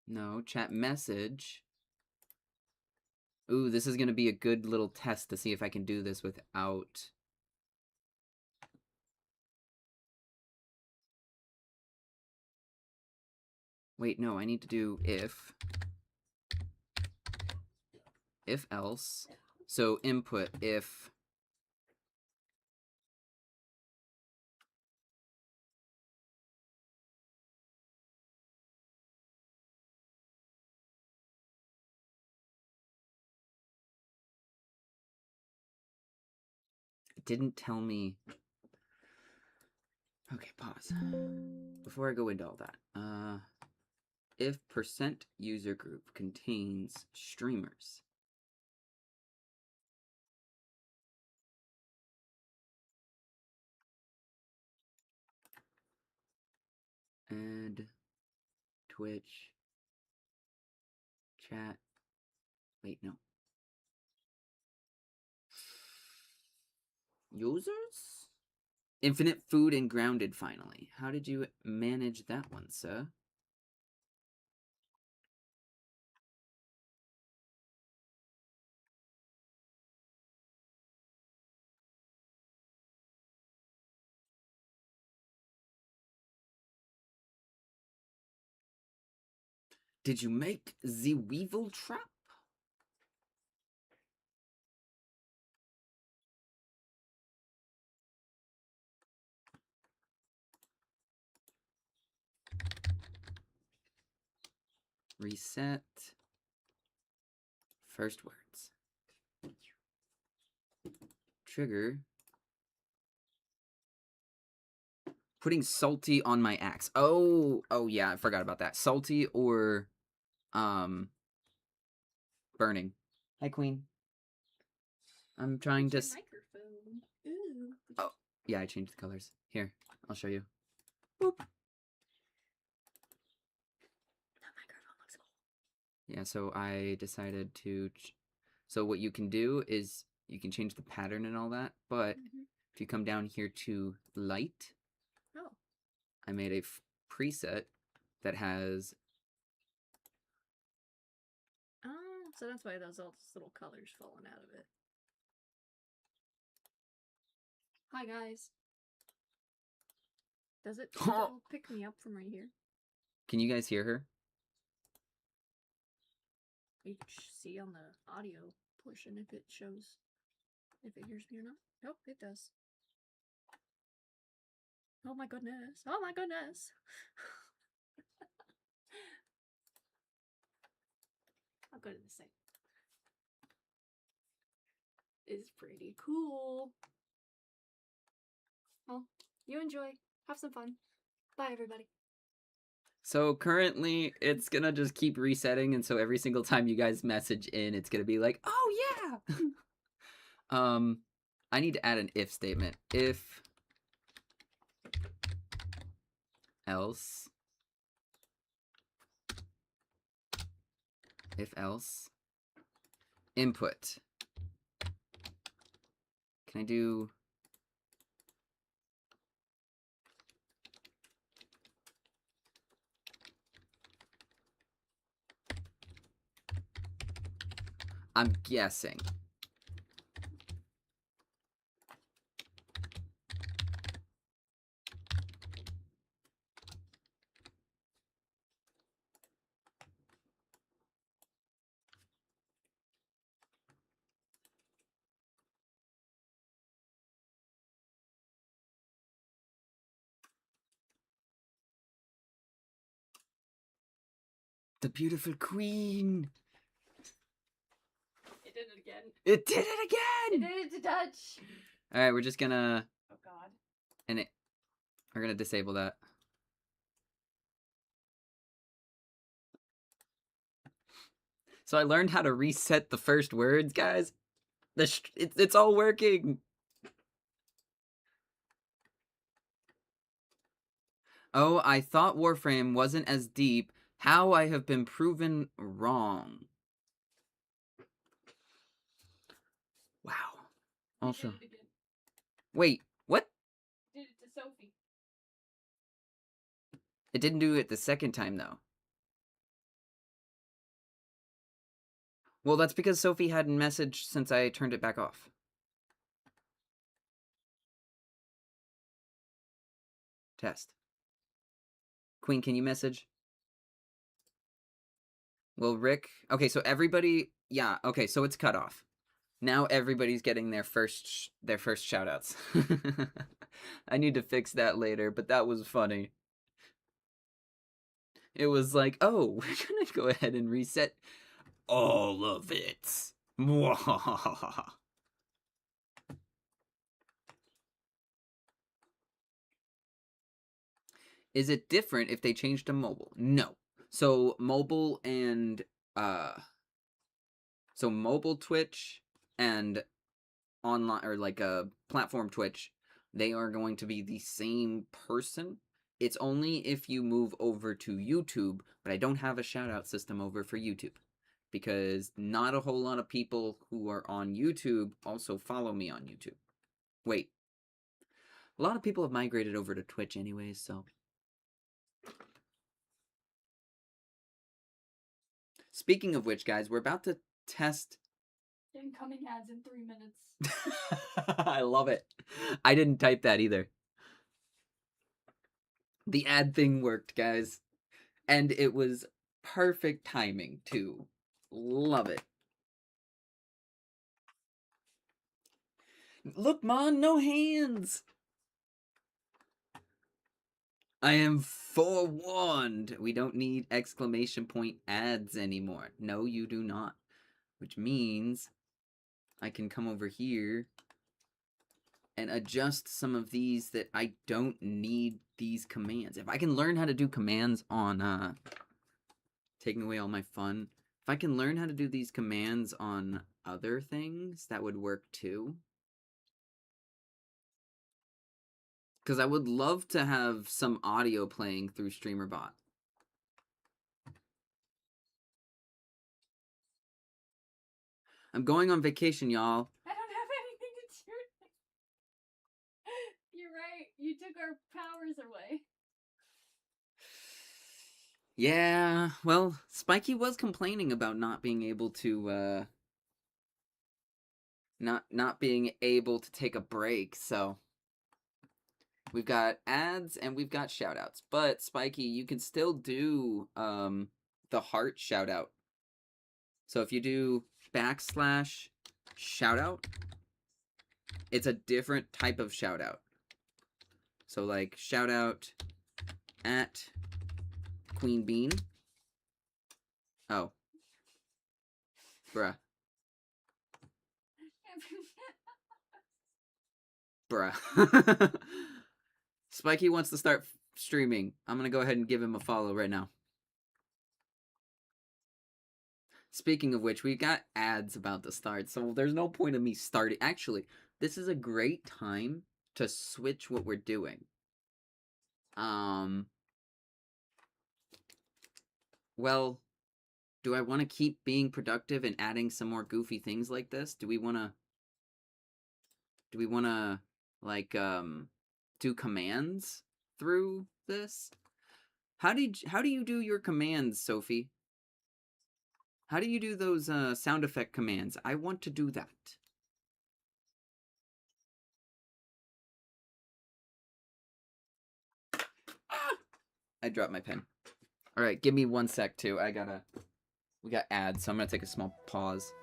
No, chat message. Ooh, this is gonna be a good little test to see if I can do this without... Wait, no, I need to do if. If else. So input if. It didn't tell me. Okay, pause. Before I go into all that, if percent user group contains streamers, add Twitch chat. Wait, no. Users? Infinite food and grounded finally. How did you manage that one, sir? Did you make the weevil trap? Reset. First words. Trigger. Putting salty on my axe. Oh yeah, I forgot about that. Salty or burning. Hi, Queen. I'm trying to... Microphone. Ooh. Oh, yeah, I changed the colors. Here, I'll show you. Boop. That microphone looks cool. Yeah, so I decided to... So what you can do is you can change the pattern and all that, but if you come down here to light, Oh. I made a preset that has... Oh, so that's why those all those little colors falling out of it. Hi, guys. Does it still pick me up from right here? Can you guys hear her? You can see on the audio portion if it shows, if it hears me or not. Nope, it does. Oh my goodness. Oh my goodness. I'll go to the site. It's pretty cool. Well, you enjoy. Have some fun. Bye, everybody. So currently, it's gonna just keep resetting, and so every single time you guys message in, it's gonna be like, oh yeah! I need to add an if statement. If else. If else. Input. Can I do... I'm guessing. The beautiful queen. It did it again. It did it again! It did it to touch. Alright, we're just gonna... Oh god. And we're gonna disable that. So I learned how to reset the first words, guys. It's all working. Oh, I thought Warframe wasn't as deep. How I have been proven wrong. Wow. Also, Did it again. wait, what? Did it to Sophie. It didn't do it the second time, though. Well, that's because Sophie hadn't messaged since I turned it back off. Test. Queen, can you message? Well, Rick... Okay, so everybody... Yeah, okay, so it's cut off. Now everybody's getting their first shoutouts. I need to fix that later, but that was funny. It was like, oh, we're gonna go ahead and reset all of it. Is it different if they change to mobile? No. So mobile and mobile Twitch and online, or like a platform Twitch, they are going to be the same person. It's only if you move over to YouTube, but I don't have a shout out system over for YouTube because not a whole lot of people who are on YouTube also follow me on YouTube. Wait. A lot of people have migrated over to Twitch anyways, so. Speaking of which, guys, we're about to test Incoming ads in 3 minutes. I love it. I didn't type that either. The ad thing worked, guys. And it was perfect timing, too. Love it. Look, Mon, no hands! I am forewarned. We don't need exclamation point ads anymore. No, you do not. Which means I can come over here and adjust some of these that I don't need these commands. If I can learn how to do commands on, taking away all my fun. If I can learn how to do these commands on other things, that would work too. Because I would love to have some audio playing through StreamerBot. I'm going on vacation, y'all. I don't have anything to do. You're right. You took our powers away. Yeah, well, Spiky was complaining about not being able to, not being able to take a break, so we've got ads and we've got shoutouts. But Spiky, you can still do the heart shoutout. So if you do /shoutout, it's a different type of shoutout. So like shoutout at Queen Bean. Oh. Bruh. Bruh. Spiky wants to start streaming. I'm gonna go ahead and give him a follow right now. Speaking of which, we've got ads about to start, so there's no point of me starting. Actually, this is a great time to switch what we're doing. Well, do I want to keep being productive and adding some more goofy things like this? Do we want to like do commands through this? How do you do your commands, Sophie? How do you do those sound effect commands? I want to do that. Ah! I dropped my pen. All right, give me 1 sec too. We got ads, so I'm gonna take a small pause.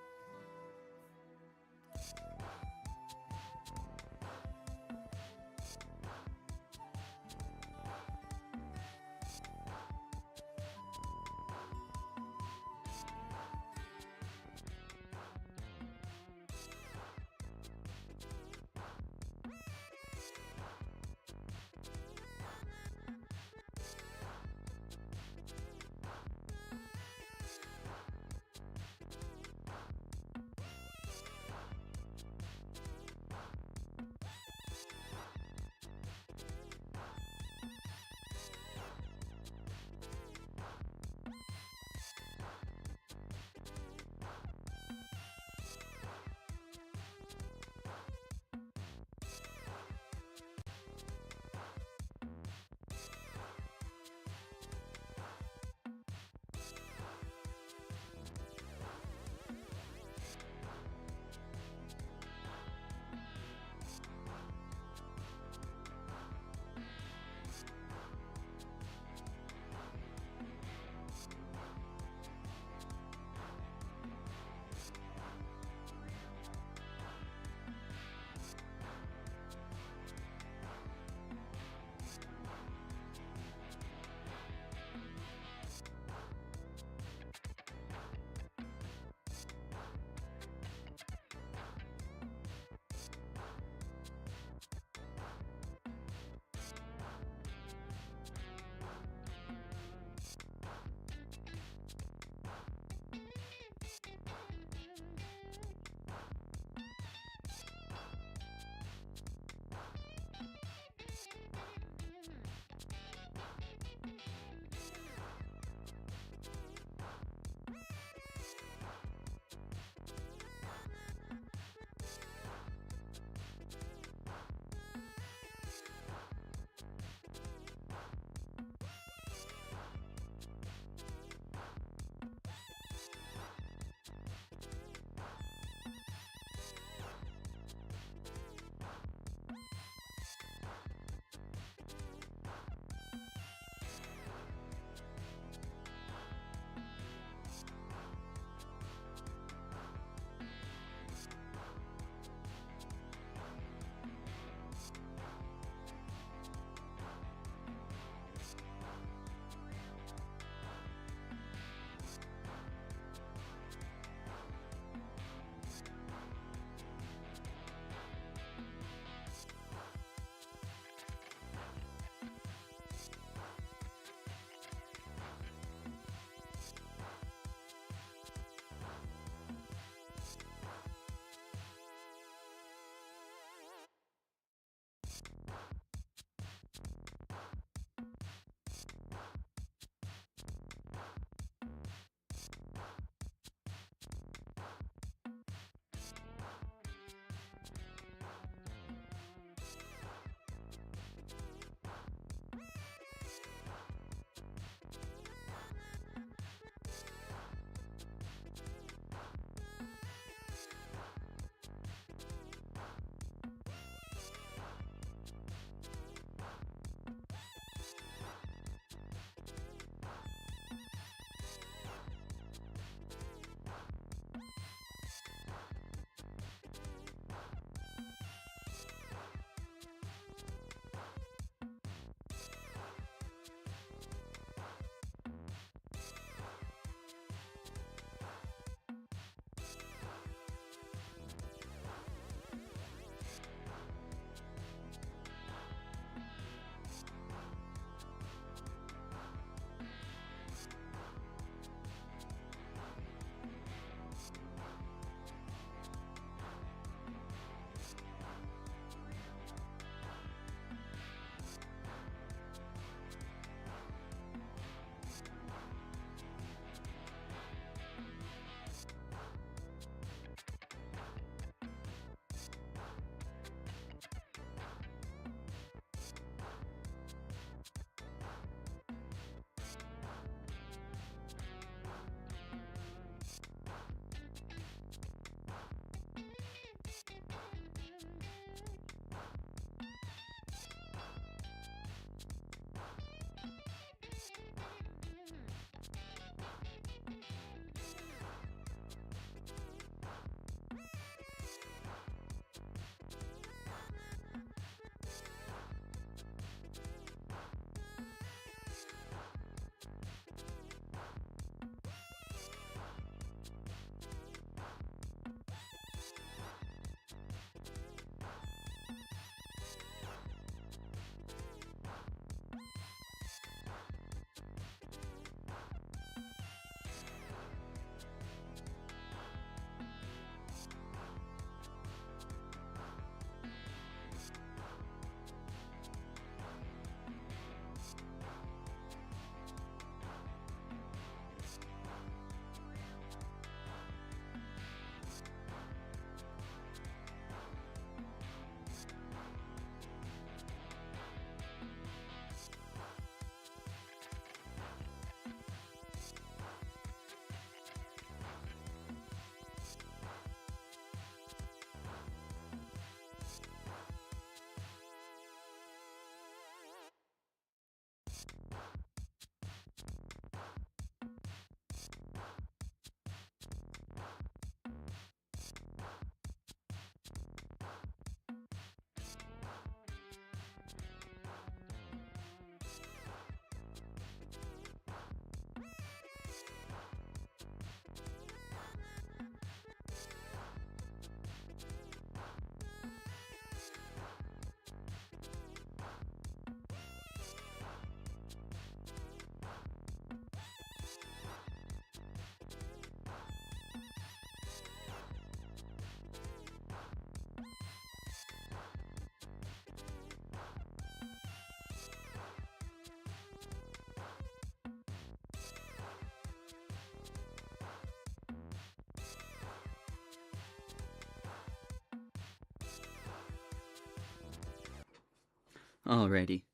Alrighty.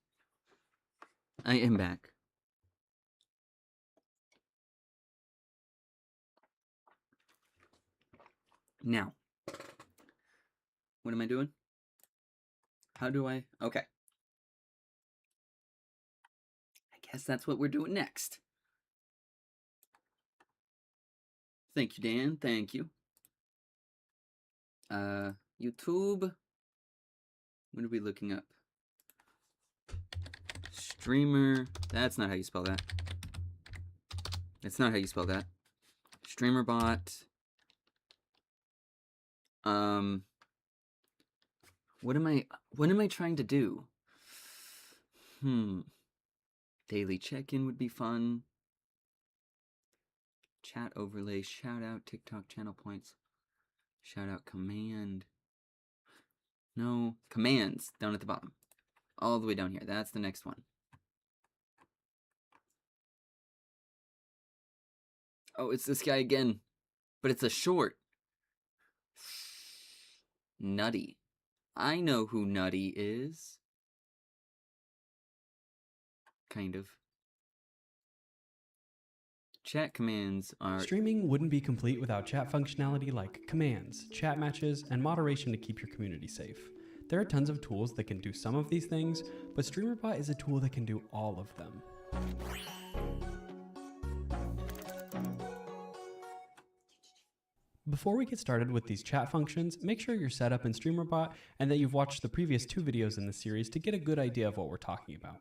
I am back. Now, what am I doing? How do I... Okay. I guess that's what we're doing next. Thank you, Dan. Thank you. YouTube. What are we looking up? Streamer. That's not how you spell that. That's not how you spell that. StreamerBot. What am I trying to do? Daily check-in would be fun. Chat overlay, shout out, TikTok channel points. Shout out command. No, commands down at the bottom. All the way down here. That's the next one. Oh, it's this guy again. But it's a short. Nutty. I know who Nutty is. Kind of. Chat commands are... Streaming wouldn't be complete without chat functionality like commands, chat matches, and moderation to keep your community safe. There are tons of tools that can do some of these things, but StreamerBot is a tool that can do all of them. Before we get started with these chat functions, make sure you're set up in StreamerBot and that you've watched the previous 2 videos in the series to get a good idea of what we're talking about.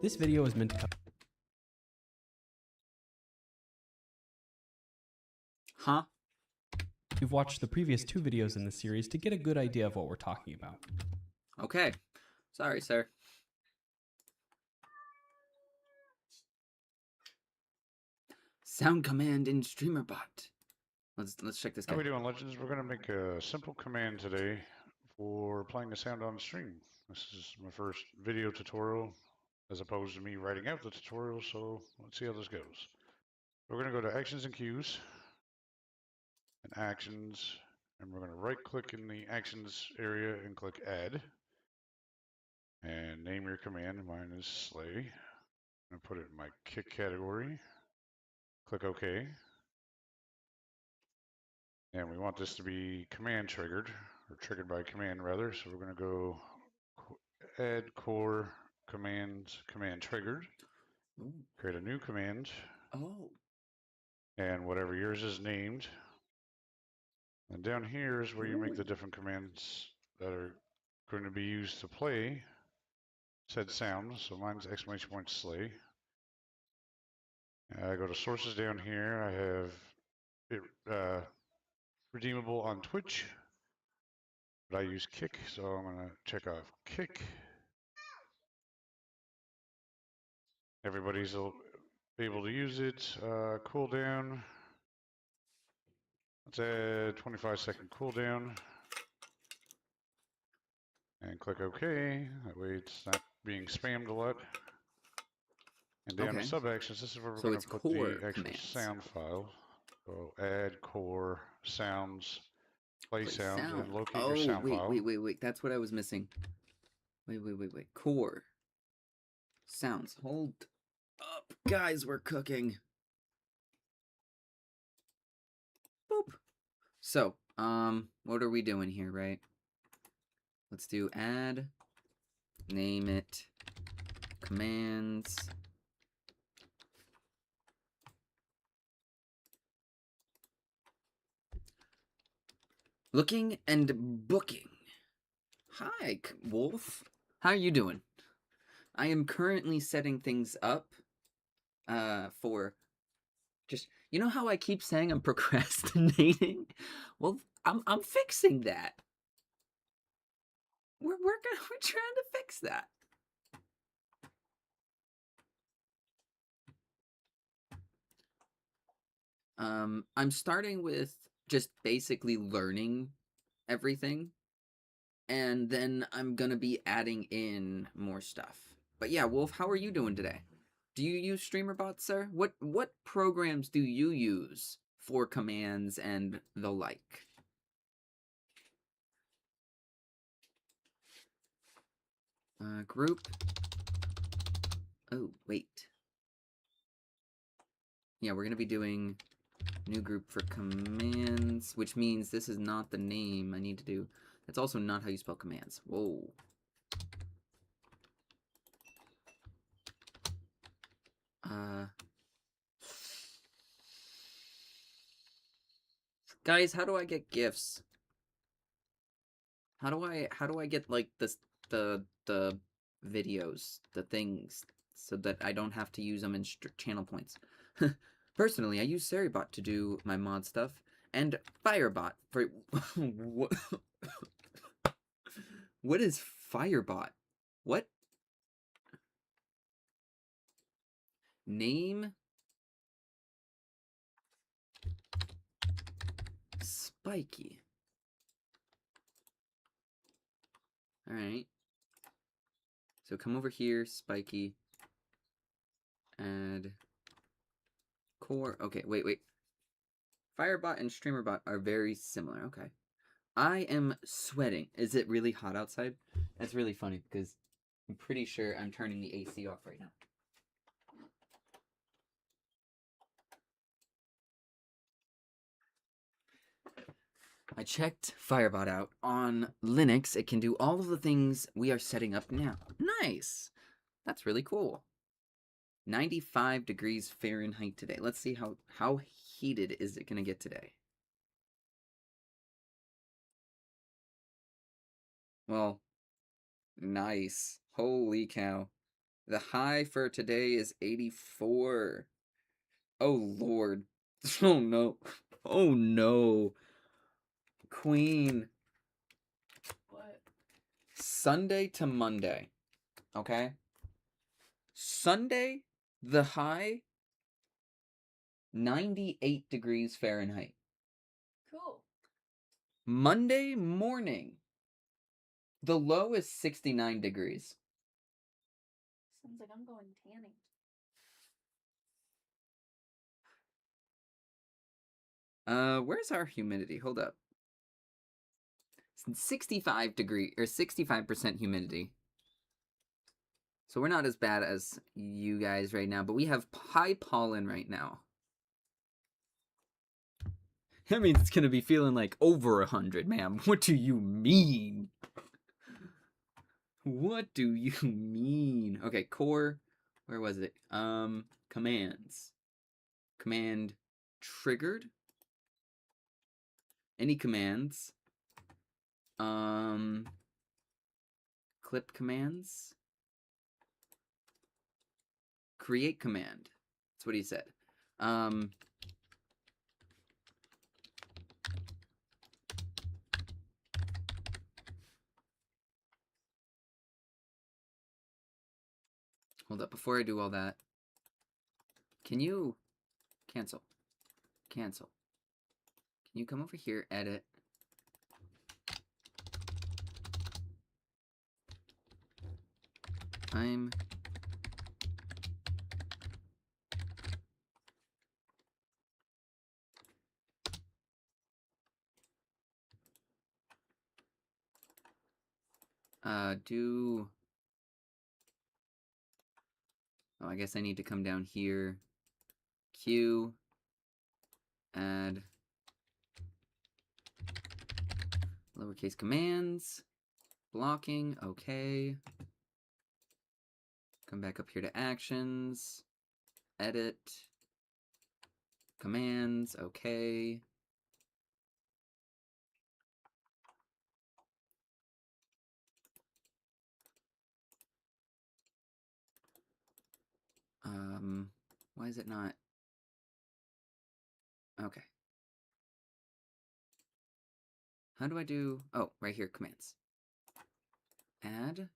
This video is meant to cover... Huh? You've watched the previous 2 videos in the series to get a good idea of what we're talking about. Okay. Sorry, sir. Sound command in StreamerBot. Let's check this guy. How we doing, Legends? We're going to make a simple command today for playing the sound on stream. This is my first video tutorial as opposed to me writing out the tutorial, so let's see how this goes. We're going to go to Actions and Cues and Actions, and we're going to right click in the Actions area and click Add. And name your command. Mine is Slay. I'm going to put it in my kick category. Click OK. And we want this to be command triggered, or triggered by command rather. So we're going to go add core commands, command triggered. Ooh. Create a new command. Oh. And whatever yours is named. And down here is where you make Ooh. the different commands that are going to be used to play said sound. So mine's exclamation point slay. I go to sources down here. I have it redeemable on Twitch, but I use kick, so I'm going to check off kick. Everybody's able to use it. Cooldown. Let's add 25-second cooldown. And click OK. That way it's not being spammed a lot. And down to sub actions, this is where we're going to put the actual sound file. So add core sounds, play sound, and locate your sound file. Wait. That's what I was missing. Wait. Core sounds. Hold up. Guys, we're cooking. Boop. So, what are we doing here, right? Let's do add, name it, commands. Looking and booking. Hi, Wolf. How are you doing? I am currently setting things up for just, you know how I keep saying I'm procrastinating? Well, I'm fixing that. We're trying to fix that. I'm starting with just basically learning everything, and then I'm gonna be adding in more stuff. But yeah, Wolf, how are you doing today? Do you use StreamerBot, sir? What programs do you use for commands and the like? Group. Oh, wait. Yeah, we're going to be doing new group for commands, which means this is not the name I need to do. That's also not how you spell commands. Whoa. Guys, how do I get GIFs? How do I get like the videos, the things, so that I don't have to use them in channel points? Personally, I use Seribot to do my mod stuff, and Firebot for what? What is Firebot? What? Name? Spiky. Alright. So come over here, Spiky. Add core. Okay, wait. Firebot and StreamerBot are very similar. Okay. I am sweating. Is it really hot outside? That's really funny because I'm pretty sure I'm turning the AC off right now. I checked Firebot out. On Linux, it can do all of the things we are setting up now. Nice! That's really cool. 95 degrees Fahrenheit today. Let's see how heated is it going to get today. Well, nice. Holy cow. The high for today is 84. Oh, Lord. Oh, no. Oh, no. Queen. What? Sunday to Monday. Okay? Sunday, the high, 98 degrees Fahrenheit. Cool. Monday morning, the low is 69 degrees. Sounds like I'm going tanning. Where's our humidity? Hold up. 65 degree or 65% humidity. So we're not as bad as you guys right now, but we have high pollen right now. That means it's gonna be feeling like over 100, ma'am. What do you mean? What do you mean? Okay, core. Where was it? Commands. Command triggered. Any commands. Clip commands. Create command. That's what he said. Hold up, before I do all that, can you cancel? Cancel. Can you come over here, edit? I'm do. Oh, I guess I need to come down here. Q. Add lowercase commands. Blocking. Okay. Come back up here to actions. Edit. Commands. Okay. Why is it not? Okay. How do I do? Oh, right here, commands. Add.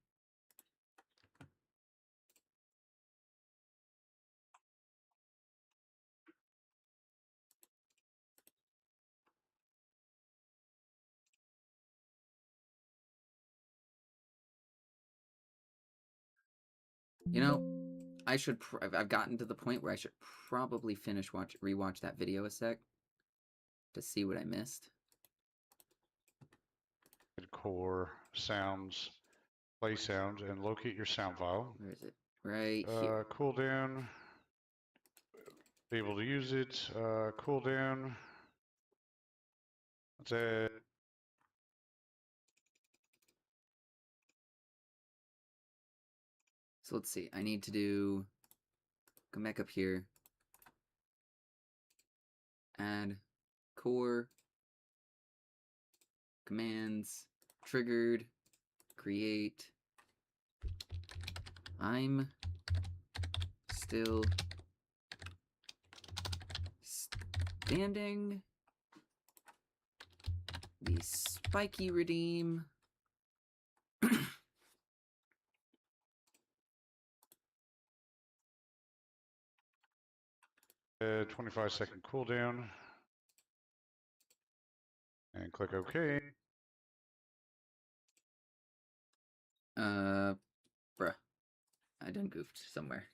You know, I should. I've gotten to the point where I should probably rewatch that video a sec to see what I missed. Core sounds play sound and locate your sound file. Where is it? Right here. Cooldown. Be able to use it. Cooldown. That's it. So let's see. I need to do. Come back up here. Add core commands triggered create. I'm still standing. The spiky redeem. 25-second cooldown. And click OK. Bruh. I done goofed somewhere.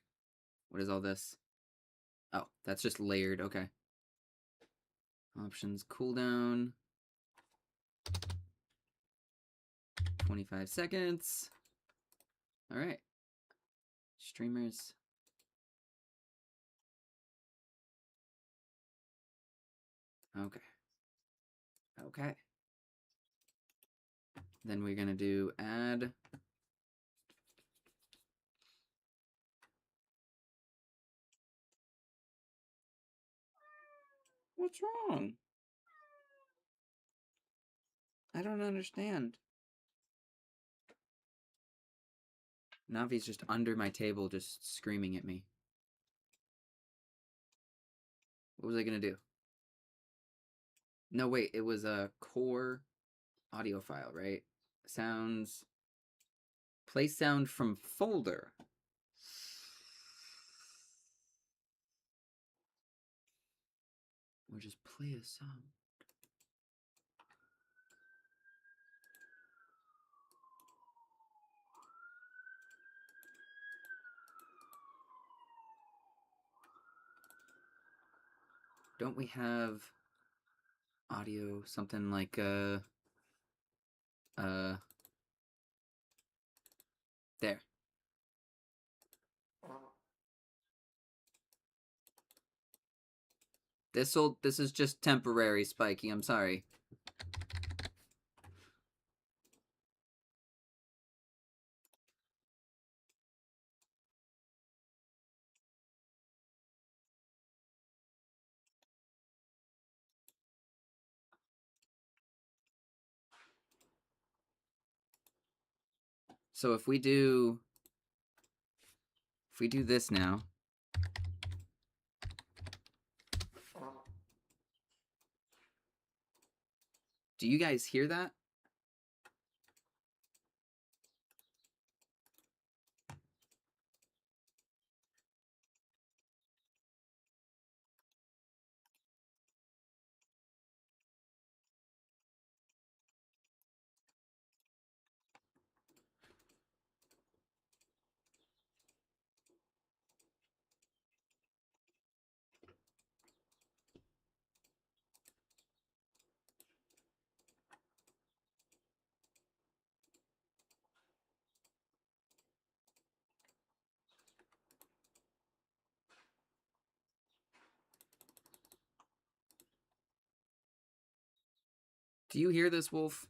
What is all this? Oh, that's just layered. Okay. Options cooldown. 25 seconds. All right. Streamers. Okay. Okay. Then we're going to do add. What's wrong? I don't understand. Navi's just under my table, just screaming at me. What was I going to do? No, wait, it was a core audio file, right? Sounds. Play sound from folder. Or just play a song. Don't we have audio, something like there. This is just temporary, Spiky, I'm sorry. So if we do this now. Do you guys hear that? Do you hear this, Wolf?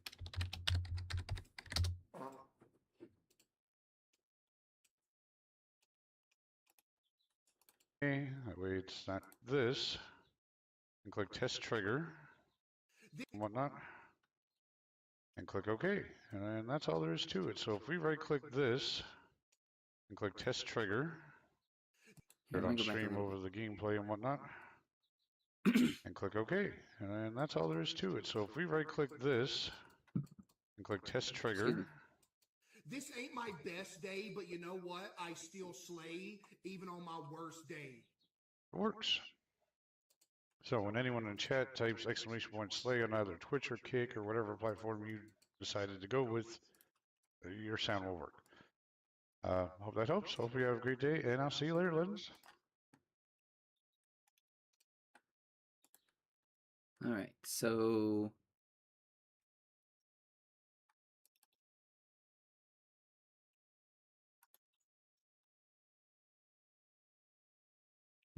Okay, that way it's not this. And click test trigger and whatnot. And click OK. And that's all there is to it. So if we right click this and click test trigger, Here, put it let me on go back a stream little over the gameplay and whatnot. And click OK. And that's all there is to it. So if we right click this and click test trigger. This ain't my best day, but you know what? I still slay even on my worst day. It works. So when anyone in chat types exclamation point slay on either Twitch or Kick or whatever platform you decided to go with, your sound will work. Hope that helps. Hope you have a great day, and I'll see you later, Lens. All right, so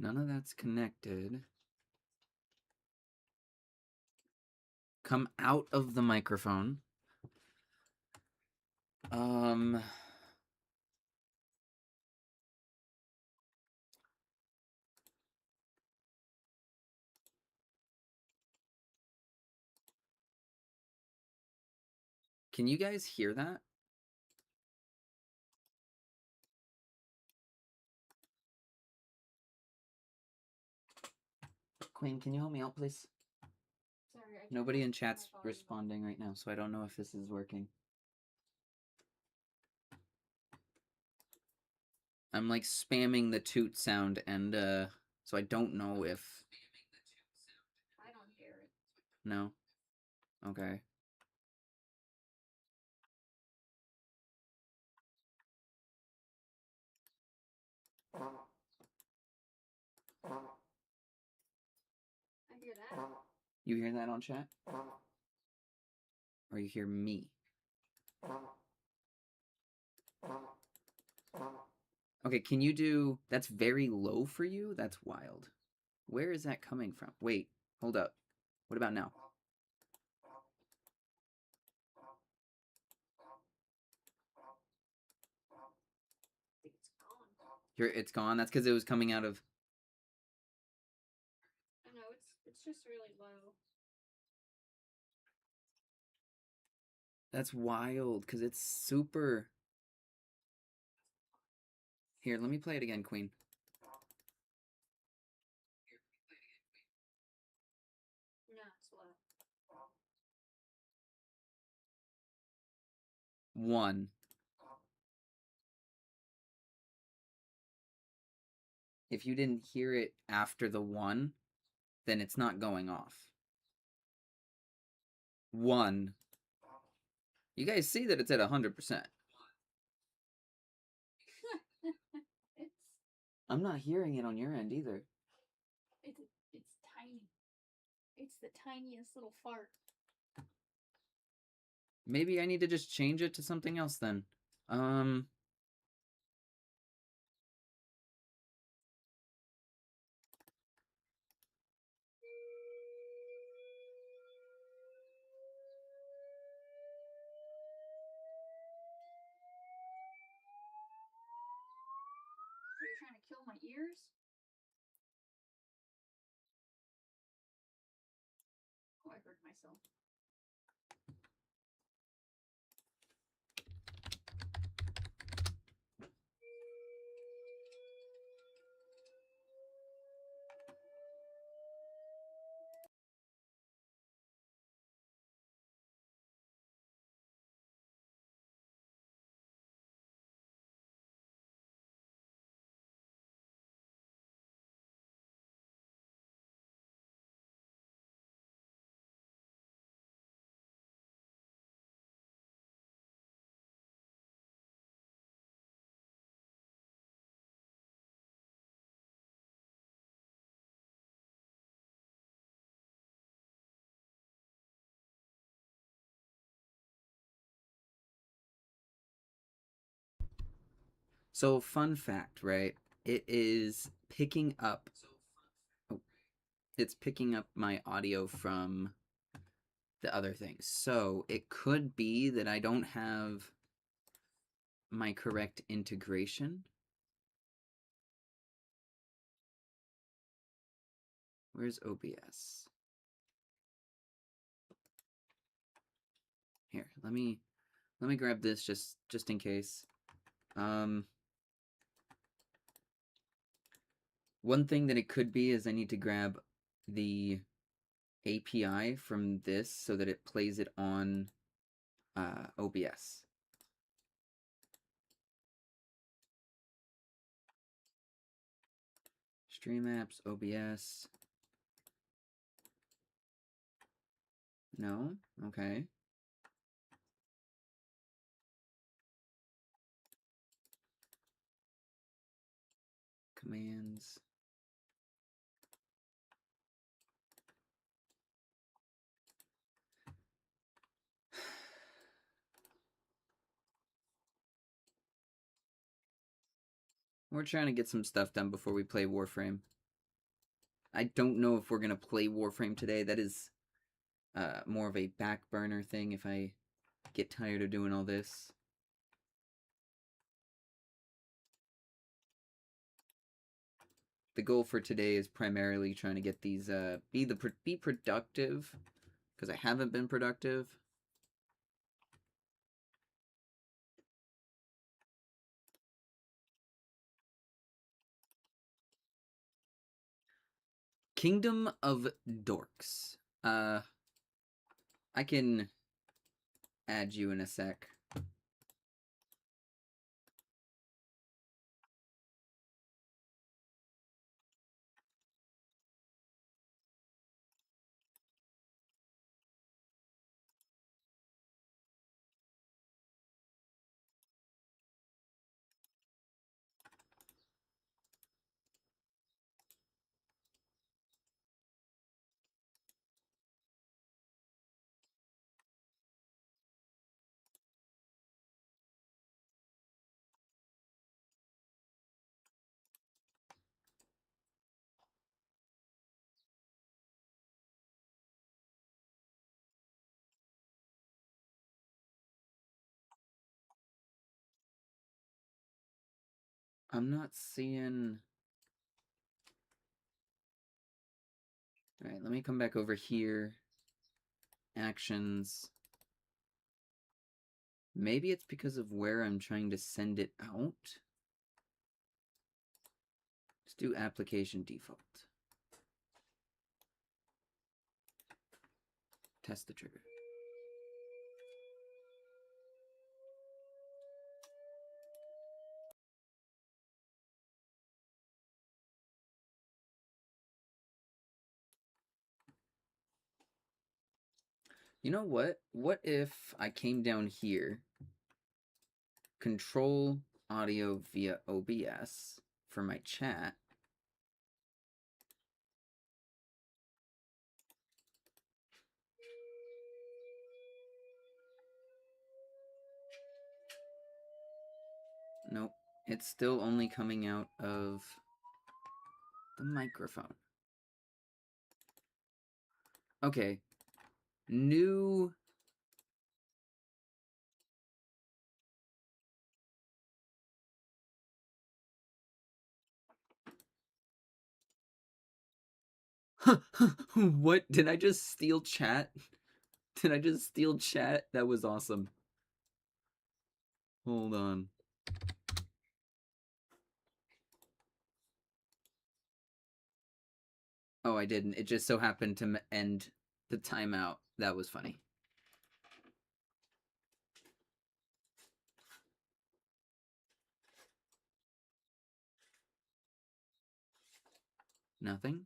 None of that's connected. Come out of the microphone. Can you guys hear that? Queen, can you help me out, please? Sorry, Nobody in chat's responding right now, so I don't know if this is working. I'm like spamming the toot sound, and so I don't know if. I don't hear it. No? Okay. I hear that. You hear that on chat? Or you hear me? Okay, can you do... That's very low for you? That's wild. Where is that coming from? Wait, hold up. What about now? I think it's gone. It's gone? That's because it was coming out of... I know, it's just really low. That's wild, because it's super... Here, let me play it again, Queen. No, it's low. 1. If you didn't hear it after the 1, then it's not going off. 1. You guys see that it's at 100%. It's I'm not hearing it on your end either. it's tiny. It's the tiniest little fart. Maybe I need to just change it to something else then. Are you trying to kill my ears? Oh, I heard myself. So, fun fact, right? It is picking up... Oh, it's picking up my audio from the other things. So, it could be that I don't have my correct integration. Where's OBS? Here, let me grab this just in case. One thing that it could be is I need to grab the API from this so that it plays it on OBS. Stream apps, OBS. No? Okay. Commands. We're trying to get some stuff done before we play Warframe. I don't know if we're gonna play Warframe today. That is more of a back burner thing if I get tired of doing all this. The goal for today is primarily trying to get these be productive, because I haven't been productive. Kingdom of Dorks. I can add you in a sec. I'm not seeing... Alright, let me come back over here. Actions. Maybe it's because of where I'm trying to send it out. Let's do application default. Test the trigger. You know what? What if I came down here, control audio via OBS for my chat, nope, it's still only coming out of the microphone. Okay, new... What? Did I just steal chat? Did I just steal chat? That was awesome. Hold on. Oh, I didn't. It just so happened to end the timeout. That was funny. Nothing?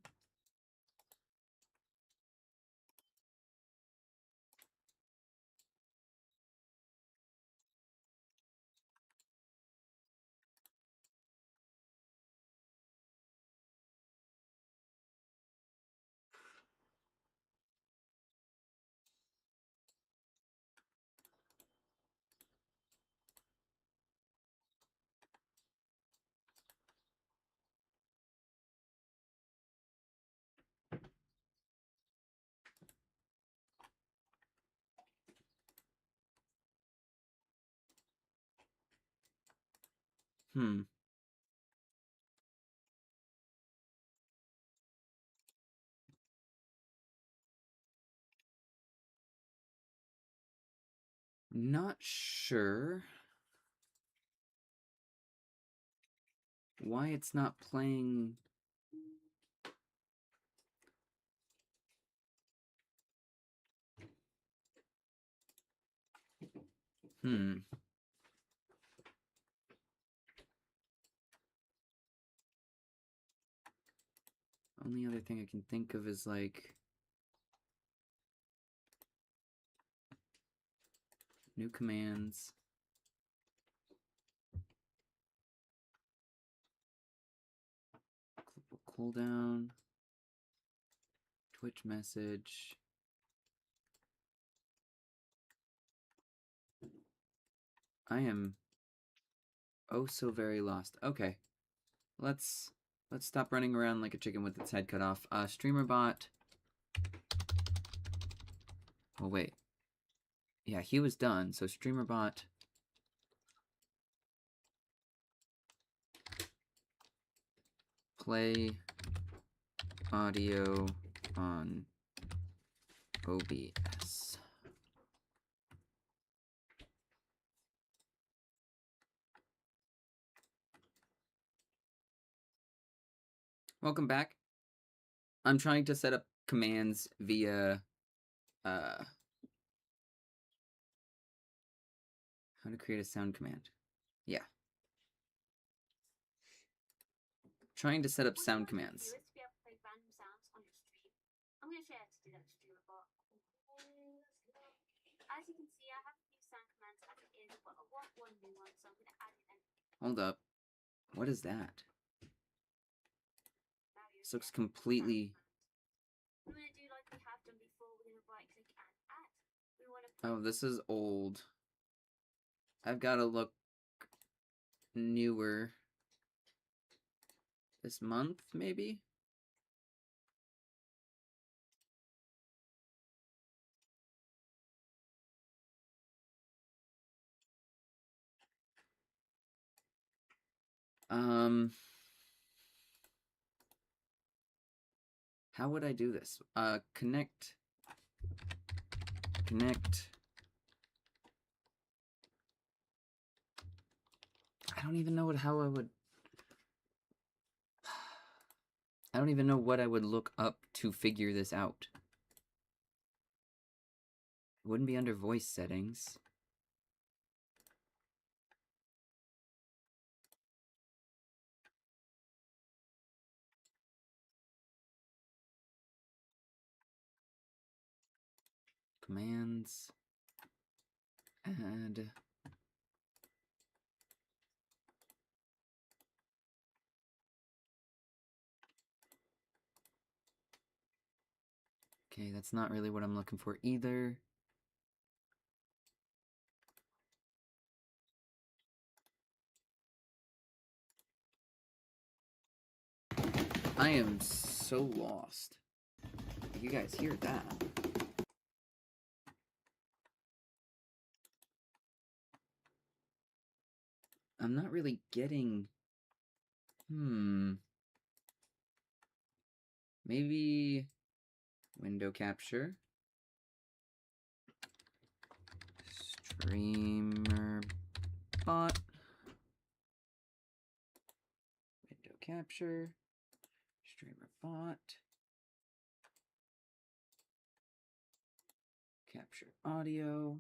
Not sure why it's not playing. Only other thing I can think of is like new commands. Cooldown. Twitch message. I am oh so very lost. Okay. Let's Let's stop running around like a chicken with its head cut off. Streamer bot. Oh, wait. Yeah, he was done, so streamer bot. Play audio on OBS. Welcome back. I'm trying to set up commands via how to create a sound command. Yeah. Trying to set up sound commands. I'm going to share to do that streamer bot. As you can see, I haven't used sound commands as it is, but I want one new one, so I'm going to add it in. Hold up. What is that? This looks completely... We're going to do like we have done before. We're going to right click and add. We want to Oh, this is old. I've got to look newer. This month, maybe? How would I do this? Connect. I don't even know how I would... I don't even know what I would look up to figure this out. It wouldn't be under voice settings. Commands. Add. Okay, that's not really what I'm looking for either. I am so lost. You guys hear that? I'm not really getting... Maybe... Window capture. Streamer bot. Window capture. Streamer bot. Capture audio.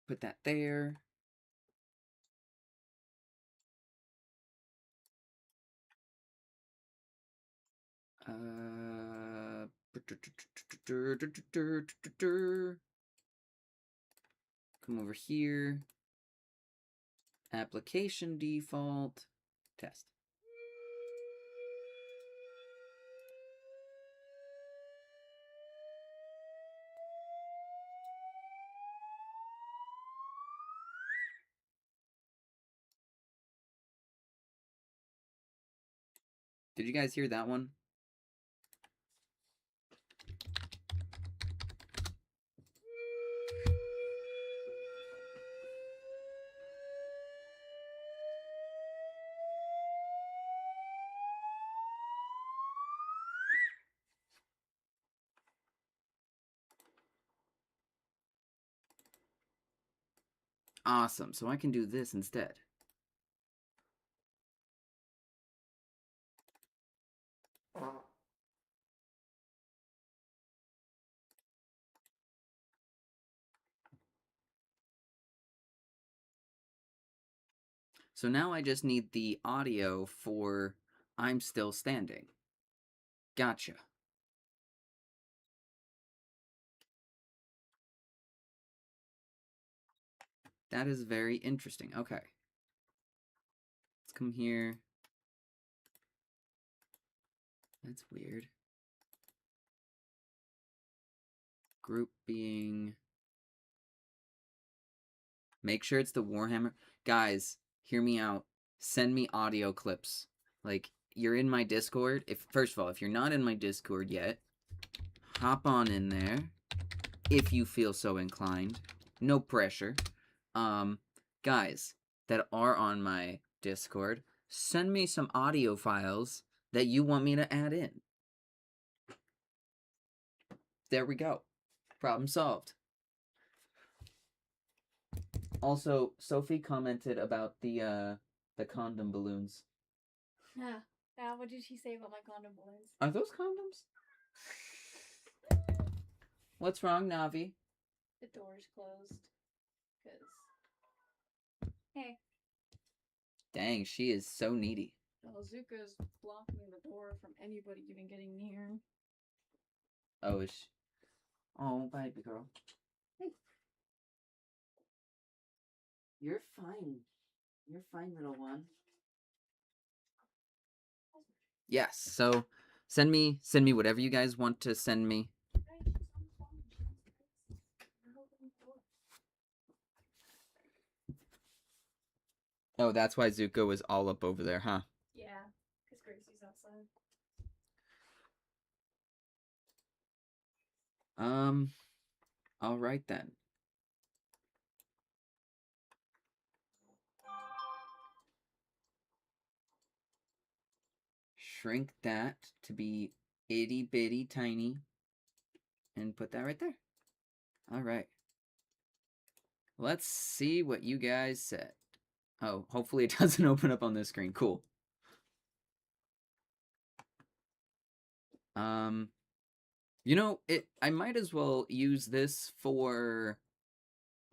Put that there. Come over here. Application default. Test. Did you guys hear that one? Awesome, so I can do this instead. So now I just need the audio for I'm Still Standing. Gotcha. That is very interesting. Okay. Let's come here. That's weird. group being... Make sure it's the Warhammer. Guys, hear me out. Send me audio clips. Like, you're in my Discord. First of all, if you're not in my Discord yet, hop on in there if you feel so inclined. No pressure. Guys that are on my Discord, send me some audio files that you want me to add in. There we go. Problem solved. Also, Sophie commented about the condom balloons. Yeah. What did she say about my condom balloons? Are those condoms? What's wrong, Navi? The door's closed. Hey. Dang, she is so needy. Well, Zuko's blocking the door from anybody even getting near. Oh, is she? Oh, baby girl. Hey. You're fine. You're fine, little one. Yes, so send me whatever you guys want to send me. Oh, that's why Zuko was all up over there, huh? Yeah, because Gracie's outside. All right then. Shrink that to be itty bitty tiny and put that right there. All right. Let's see what you guys said. Oh, hopefully it doesn't open up on this screen. Cool. You know, I might as well use this for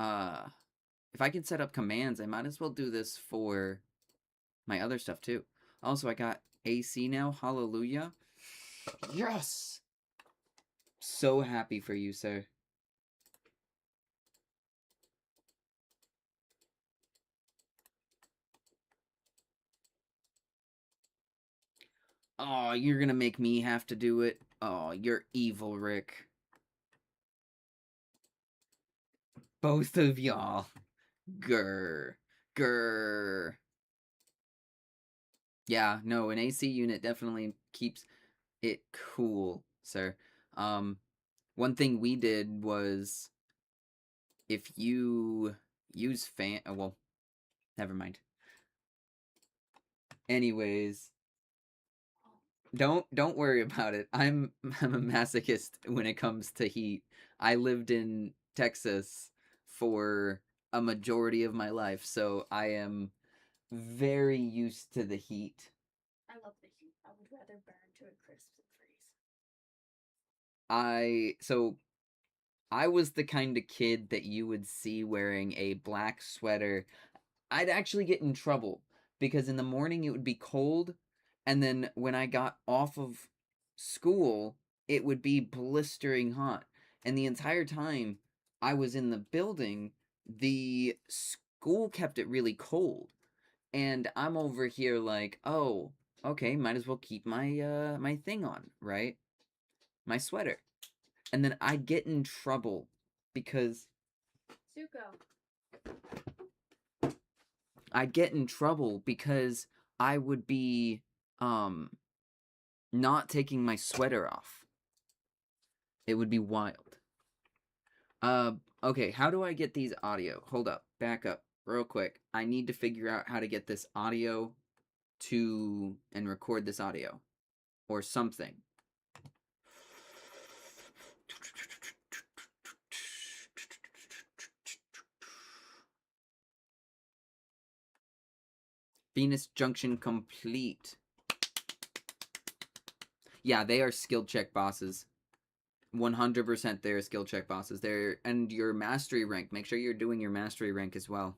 if I can set up commands, I might as well do this for my other stuff too. Also, I got AC now. Hallelujah. Yes! So happy for you, sir. Oh, you're gonna make me have to do it? Oh, you're evil, Rick. Both of y'all. Grr. Grr. Yeah, no, an AC unit definitely keeps it cool, sir. One thing we did was if you use fan... Oh, well, never mind. Anyways, don't worry about it. I'm a masochist when it comes to heat. I lived in Texas for a majority of my life, so I am very used to the heat. I love the heat. I would rather burn to a crisp than freeze. I was the kind of kid that you would see wearing a black sweater. I'd actually get in trouble because in the morning it would be cold, and then when I got off of school, it would be blistering hot. And the entire time I was in the building, the school kept it really cold. And I'm over here like, oh, okay, might as well keep my my thing on, right? My sweater. And then I get in trouble because Zuko. I'd get in trouble because I would be not taking my sweater off. It would be wild. Okay, how do I get these audio? Hold up, back up real quick. I need to figure out how to get this audio and record this audio or something. Venus Junction complete. Yeah, they are skill check bosses. 100% they're skill check bosses. And your mastery rank. Make sure you're doing your mastery rank as well.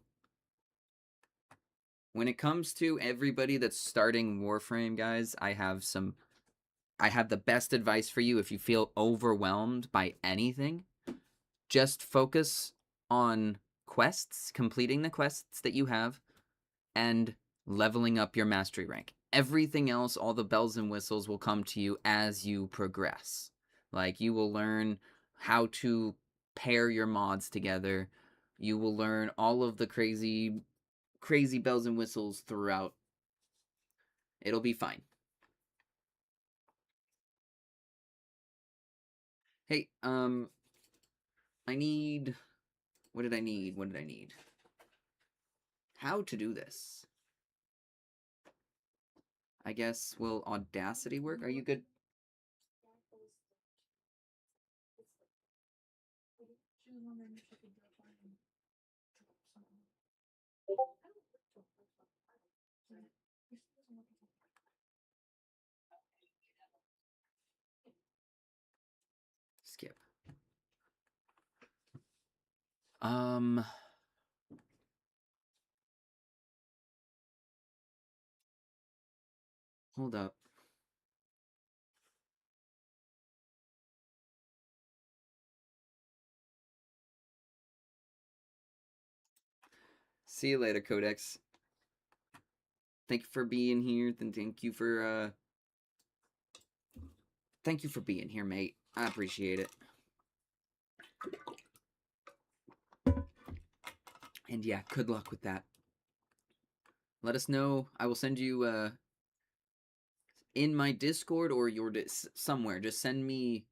When it comes to everybody that's starting Warframe, guys, I have the best advice for you. If you feel overwhelmed by anything, just focus on quests, completing the quests that you have, and leveling up your mastery rank. Everything else, all the bells and whistles will come to you as you progress. Like, you will learn how to pair your mods together. You will learn all of the crazy bells and whistles throughout. It'll be fine. Hey, I need... What did I need? How to do this? I guess, will Audacity work? Are you good? Skip. Hold up. See you later, Codex. Thank you for being here. Thank you for being here, mate. I appreciate it. And yeah, good luck with that. Let us know. I will send you in my Discord or your somewhere. Just send me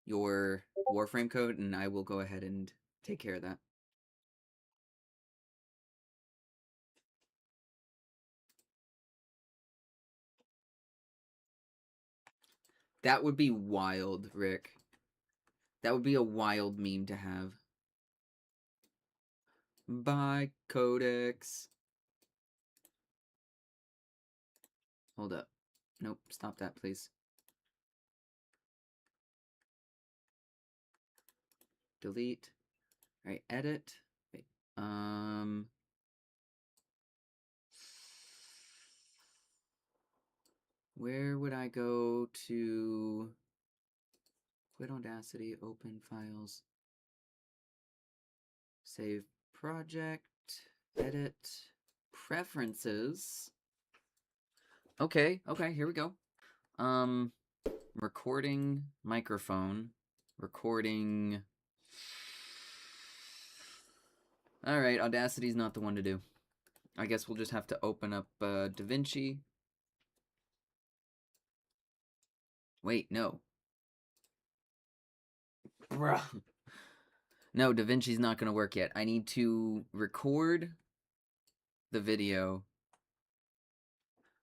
your Warframe code and I will go ahead and take care of that. That would be wild, Rick. That would be a wild meme to have. Bye, Codex. Hold up. Nope, stop that, please. Delete. Alright, edit. Wait. Where would I go to quit Audacity, open files, save project, edit, preferences. Okay, here we go. Recording, microphone, recording. Alright, Audacity's not the one to do. I guess we'll just have to open up DaVinci. Wait, no. Bruh. No, DaVinci's not going to work yet. I need to record the video.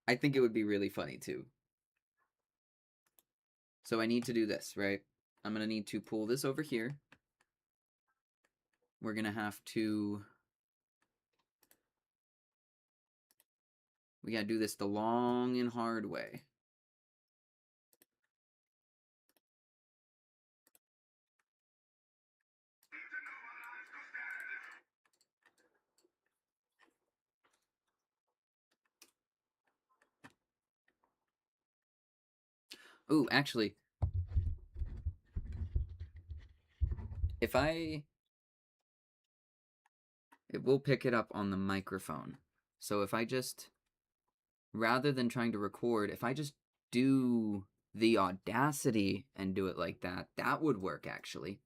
I think it would be really funny, too. So I need to do this, right? I'm going to need to pull this over here. We're going to have to... We got to do this the long and hard way. Ooh, actually, if it will pick it up on the microphone. So if I just, rather than trying to record, if I just do the Audacity and do it like that, that would work, actually.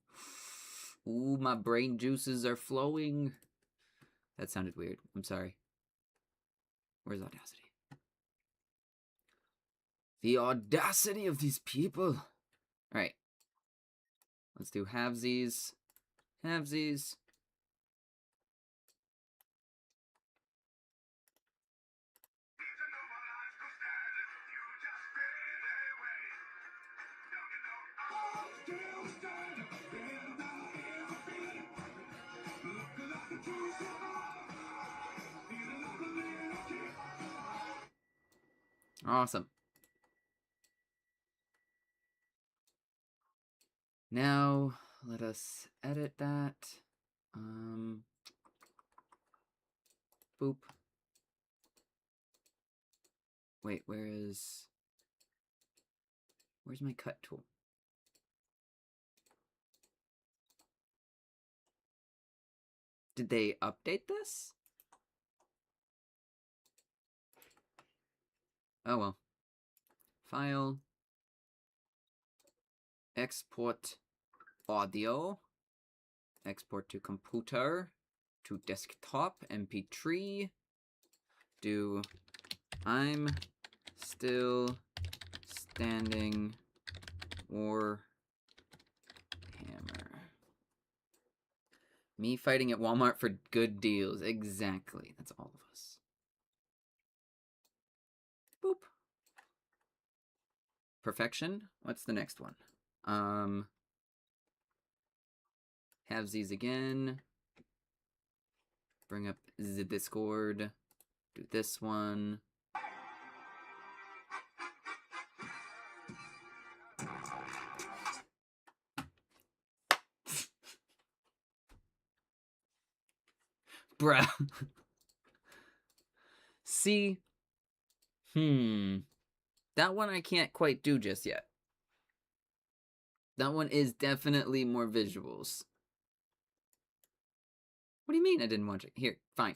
Ooh, my brain juices are flowing. That sounded weird. I'm sorry. Where's Audacity? The audacity of these people. Alright. Let's do halvesies. Halvesies. Awesome. Now, let us edit that. Boop. Wait, where's my cut tool? Did they update this? Oh well. File. Export audio, export to computer, to desktop, MP3, do I'm still standing War Hammer. Me fighting at Walmart for good deals. Exactly. That's all of us. Boop. Perfection. What's the next one? Have these again. Bring up the Discord. Do this one. Bruh. See? That one I can't quite do just yet. That one is definitely more visuals. What do you mean I didn't watch it? Here, fine.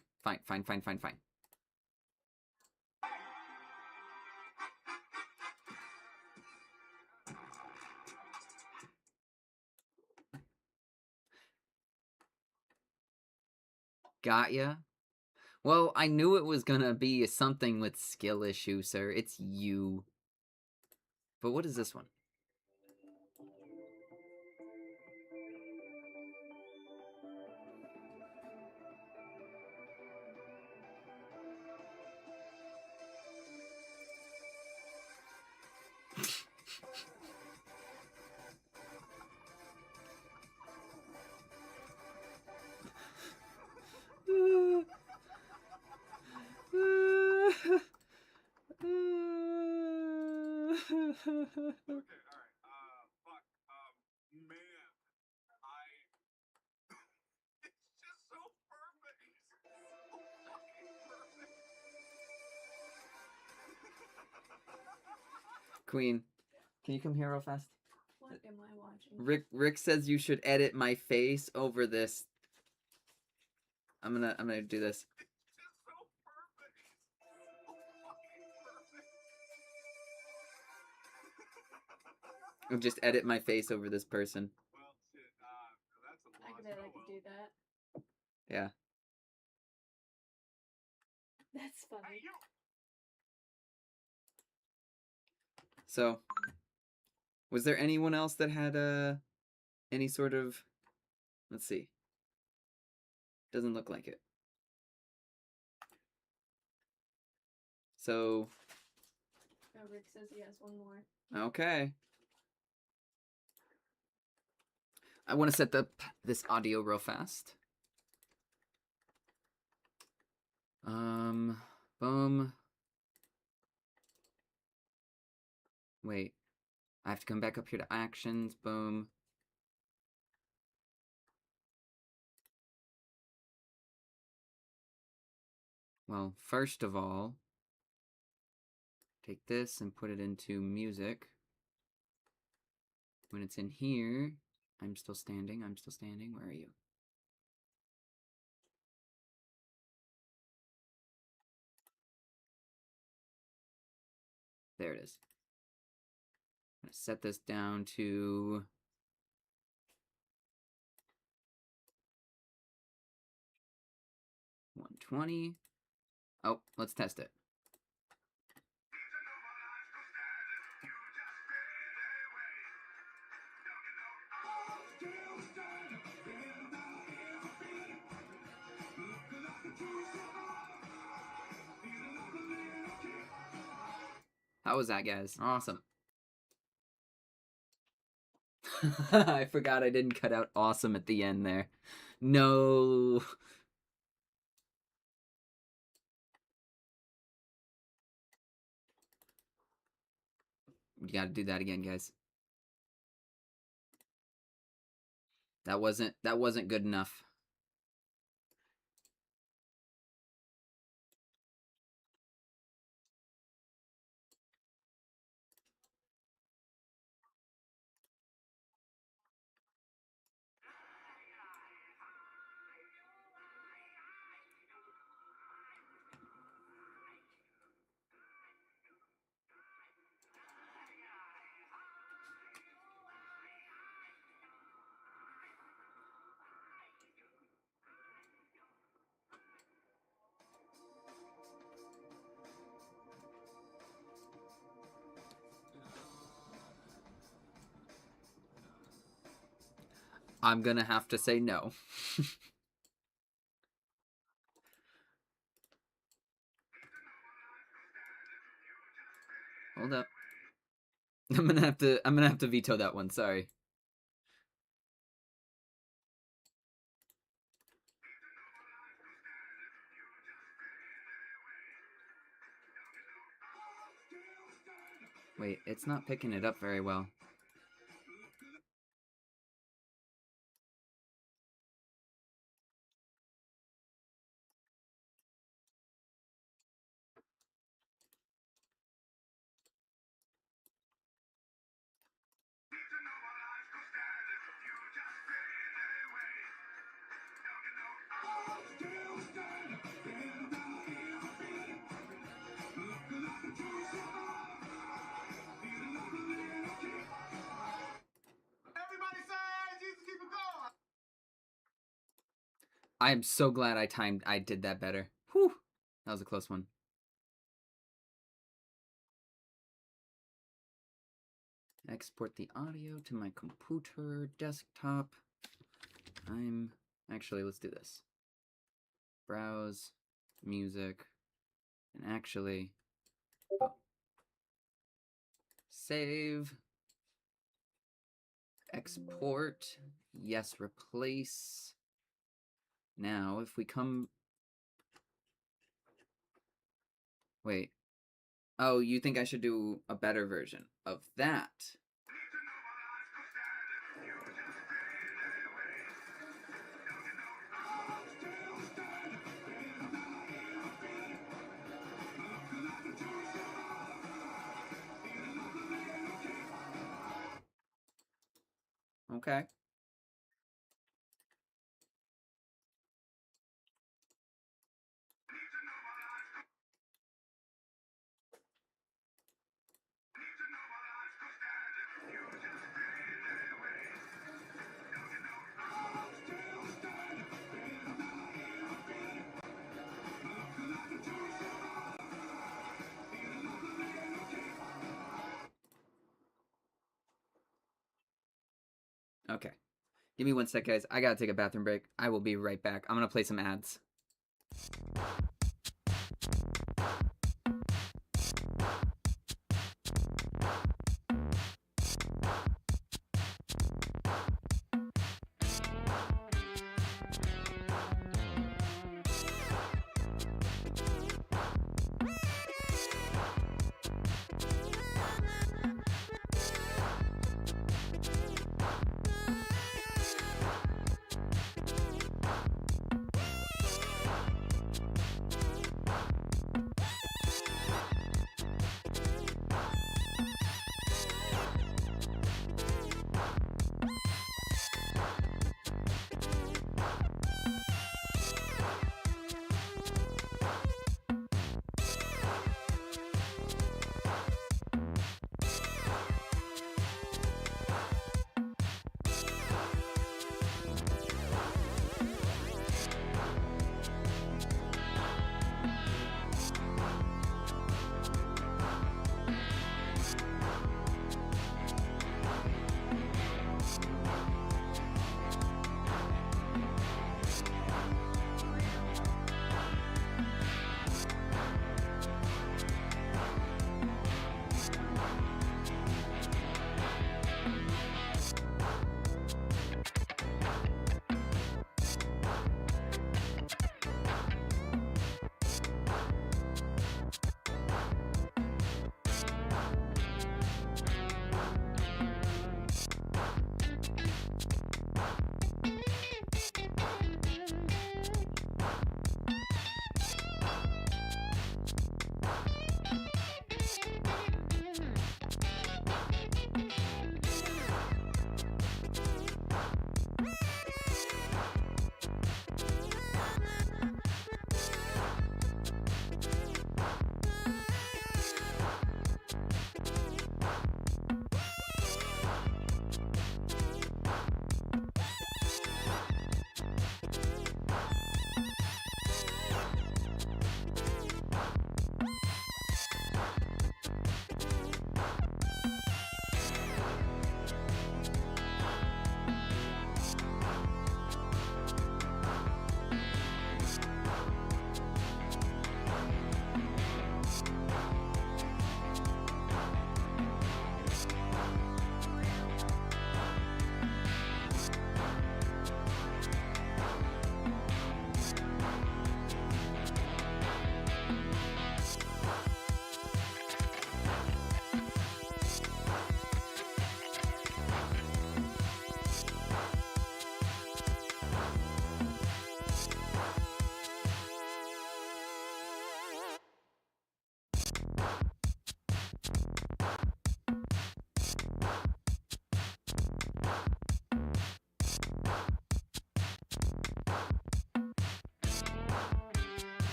Got ya? Well, I knew it was gonna be something with skill issue, sir. It's you. But what is this one? Okay, alright. Fuck. Man. It's just so perfect. So fucking perfect. Queen, can you come here real fast? What am I watching? Rick says you should edit my face over this. I'm gonna do this. It's just so perfect. So fucking perfect. I'll just edit my face over this person. Well, shit. That's a lot. I could do that. Yeah. That's funny. Hey, you. So, was there anyone else that had any sort of? Let's see. Doesn't look like it. So. Oh, Rick says he has one more. Okay. I want to set up this audio real fast. Boom. Wait. I have to come back up here to actions. Boom. Well, first of all, take this and put it into music. When it's in here, I'm still standing. Where are you? There it is. I'm going to set this down to 120. Oh, let's test it. How was that, guys? Awesome. I forgot I didn't cut out awesome at the end there. No. You gotta do that again, guys. That wasn't good enough. I'm gonna have to say no. Hold up. I'm gonna have to veto that one, sorry. Wait, it's not picking it up very well. I am so glad I did that better. Whew. That was a close one. Export the audio to my computer desktop. Actually, let's do this. Browse, music, and actually, save, export, yes, replace. Now, if we come... Wait. Oh, you think I should do a better version of that? Okay. Okay. Give me 1 sec, guys. I gotta take a bathroom break. I will be right back. I'm gonna play some ads.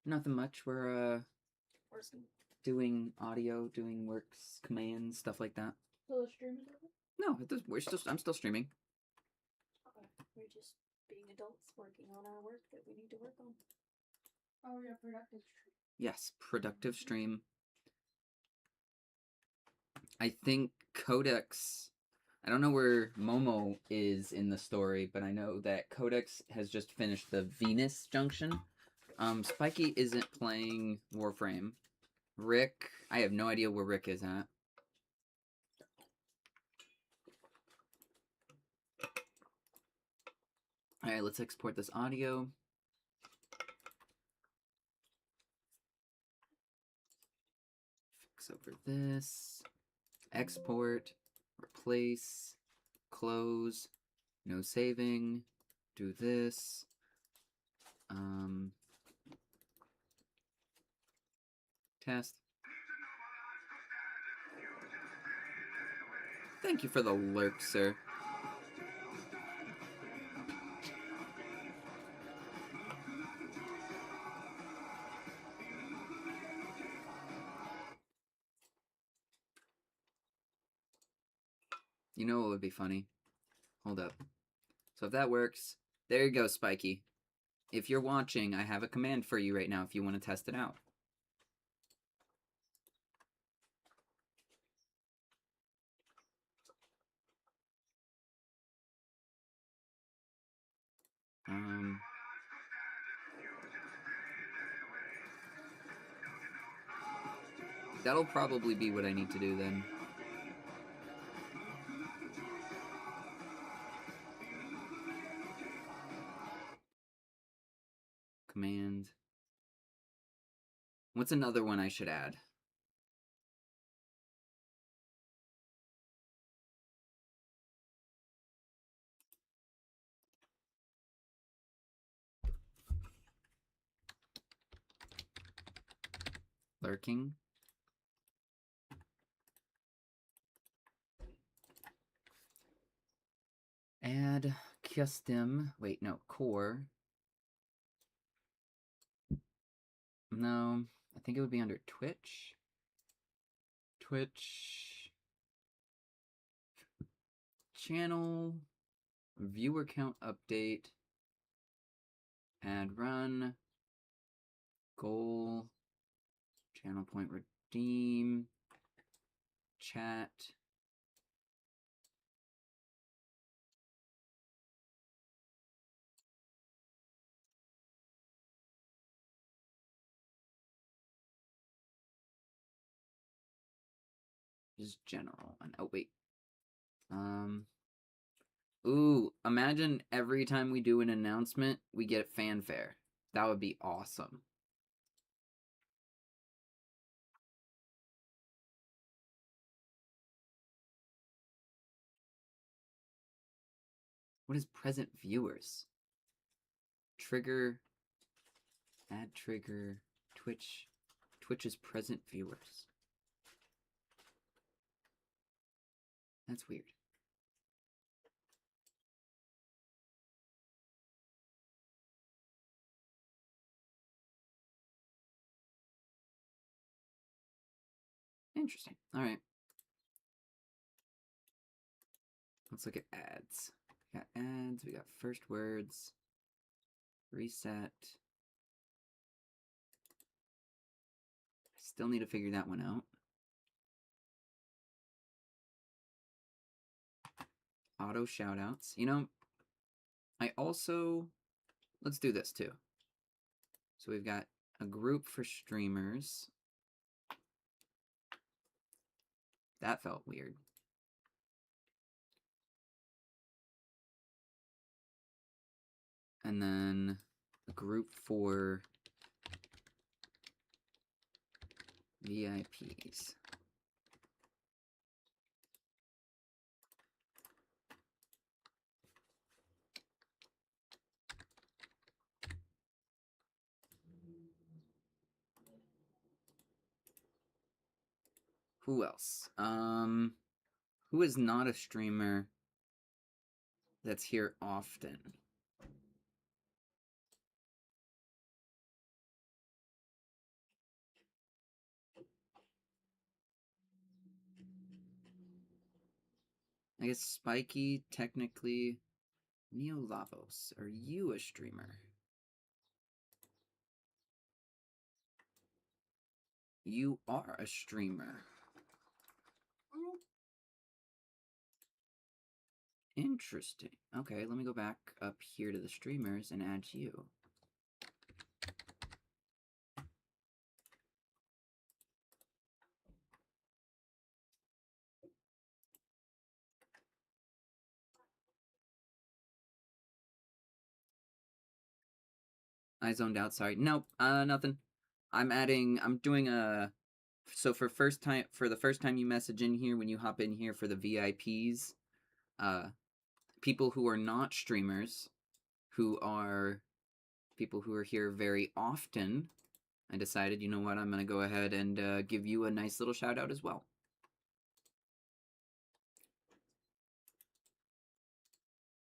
Nothing much. We're Working. doing audio, doing works, commands, stuff like that. So the stream is over? No, I'm still streaming. Okay. We're just being adults working on our work that we need to work on. Oh, yeah, productive stream. Yes, productive stream. I think Codex, I don't know where Momo is in the story, but I know that Codex has just finished the Venus Junction. Spiky isn't playing Warframe. Rick, I have no idea where Rick is at. Alright, let's export this audio. Fix over this. Export. Replace. Close. No saving. Do this. Test. Thank you for the lurk, sir. You know what would be funny? Hold up. So if that works, there you go, Spiky. If you're watching, I have a command for you right now if you want to test it out. That'll probably be what I need to do then. Command. What's another one I should add? Lurking. Add custom. Wait, no, core. No, I think it would be under Twitch. Twitch. Channel. Viewer count update. Add run. Goal. Channel point redeem. Chat. Just general. And oh wait. Ooh, imagine every time we do an announcement, we get fanfare. That would be awesome. What is present viewers? Trigger. Add trigger. Twitch. Twitch is present viewers. That's weird. Interesting. All right. Let's look at ads. We got ads. We got first words. Reset. Still need to figure that one out. Auto shoutouts. You know, I also... Let's do this too. So we've got a group for streamers. That felt weird. And then a group for VIPs. Who else? Who is not a streamer that's here often? I guess Spiky, technically. Neolavos, are you a streamer? You are a streamer. Interesting. Okay, let me go back up here to the streamers and add you. I zoned out, sorry. Nope, nothing. I'm doing a, so for the first time you message in here, when you hop in here for the VIPs, people who are not streamers, people who are here very often, I decided, you know what, I'm gonna go ahead and give you a nice little shout out as well.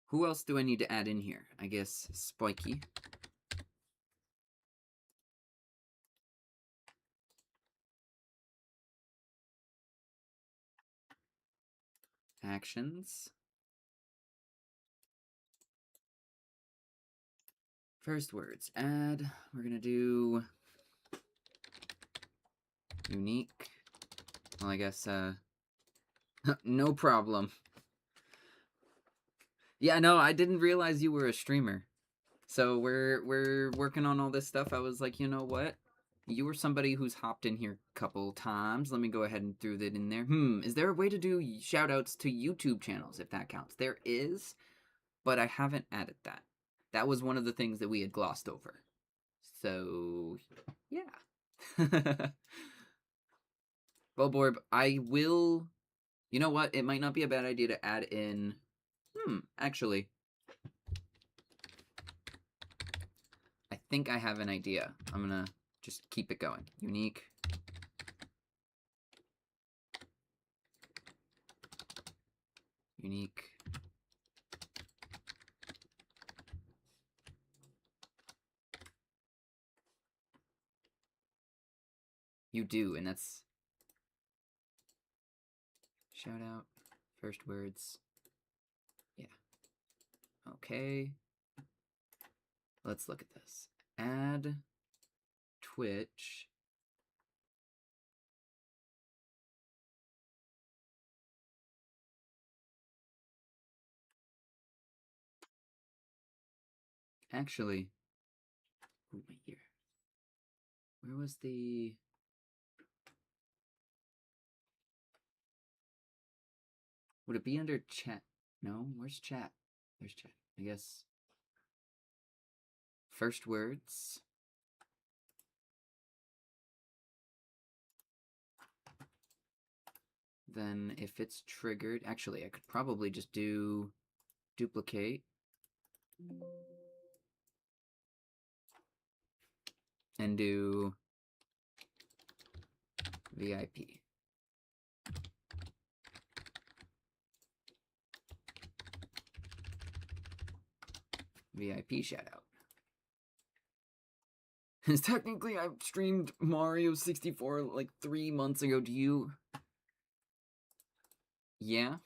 Who else do I need to add in here? I guess Spiky. Actions. First words. Add. We're gonna do unique. Well, I guess, no problem. Yeah, no, I didn't realize you were a streamer. So we're working on all this stuff. I was like, you know what? You were somebody who's hopped in here a couple times. Let me go ahead and throw that in there. Is there a way to do shout-outs to YouTube channels, if that counts? There is, but I haven't added that. That was one of the things that we had glossed over. So, yeah. Boborb, I will... You know what? It might not be a bad idea to add in... actually... I think I have an idea. I'm gonna just keep it going. Unique. Unique. You do, and that's... Shout out. First words. Yeah. Okay. Let's look at this. Add Twitch. Actually, ooh, my ear. Where was the... Would it be under chat? No, where's chat? There's chat. I guess. First words. Then if it's triggered, actually I could probably just do duplicate. And do VIP. VIP shout out. Because technically I streamed Mario 64 like 3 months ago. Do you... Yeah?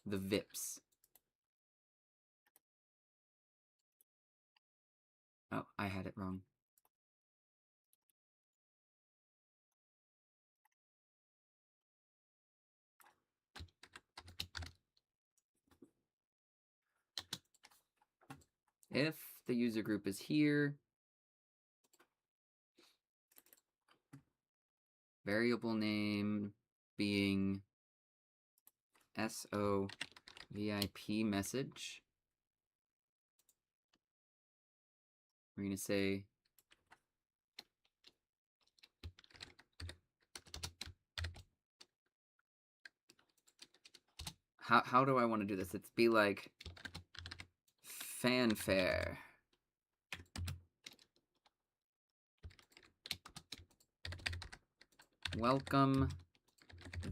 The VIPs. Oh, I had it wrong. If the user group is here, variable name being SO VIP message, we're going to say how do I want to do this? It's be like fanfare. Welcome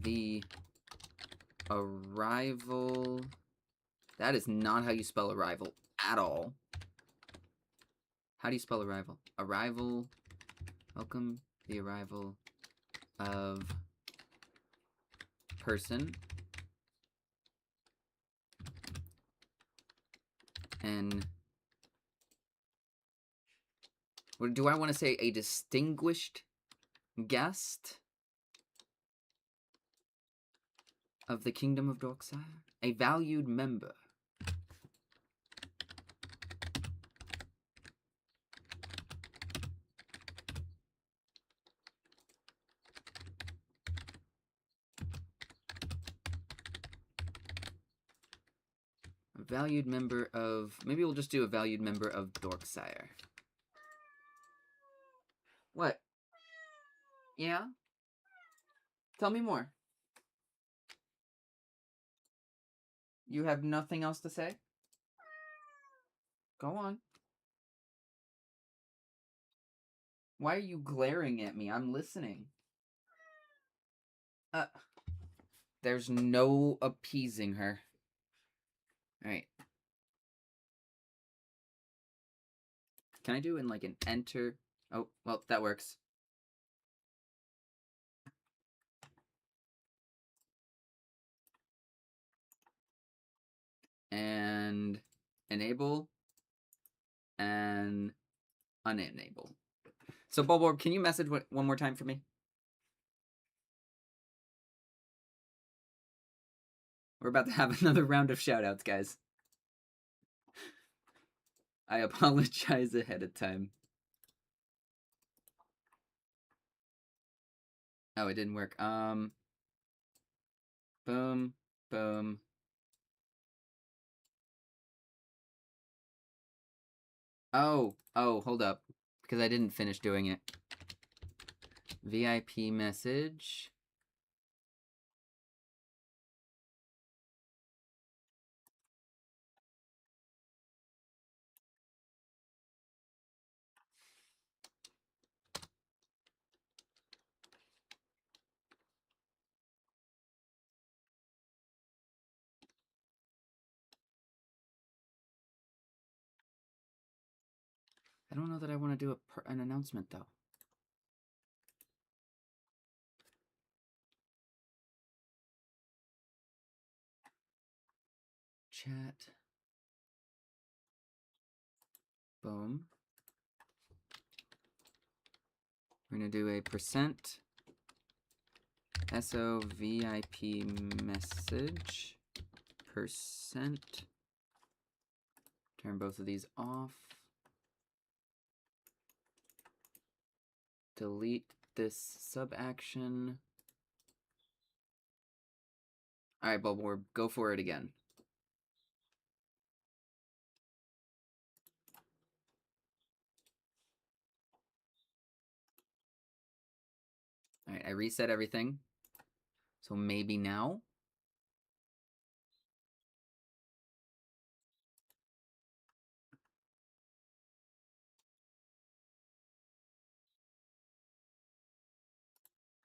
the arrival. That is not how you spell arrival at all. How do you spell arrival? Arrival. Welcome the arrival of person. And what do I want to say? A distinguished guest of the Kingdom of Dorksire? A valued member. A valued member of... Maybe we'll just do a valued member of Dorksire. What? Yeah? Tell me more. You have nothing else to say? Go on. Why are you glaring at me? I'm listening. There's no appeasing her. Alright. Can I do in like an enter? Oh, well, that works. And enable and unenable. So, Bulborb, can you message one more time for me? We're about to have another round of shoutouts, guys. I apologize ahead of time. Oh, it didn't work. Boom, boom. Oh, hold up. Because I didn't finish doing it. VIP message. I don't know that I want to do an announcement, though. Chat. Boom. We're going to do a percent SO VIP message. Percent. Turn both of these off. Delete this sub action. Alright, Bulborb, go for it again. Alright, I reset everything. So maybe now?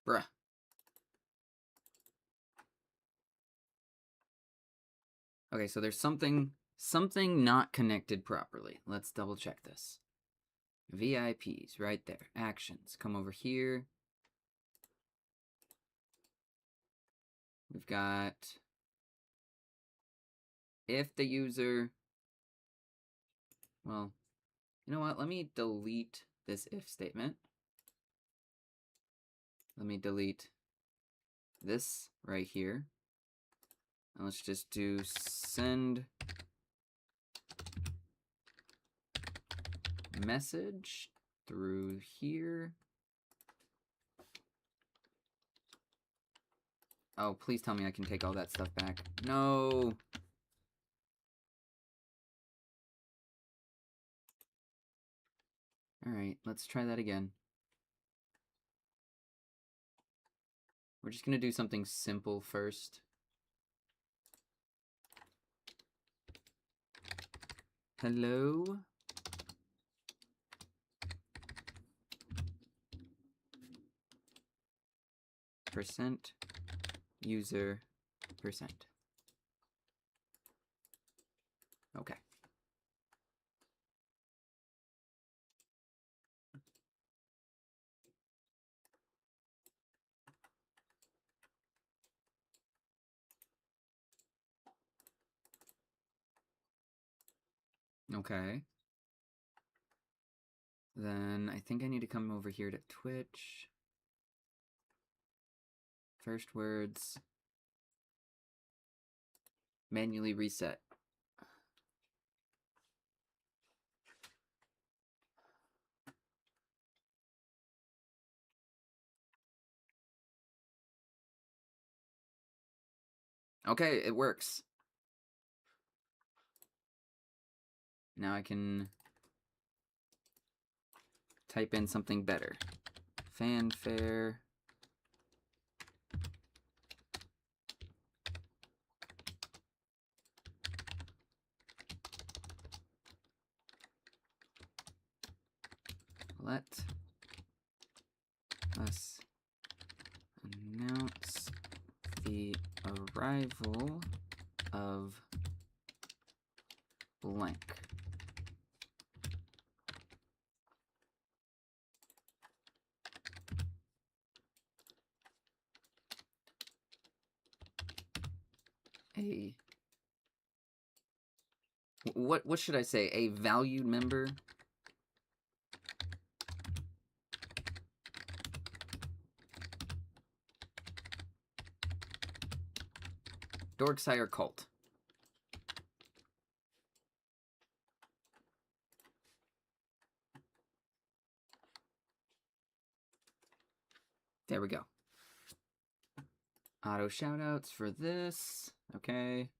Bruh. Okay, so there's something not connected properly. Let's double check this. VIPs, right there. Actions. Come over here. We've got if the user... Well, you know what? Let me delete this if statement. Let me delete this right here. And let's just do send message through here. Oh, please tell me I can take all that stuff back. No. Alright, let's try that again. We're just going to do something simple first. Hello? Percent user percent. Okay. Okay. Then I think I need to come over here to Twitch. First words. Manually reset. Okay, it works. Now I can type in something better. Fanfare. Let us announce the arrival of blank. What should I say? A valued member? Dorksire cult. There we go. Auto shoutouts for this. Okay.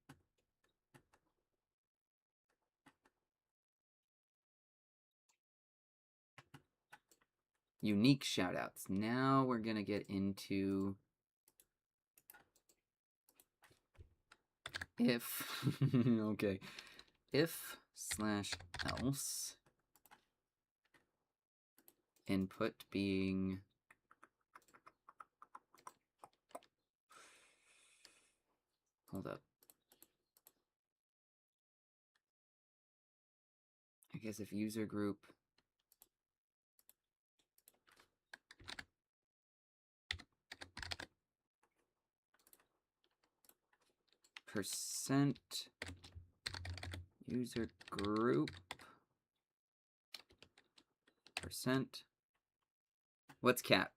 Unique shoutouts. Now we're gonna get into if okay. If/else input being hold up. I guess if user group percent user group percent what's cap?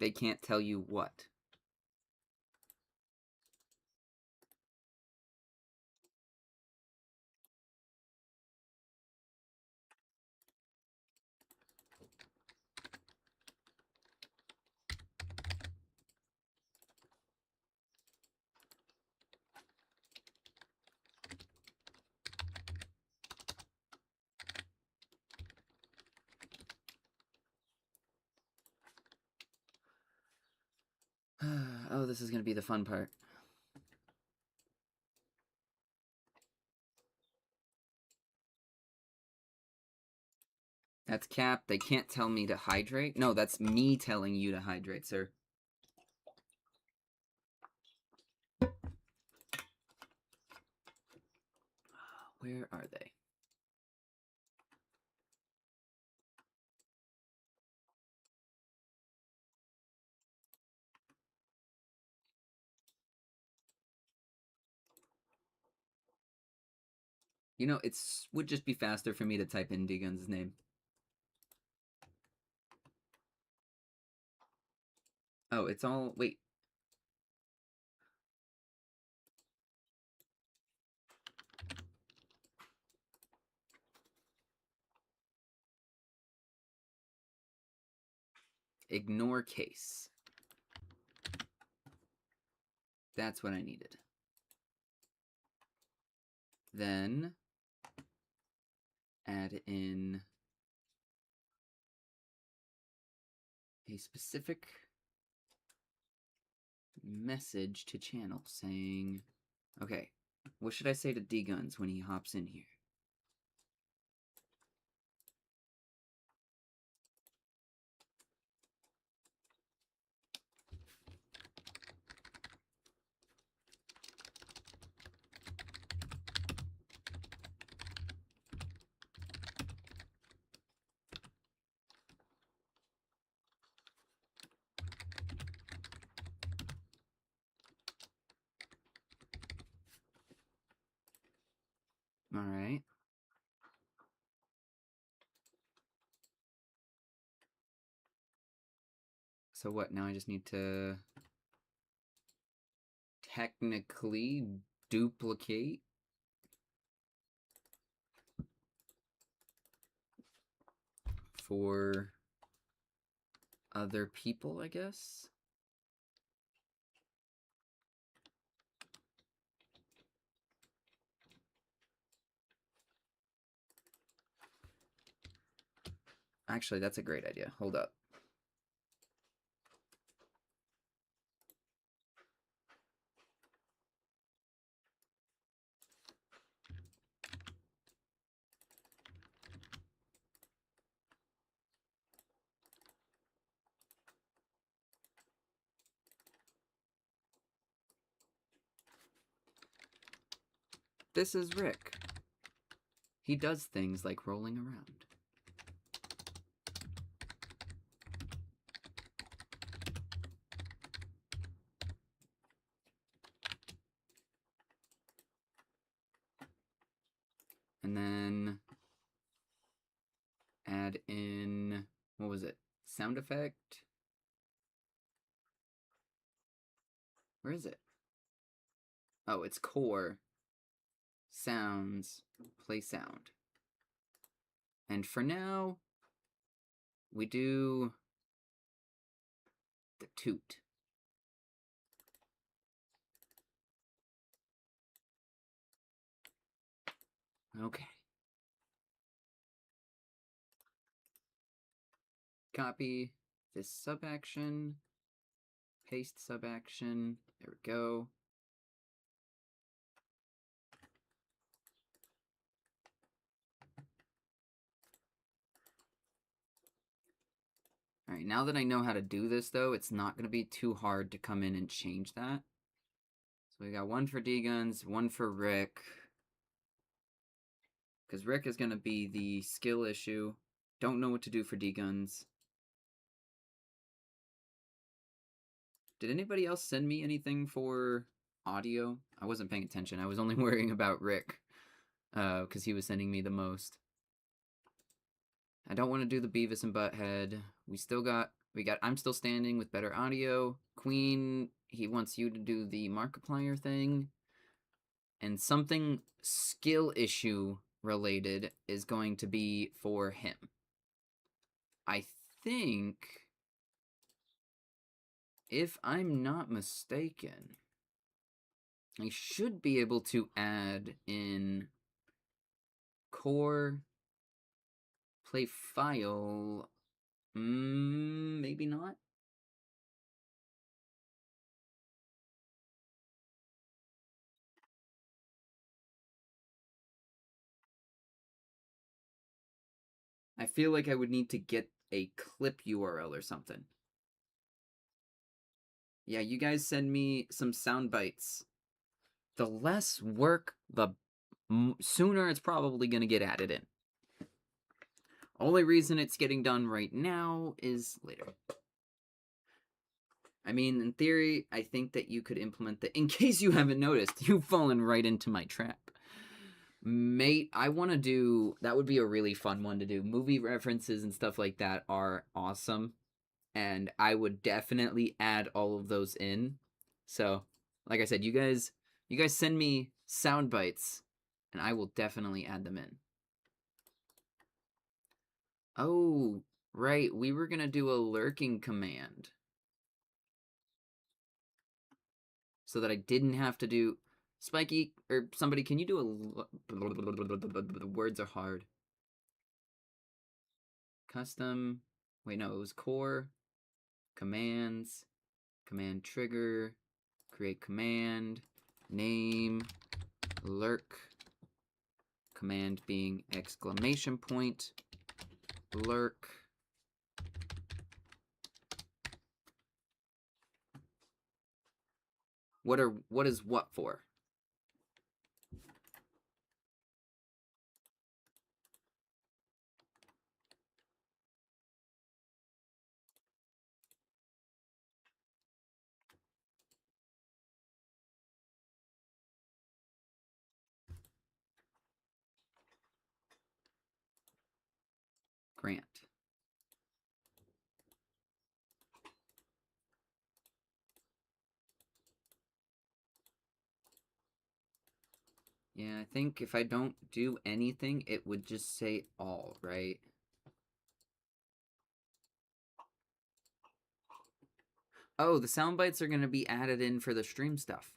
They can't tell you what. Oh, this is gonna be the fun part. That's cap. They can't tell me to hydrate. No, that's me telling you to hydrate, sir. Where are they? You know, it would just be faster for me to type in D-Gun's name. Oh, it's all... Wait. Ignore case. That's what I needed. Then add in a specific message to channel saying, okay, what should I say to D-Guns when he hops in here? All right. So what, now I just need to technically duplicate for other people, I guess? Actually, that's a great idea. Hold up. This is Rick. He does things like rolling around. And then add in, what was it? Sound effect? Where is it? Oh, it's core, sounds, play sound. And for now, we do the toot. Okay. Copy this sub action, paste sub action. There we go. All right, now that I know how to do this, though, it's not going to be too hard to come in and change that. So we got one for D-Guns, one for Rick. Because Rick is going to be the skill issue. Don't know what to do for D-Guns. Did anybody else send me anything for audio? I wasn't paying attention. I was only worrying about Rick. Because he was sending me the most. I don't want to do the Beavis and Butthead. I'm Still Standing with better audio. Queen, he wants you to do the Markiplier thing. And something skill issue related is going to be for him. I think, if I'm not mistaken, I should be able to add in core play file. Maybe not. I feel like I would need to get a clip URL or something. Yeah, you guys send me some sound bites. The less work, the sooner it's probably going to get added in. Only reason it's getting done right now is later. I mean, in theory, I think that you could implement the... In case you haven't noticed, you've fallen right into my trap. Mate, I want to do... That would be a really fun one to do. Movie references and stuff like that are awesome. And I would definitely add all of those in. So, like I said, you guys send me sound bites, and I will definitely add them in. Oh, right. We were going to do a lurking command. So that I didn't have to do... Spiky, or somebody, can you do a... The words are hard. Custom... Wait, no, it was core, commands, command trigger, create command, name, lurk, command being exclamation point, lurk. What is what for? Grant. Yeah, I think if I don't do anything, it would just say all, right? Oh, the sound bites are going to be added in for the stream stuff.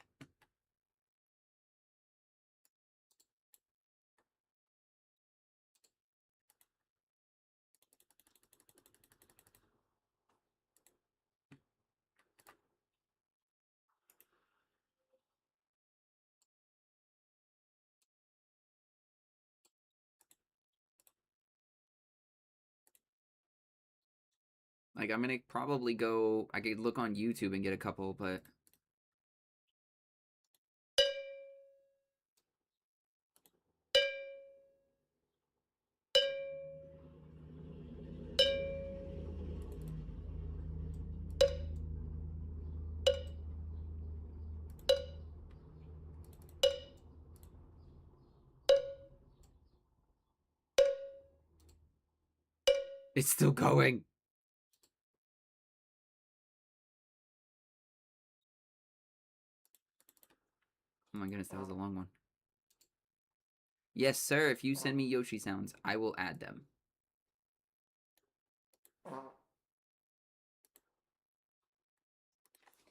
Like, I'm gonna probably go... I could look on YouTube and get a couple, but... It's still going! Oh my goodness, that was a long one. Yes, sir, if you send me Yoshi sounds, I will add them.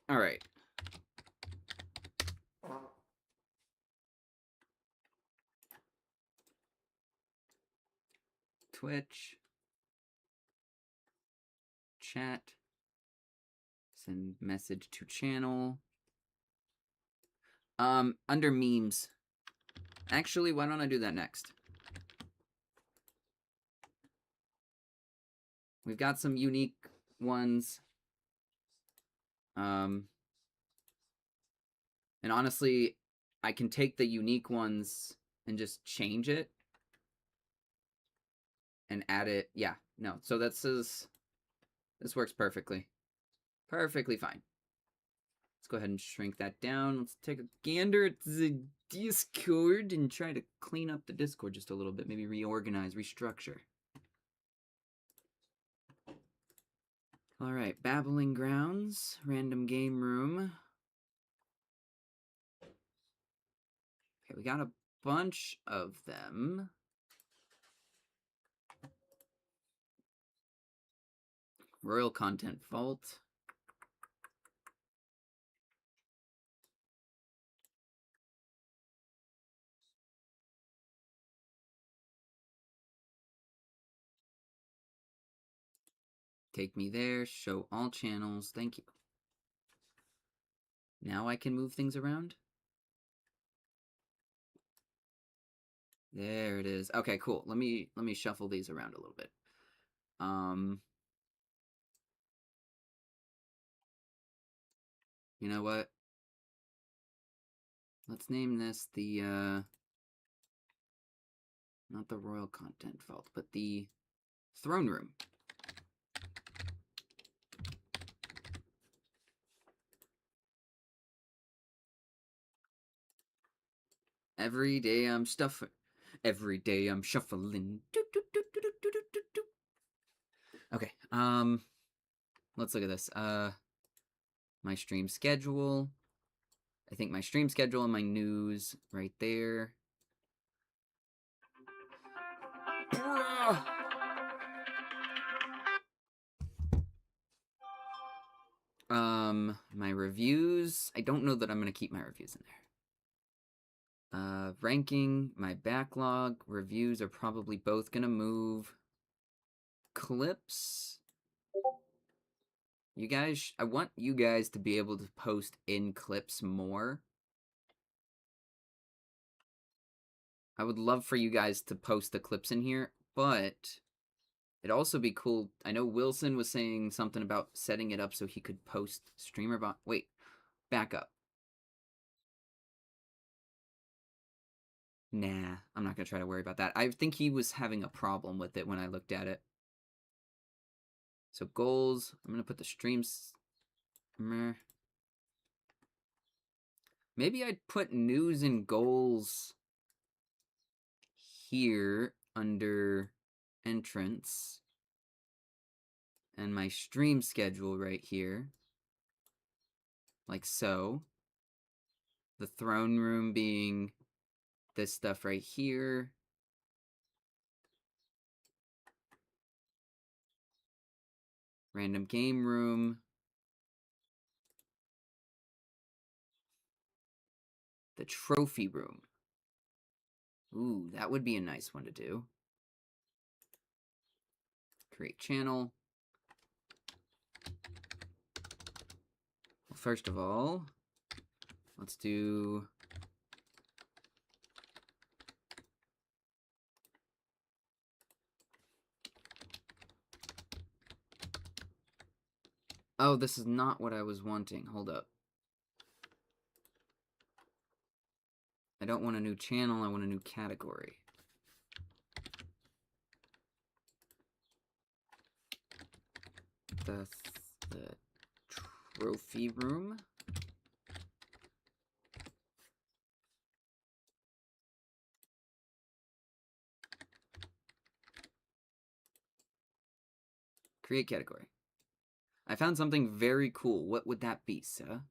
Alright. Twitch. Chat. Send message to channel. Under memes. Actually, why don't I do that next? We've got some unique ones. And honestly, I can take the unique ones and just change it. And add it. Yeah, no. So this works perfectly. Perfectly fine. Let's go ahead and shrink that down. Let's take a gander at the Discord and try to clean up the Discord just a little bit. Maybe reorganize, restructure. Alright, Babbling Grounds, Random Game Room. Okay, we got a bunch of them. Royal Content Vault. Take me there, show all channels, thank you. Now I can move things around? There it is. Okay, cool. Let me shuffle these around a little bit. You know what? Let's name this the not the Royal Content Vault, but the Throne Room. Every day I'm stuffing. Every day I'm shuffling. Okay, let's look at this. My stream schedule. I think my stream schedule and my news right there. My reviews. I don't know that I'm gonna keep my reviews in there. Ranking, my backlog, reviews are probably both gonna move. Clips. You guys, I want you guys to be able to post in clips more. I would love for you guys to post the clips in here, but it'd also be cool. I know Wilson was saying something about setting it up so he could post streamer bot. Wait, back up. Nah, I'm not gonna try to worry about that. I think he was having a problem with it when I looked at it. So goals, I'm gonna put the streams. Maybe I'd put news and goals here under entrance. and my stream schedule right here. Like so. The throne room being this stuff right here. Random game room. The trophy room. Ooh, that would be a nice one to do. Create channel. Well, first of all, let's do... Oh, this is not what I was wanting. Hold up. I don't want a new channel, I want a new category. The trophy room. Create category. I found something very cool. What would that be, sir?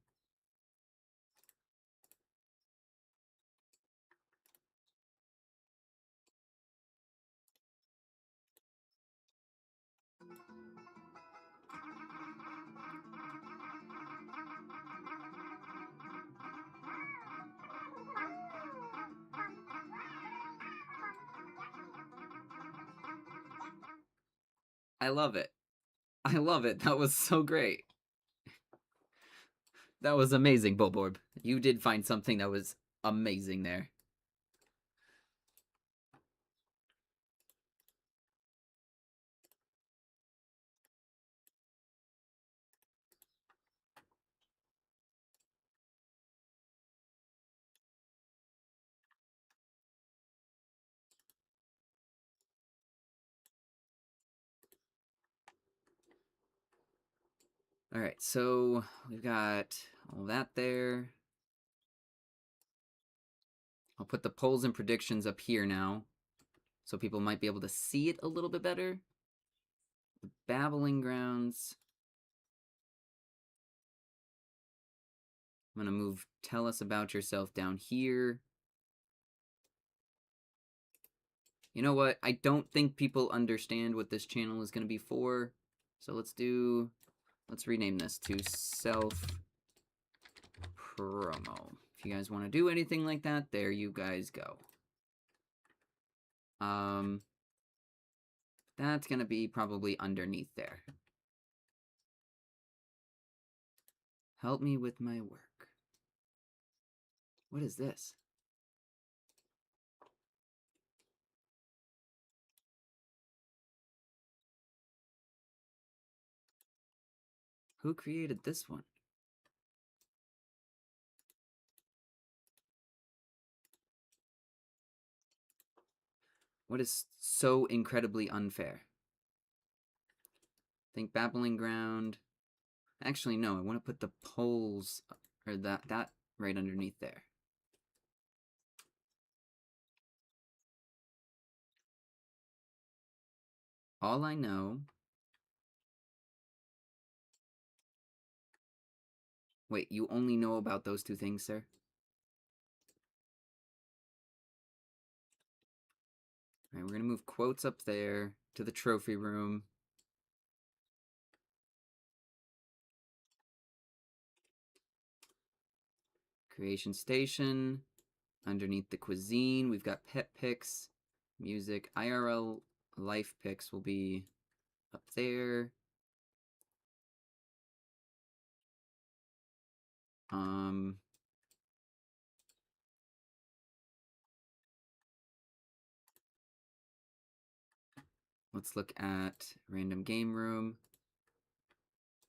I love it. I love it. That was so great. That was amazing, Bulborb. You did find something that was amazing there. Alright, so we've got all that there. I'll put the polls and predictions up here now, so people might be able to see it a little bit better. The Babbling Grounds. I'm going to move Tell Us About Yourself down here. You know what? I don't think people understand what this channel is going to be for. So let's rename this to self-promo. If you guys want to do anything like that, there you guys go. That's going to be probably underneath there. Help me with my work. What is this? Who created this one? What is so incredibly unfair? Think Babbling Ground. Actually, no, I want to put the polls, or that right underneath there. All I know... Wait, you only know about those two things, sir? Alright, we're gonna move quotes up there to the trophy room. Creation station. Underneath the cuisine, we've got pet picks, music, IRL life picks will be up there. Let's look at random game room.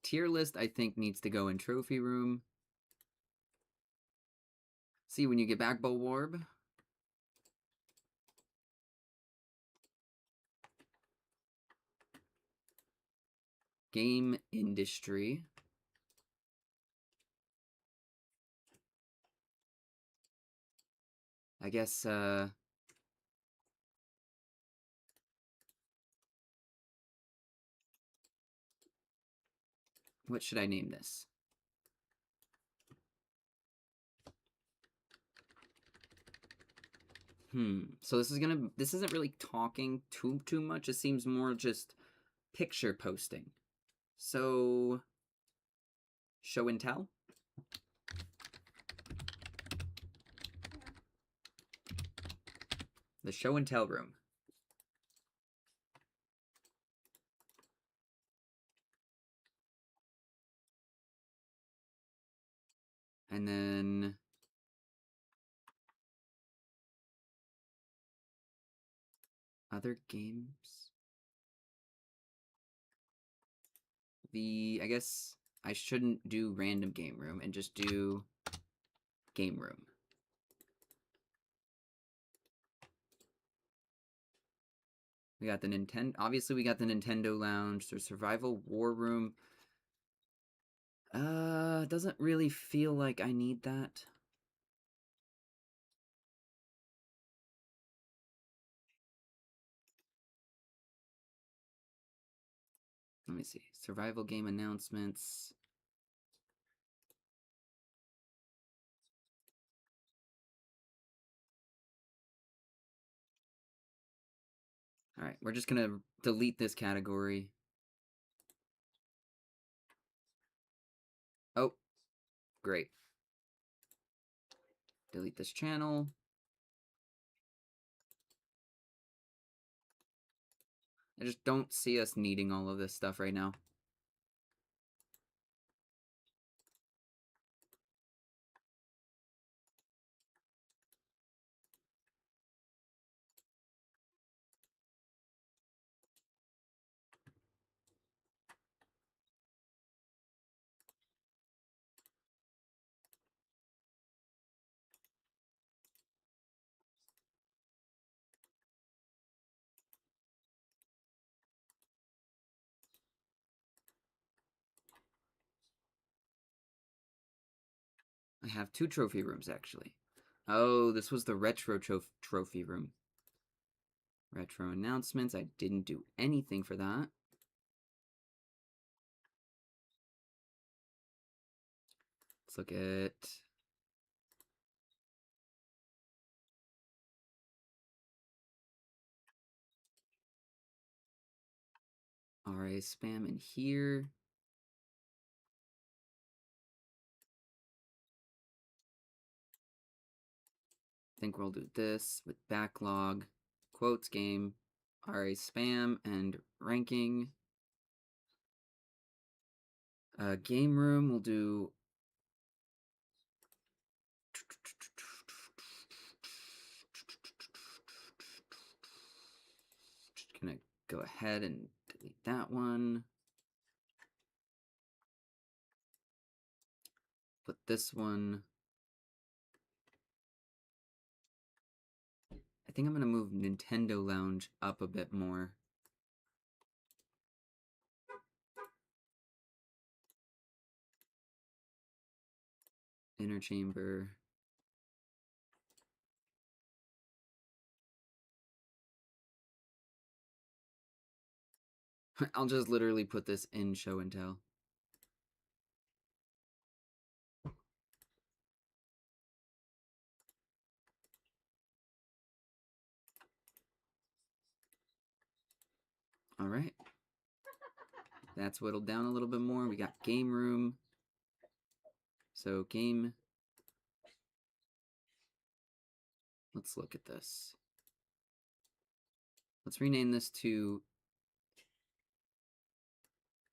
Tier list, I think, needs to go in trophy room. See when you get back, Bulwarb. Game industry. I guess, What should I name this? So this isn't really talking too much. It seems more just picture posting. So, show and tell? The show and tell room. And then other games. I guess I shouldn't do random game room and just do game room. We got the obviously we got the Nintendo Lounge, there's Survival War Room. Doesn't really feel like I need that. Let me see. Survival game announcements. Alright, we're just gonna delete this category. Oh, great. Delete this channel. I just don't see us needing all of this stuff right now. I have 2 trophy rooms, actually. Oh, this was the retro trophy room. Retro announcements. I didn't do anything for that. Let's look at... RA spam in here. I think we'll do this with backlog, quotes game, RA spam, and ranking. Game room, we'll do... Just gonna go ahead and delete that one. Put this one... I think I'm gonna move Nintendo Lounge up a bit more. Inner chamber. I'll just literally put this in show and tell. All right. That's whittled down a little bit more. We got game room. So game. Let's look at this. Let's rename this to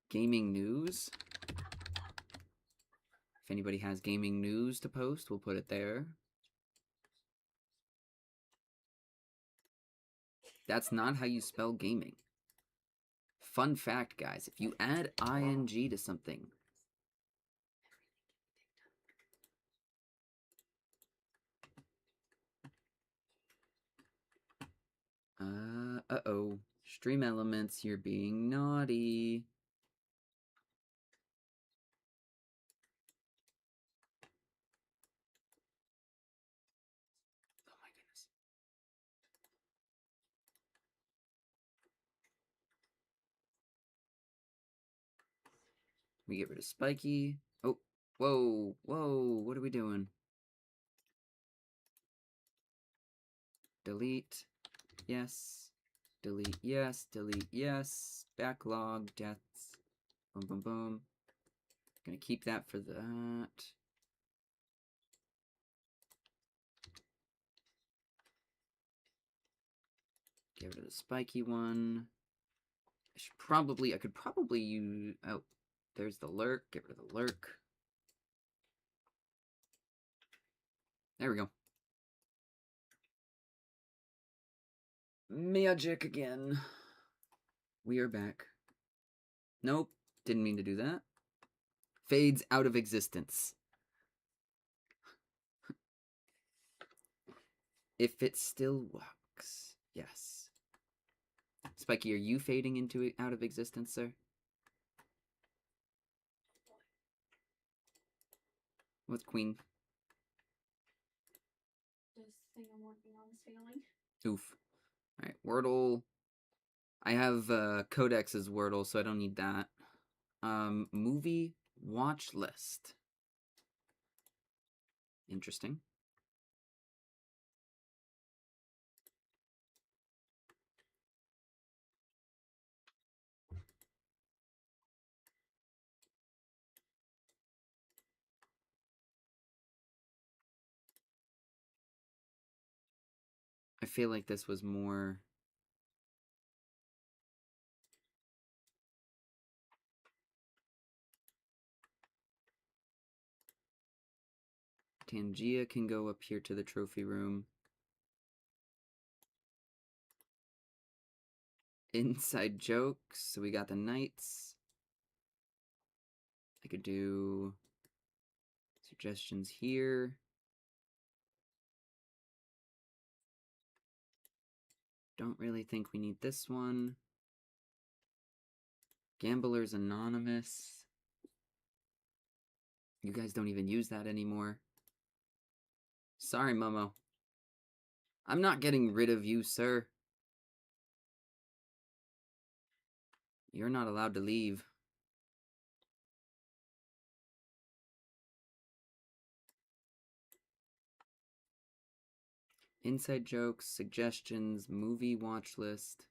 gaming news. If anybody has gaming news to post, we'll put it there. That's not how you spell gaming. Fun fact, guys, if you add ing to something, uh-oh. Stream elements, you're being naughty. Oh my goodness. We get rid of Spiky. Oh, whoa, whoa, what are we doing? Delete, yes. Delete, yes. Delete, yes. Backlog, deaths. Boom, boom, boom. Gonna keep that for that. Get rid of the spiky one. I could probably use, oh, there's the lurk. Get rid of the lurk. There we go. Magic again. We are back. Nope, didn't mean to do that. Fades out of existence. If it still walks. Yes. Spiky, are you fading into out of existence, sir? What's Queen? This thing I'm working on is failing. Oof. Alright, Wordle. I have Codex as Wordle, so I don't need that. Movie watch list. Interesting. I feel like this was more... Tangia can go up here to the trophy room. Inside jokes. So we got the knights. I could do suggestions here. Don't really think we need this one. Gamblers Anonymous. You guys don't even use that anymore. Sorry, Momo. I'm not getting rid of you, sir. You're not allowed to leave. Inside jokes, suggestions, movie watch list.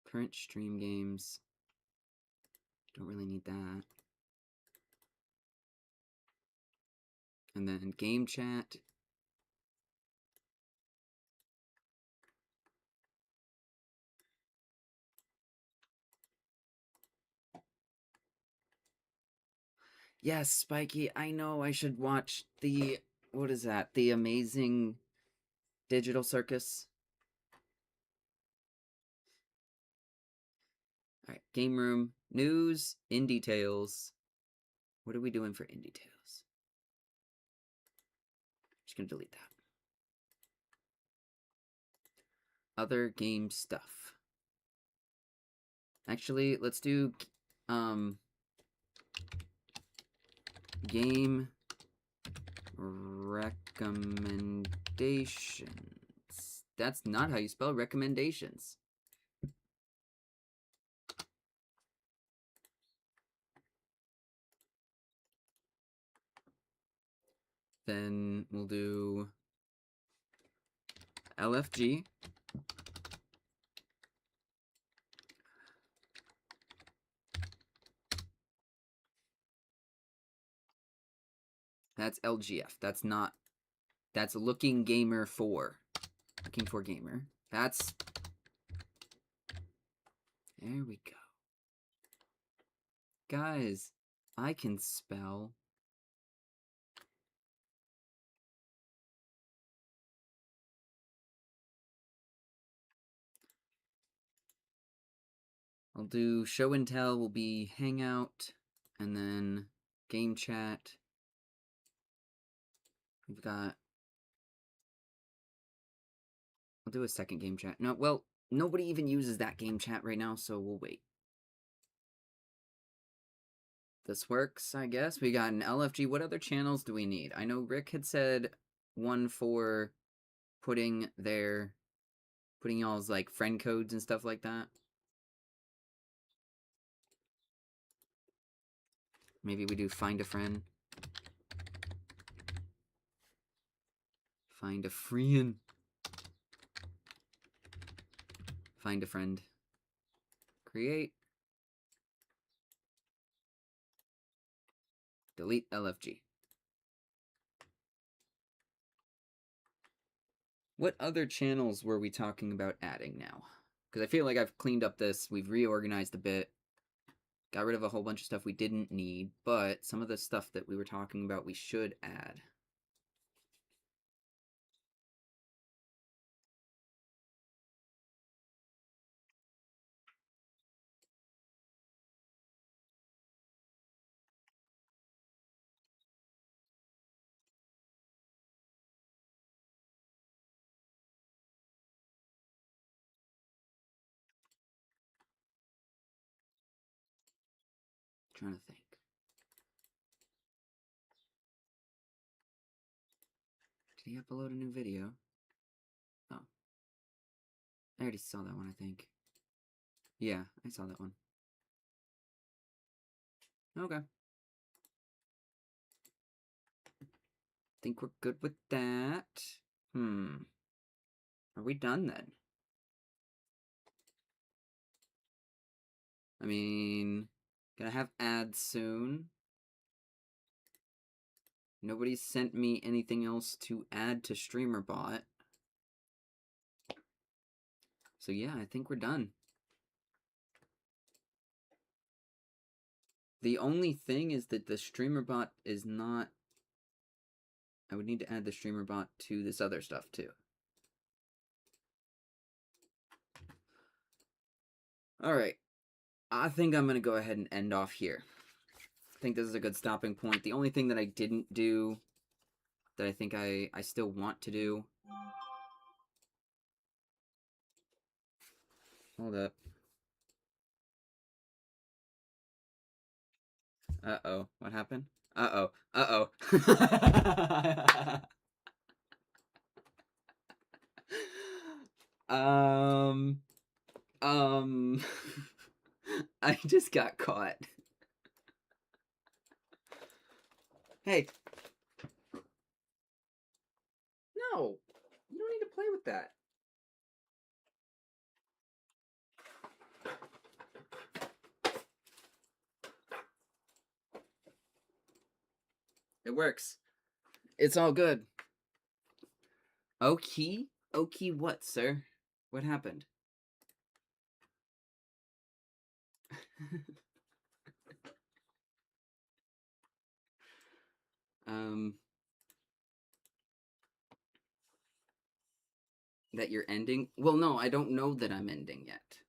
Current stream games. Don't really need that. And then game chat. Yes, Spiky, I know I should watch the... What is that? The Amazing Digital Circus? Alright, game room. News, indie tales. What are we doing for indie tales? Just gonna delete that. Other game stuff. Actually, let's do game recommendations. That's not how you spell recommendations. Then we'll do LFG. That's LGF. That's not... That's Looking Gamer 4. Looking for Gamer. That's... There we go. Guys, I can spell. I'll do show and tell will be hangout, and then game chat. We've got... I'll do a second game chat. No, well, nobody even uses that game chat right now, so we'll wait. This works, I guess. We got an LFG. What other channels do we need? I know Rick had said one for putting their putting y'all's like friend codes and stuff like that. Maybe we do find a friend. Find a friend. Find a friend. Create. Delete LFG. What other channels were we talking about adding now? Because I feel like I've cleaned up this. We've reorganized a bit. Got rid of a whole bunch of stuff we didn't need. But some of the stuff that we were talking about we should add. Trying to think. Did he upload a new video? Oh. I already saw that one, I think. Yeah, I saw that one. Okay. Think we're good with that. Are we done then? I mean, gonna have ads soon. Nobody's sent me anything else to add to StreamerBot. So yeah, I think we're done. The only thing is that the StreamerBot is not... I would need to add the StreamerBot to this other stuff too. Alright. I think I'm going to go ahead and end off here. I think this is a good stopping point. The only thing that I didn't do that I think I still want to do... Hold up. Uh-oh. What happened? Uh-oh. Uh-oh. I just got caught. Hey. No. You don't need to play with that. It works. It's all good. Okay? Okay what, sir? What happened? That you're ending? Well, no, I don't know that I'm ending yet.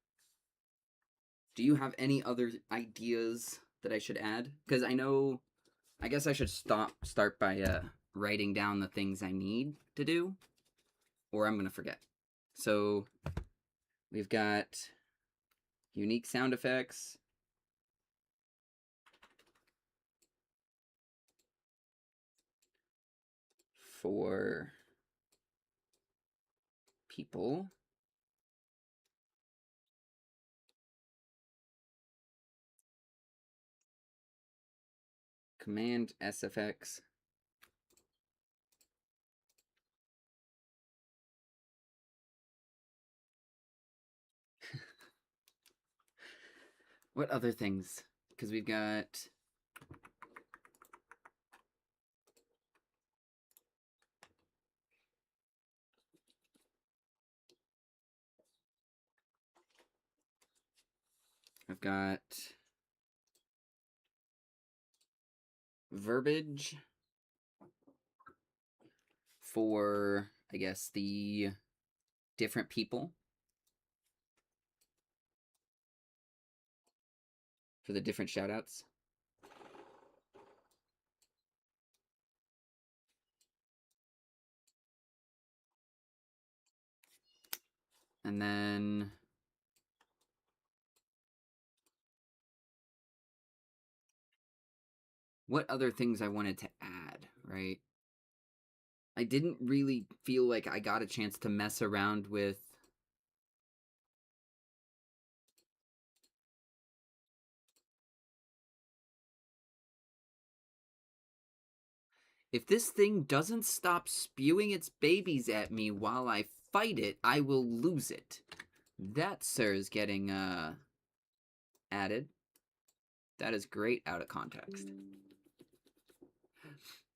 Do you have any other ideas that I should add? Because I know... I guess I should start by writing down the things I need to do. Or I'm going to forget. So, we've got unique sound effects. For people. Command SFX. What other things? Because we've got... I've got... verbiage. For, I guess, the different people. For the different shoutouts. And then... what other things I wanted to add, right? I didn't really feel like I got a chance to mess around with If this thing doesn't stop spewing its babies at me while I fight it, I will lose it. That, sir, is getting, added. That is great out of context.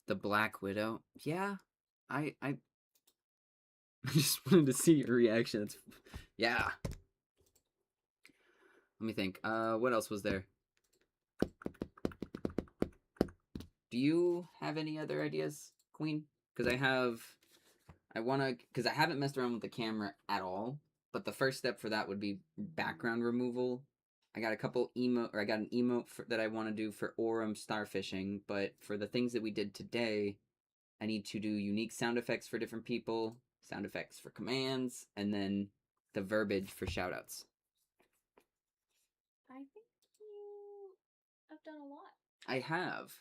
The Black Widow. Yeah, I just wanted to see your reaction. Yeah. Let me think. What else was there? Do you have any other ideas, Queen? Because I haven't messed around with the camera at all. But the first step for that would be background removal. I got a couple I got an emote that I want to do for Aurum starfishing. But for the things that we did today, I need to do unique sound effects for different people, sound effects for commands, and then the verbiage for shoutouts. I think you have done a lot. I have.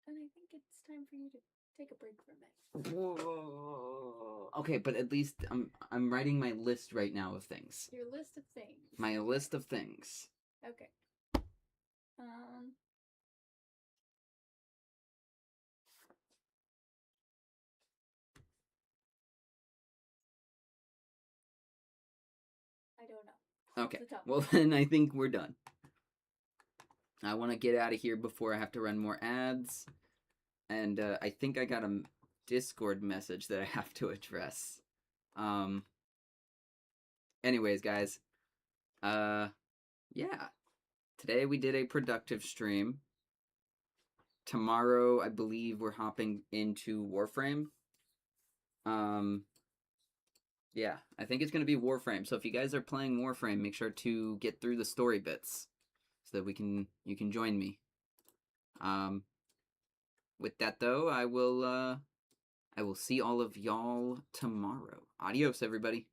And I think it's time for you to take a break from it. Whoa. Okay, but at least I'm writing my list right now of things. Your list of things. My list of things. Okay. I don't know. Okay. Well, then I think we're done. I want to get out of here before I have to run more ads. And I think I got a Discord message that I have to address. Anyways, guys. Yeah. Today we did a productive stream. Tomorrow, I believe we're hopping into Warframe. Yeah, I think it's going to be Warframe. So if you guys are playing Warframe, make sure to get through the story bits so that you can join me. With that though, I will see all of y'all tomorrow. Adios, everybody.